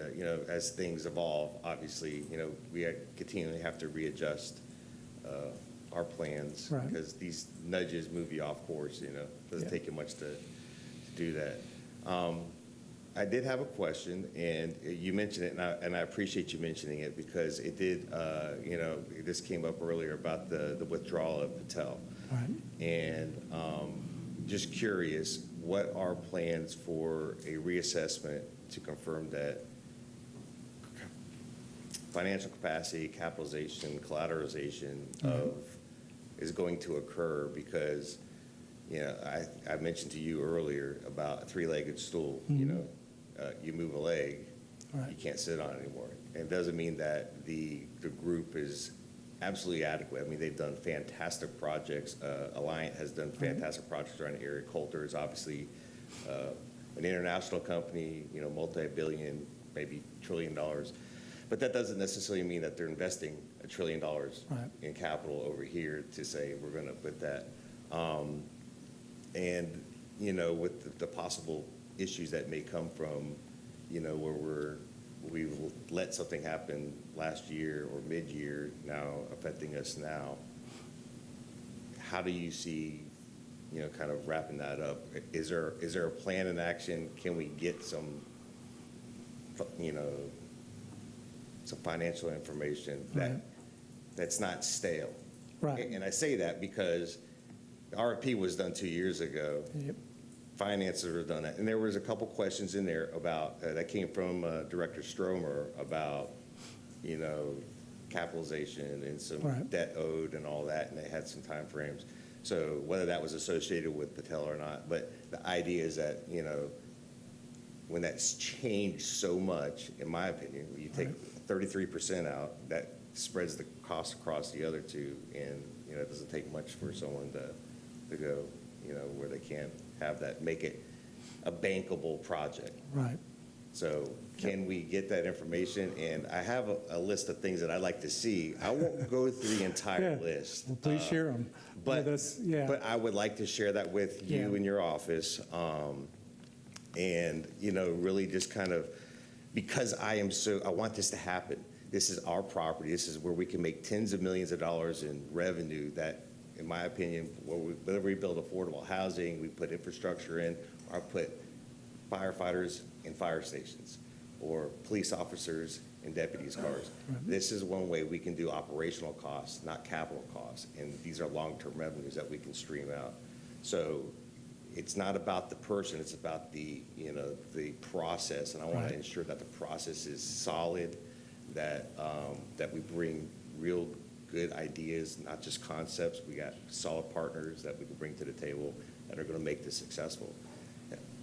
as things evolve, obviously, we continually have to readjust our plans because these nudges move you off course, it doesn't take you much to do that. I did have a question, and you mentioned it, and I appreciate you mentioning it because it did, this came up earlier about the withdrawal of Patel. Right. And just curious, what are plans for a reassessment to confirm that financial capacity, capitalization, collateralization is going to occur? Because, you know, I mentioned to you earlier about a three-legged stool. You know, you move a leg, you can't sit on it anymore. And it doesn't mean that the group is absolutely adequate. I mean, they've done fantastic projects. Alliant has done fantastic projects around the area. Coulter is obviously an international company, you know, multi-billion, maybe $1 trillion. But that doesn't necessarily mean that they're investing $1 trillion in capital over here to say we're going to put that. And, you know, with the possible issues that may come from, you know, where we've let something happen last year or mid-year now affecting us now, how do you see, you know, kind of wrapping that up? Is there a plan in action? Can we get some, you know, some financial information that's not stale? Right. And I say that because the RFP was done 2 years ago. Yep. Finances were done that. And there was a couple questions in there about, that came from Director Stromer about, you know, capitalization and some debt owed and all that, and they had some time frames. So whether that was associated with Patel or not, but the idea is that, you know, when that's changed so much, in my opinion, when you take 33% out, that spreads the cost across the other two, and, you know, it doesn't take much for someone to go, you know, where they can't have that, make it a bankable project. Right. So can we get that information? And I have a list of things that I'd like to see. I won't go through the entire list. Well, please share them. But I would like to share that with you in your office. And, you know, really just kind of, because I want this to happen. This is our property. This is where we can make tens of millions of dollars in revenue that, in my opinion, whether we build affordable housing, we put infrastructure in, or put firefighters in fire stations, or police officers in deputies' cars. This is one way we can do operational costs, not capital costs, and these are long-term revenues that we can stream out. So it's not about the person, it's about the, you know, the process, and I want to ensure that the process is solid, that that we bring real good ideas, not just concepts. We got solid partners that we can bring to the table that are going to make this successful.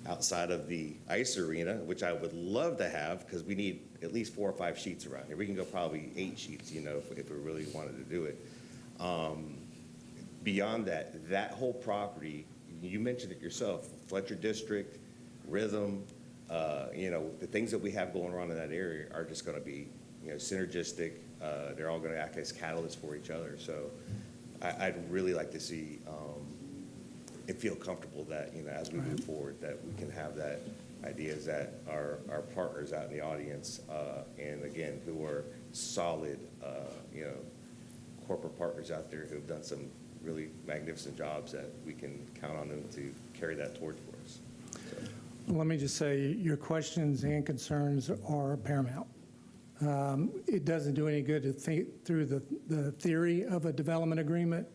Outside of the ice arena, which I would love to have, because we need at least 4 or 5 sheets around here. We can go probably 8 sheets, you know, if we really wanted to do it. Beyond that, that whole property, you mentioned it yourself, Fletcher District, Rhythm, you know, the things that we have going on in that area are just going to be, you know, synergistic. They're all going to act as catalysts for each other. So I'd really like to see and feel comfortable that, you know, as we move forward, that we can have that ideas that our partners out in the audience, and again, who are solid, you know, corporate partners out there who have done some really magnificent jobs, that we can count on them to carry that torch for us. So. Let me just say, your questions and concerns are paramount. It doesn't do any good to think through the theory of a development agreement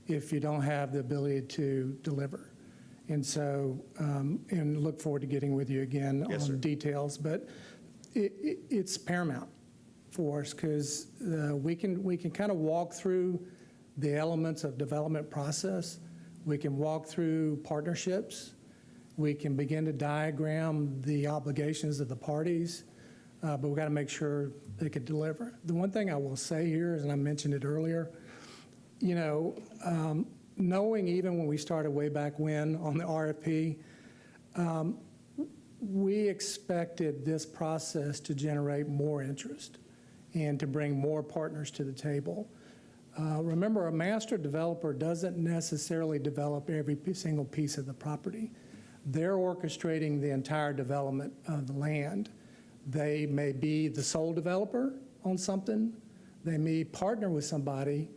if you don't have the ability to deliver. And so, and look forward to getting with you again on details, but it's paramount for us, because we can kind of walk through the elements of development process. We can walk through partnerships. We can begin to diagram the obligations of the parties, but we've got to make sure they can deliver. The one thing I will say here is, and I mentioned it earlier, you know, knowing even when we started way back when on the RFP, we expected this process to generate more interest and to bring more partners to the table. Remember, a master developer doesn't necessarily develop every single piece of the property. They're orchestrating the entire development of the land. They may be the sole developer on something. They may partner with somebody,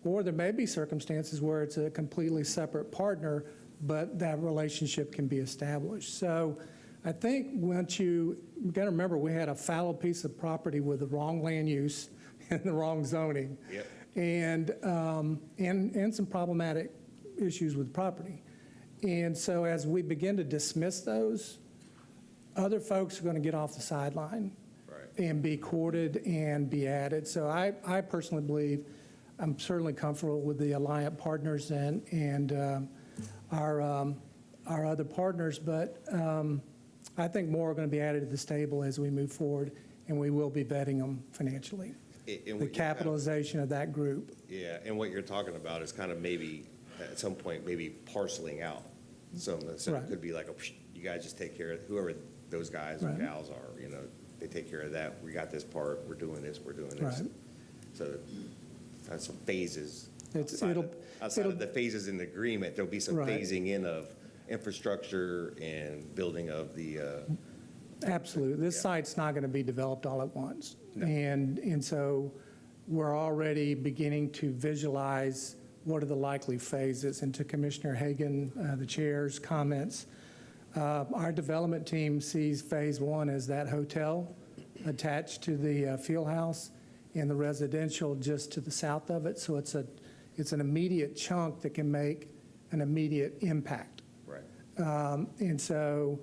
or there may be circumstances where it's a completely separate partner, but that relationship can be established. So I think once you've got to remember, we had a fallow piece of property with the wrong land use and the wrong zoning, and some problematic issues with property. And so as we begin to dismiss those, other folks are going to get off the sideline and be courted and be added. So I personally believe, I'm certainly comfortable with the Alliant partners and our other partners, but I think more are going to be added to this table as we move forward, and we will be vetting them financially. The capitalization of that group. Yeah, and what you're talking about is kind of maybe, at some point, maybe parceling out. So it could be like, you guys just take care of whoever those guys or gals are, they take care of that. We got this part, we're doing this, we're doing this. So that's some phases. Outside of the phases in the agreement, there'll be some phasing in of infrastructure and building of the. Absolutely. This site's not going to be developed all at once. No. And so we're already beginning to visualize what are the likely phases. And to Commissioner Hagan, the chair's comments, our development team sees phase one as that hotel attached to the field house and the residential just to the south of it. So it's an immediate chunk that can make an immediate impact. Right. And so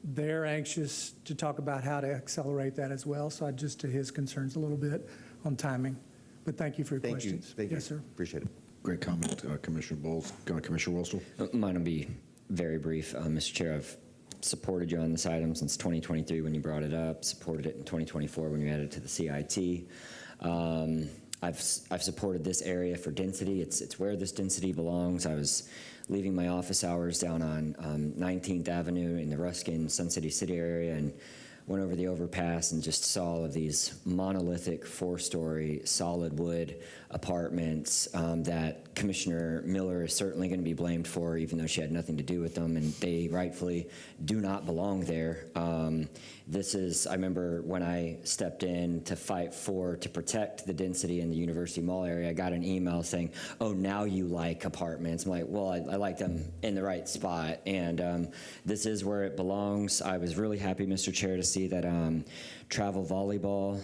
they're anxious to talk about how to accelerate that as well. So just to his concerns a little bit on timing. But thank you for your questions. Thank you. Yes, sir. Appreciate it. Great comment, Commissioner Bowles. Commissioner Wilson. Mine will be very brief. Mr. Chair, I've supported you on this item since 2023 when you brought it up, supported it in 2024 when you added it to the CIT. I've supported this area for density. It's where this density belongs. I was leaving my office hours down on 19th Avenue in the Ruskin Sun City area and went over the overpass and just saw all of these monolithic 4-story solid wood apartments that Commissioner Miller is certainly going to be blamed for, even though she had nothing to do with them, and they rightfully do not belong there. I remember when I stepped in to fight to protect the density in the University Mall area, I got an email saying, oh, now you like apartments. I'm like, well, I like them in the right spot, and this is where it belongs. I was really happy, Mr. Chair, to see that travel volleyball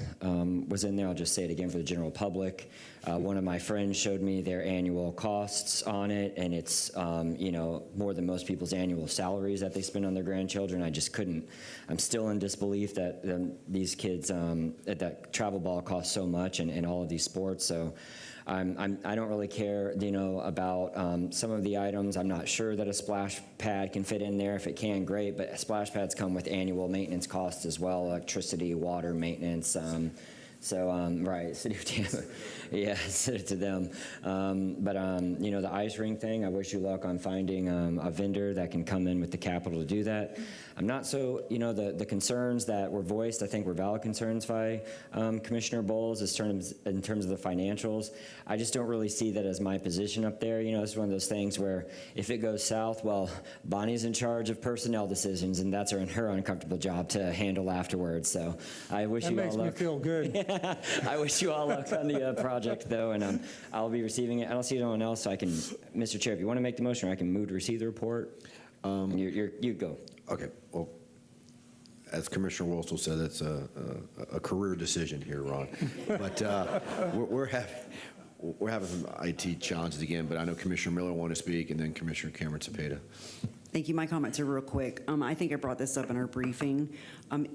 was in there. I'll just say it again for the general public. One of my friends showed me their annual costs on it, and it's more than most people's annual salaries that they spend on their grandchildren. I just couldn't. I'm still in disbelief that these kids that travel ball costs so much, and all of these sports. So I don't really care, about some of the items. I'm not sure that a splash pad can fit in there. If it can, great. But splash pads come with annual maintenance costs as well: electricity, water maintenance. Right, City of Tampa, yeah, to them. The ice rink thing, I wish you luck on finding a vendor that can come in with the capital to do that. I'm not so, the concerns that were voiced, I think were valid concerns by Commissioner Bowles in terms of the financials. I just don't really see that as my position up there. It's one of those things where if it goes south, well, Bonnie's in charge of personnel decisions, and that's her uncomfortable job to handle afterwards. So I wish you all luck. That makes me feel good. I wish you all luck on the project, though, and I'll be receiving it. I don't see anyone else, so I can, Mr. Chair, if you want to make the motion, I can move to receive the report. You go. Okay. Well, as Commissioner Wilson said, it's a career decision here, Ron. But we're having some IT challenges again. But I know Commissioner Miller wanted to speak, and then Commissioner Cameron Cepeda. Thank you. My comments are real quick. I think I brought this up in our briefing.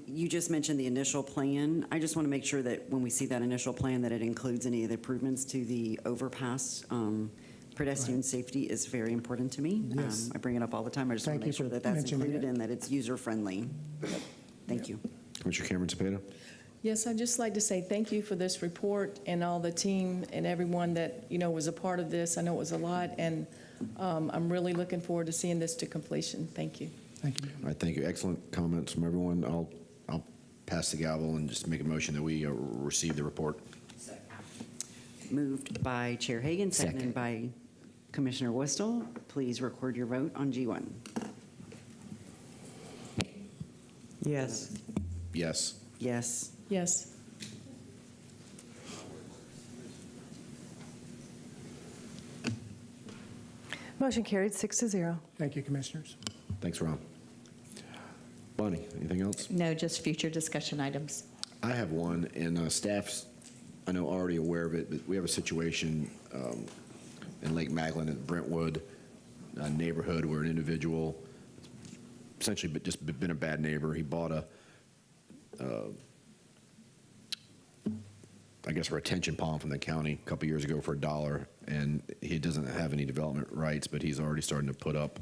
You just mentioned the initial plan. I just want to make sure that when we see that initial plan that it includes any of the improvements to the overpass. Pedestrian safety is very important to me. Yes. I bring it up all the time. I just want to make sure that that's included and that it's user-friendly. Thank you. Commissioner Cameron Cepeda. Yes, I'd just like to say thank you for this report and all the team and everyone that, was a part of this. I know it was a lot, and I'm really looking forward to seeing this to completion. Thank you. Thank you. All right, thank you. Excellent comments from everyone. I'll pass the gavel and just make a motion that we receive the report. Moved by Chair Hagan, seconded by Commissioner Whistle. Please record your vote on G1. Yes. Yes. Yes. Yes. Motion carried 6-0. Thank you, Commissioners. Thanks, Ron. Bonnie, anything else? No, just future discussion items. I have one, and staff's, I know, already aware of it, but we have a situation in Lake Magdalene at Brentwood a neighborhood where an individual essentially just been a bad neighbor. He bought I guess, a retention pond from the county a couple years ago for $1, and he doesn't have any development rights, but he's already starting to put up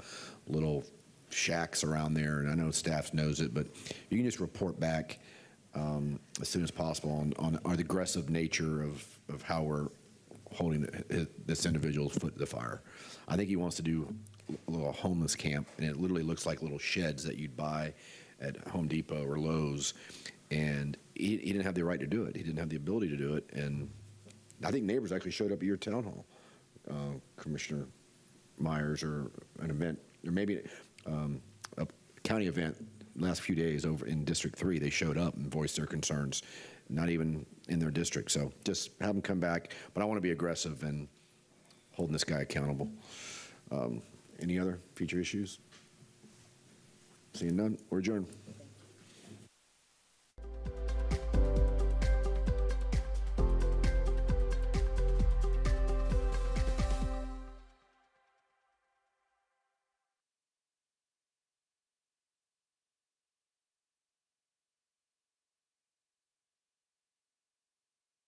little shacks around there, and I know staff knows it, but you can just report back as soon as possible on the aggressive nature of how we're holding this individual's foot to the fire. I think he wants to do a little homeless camp, and it literally looks like little sheds that you'd buy at Home Depot or Lowe's, and he didn't have the right to do it. He didn't have the ability to do it, and I think neighbors actually showed up at your town hall, Commissioner Myers, or an event, or maybe a county event last few days over in District 3. They showed up and voiced their concerns, not even in their district. So just have them come back, but I want to be aggressive in holding this guy accountable. Any other future issues? Seeing none, we're adjourned.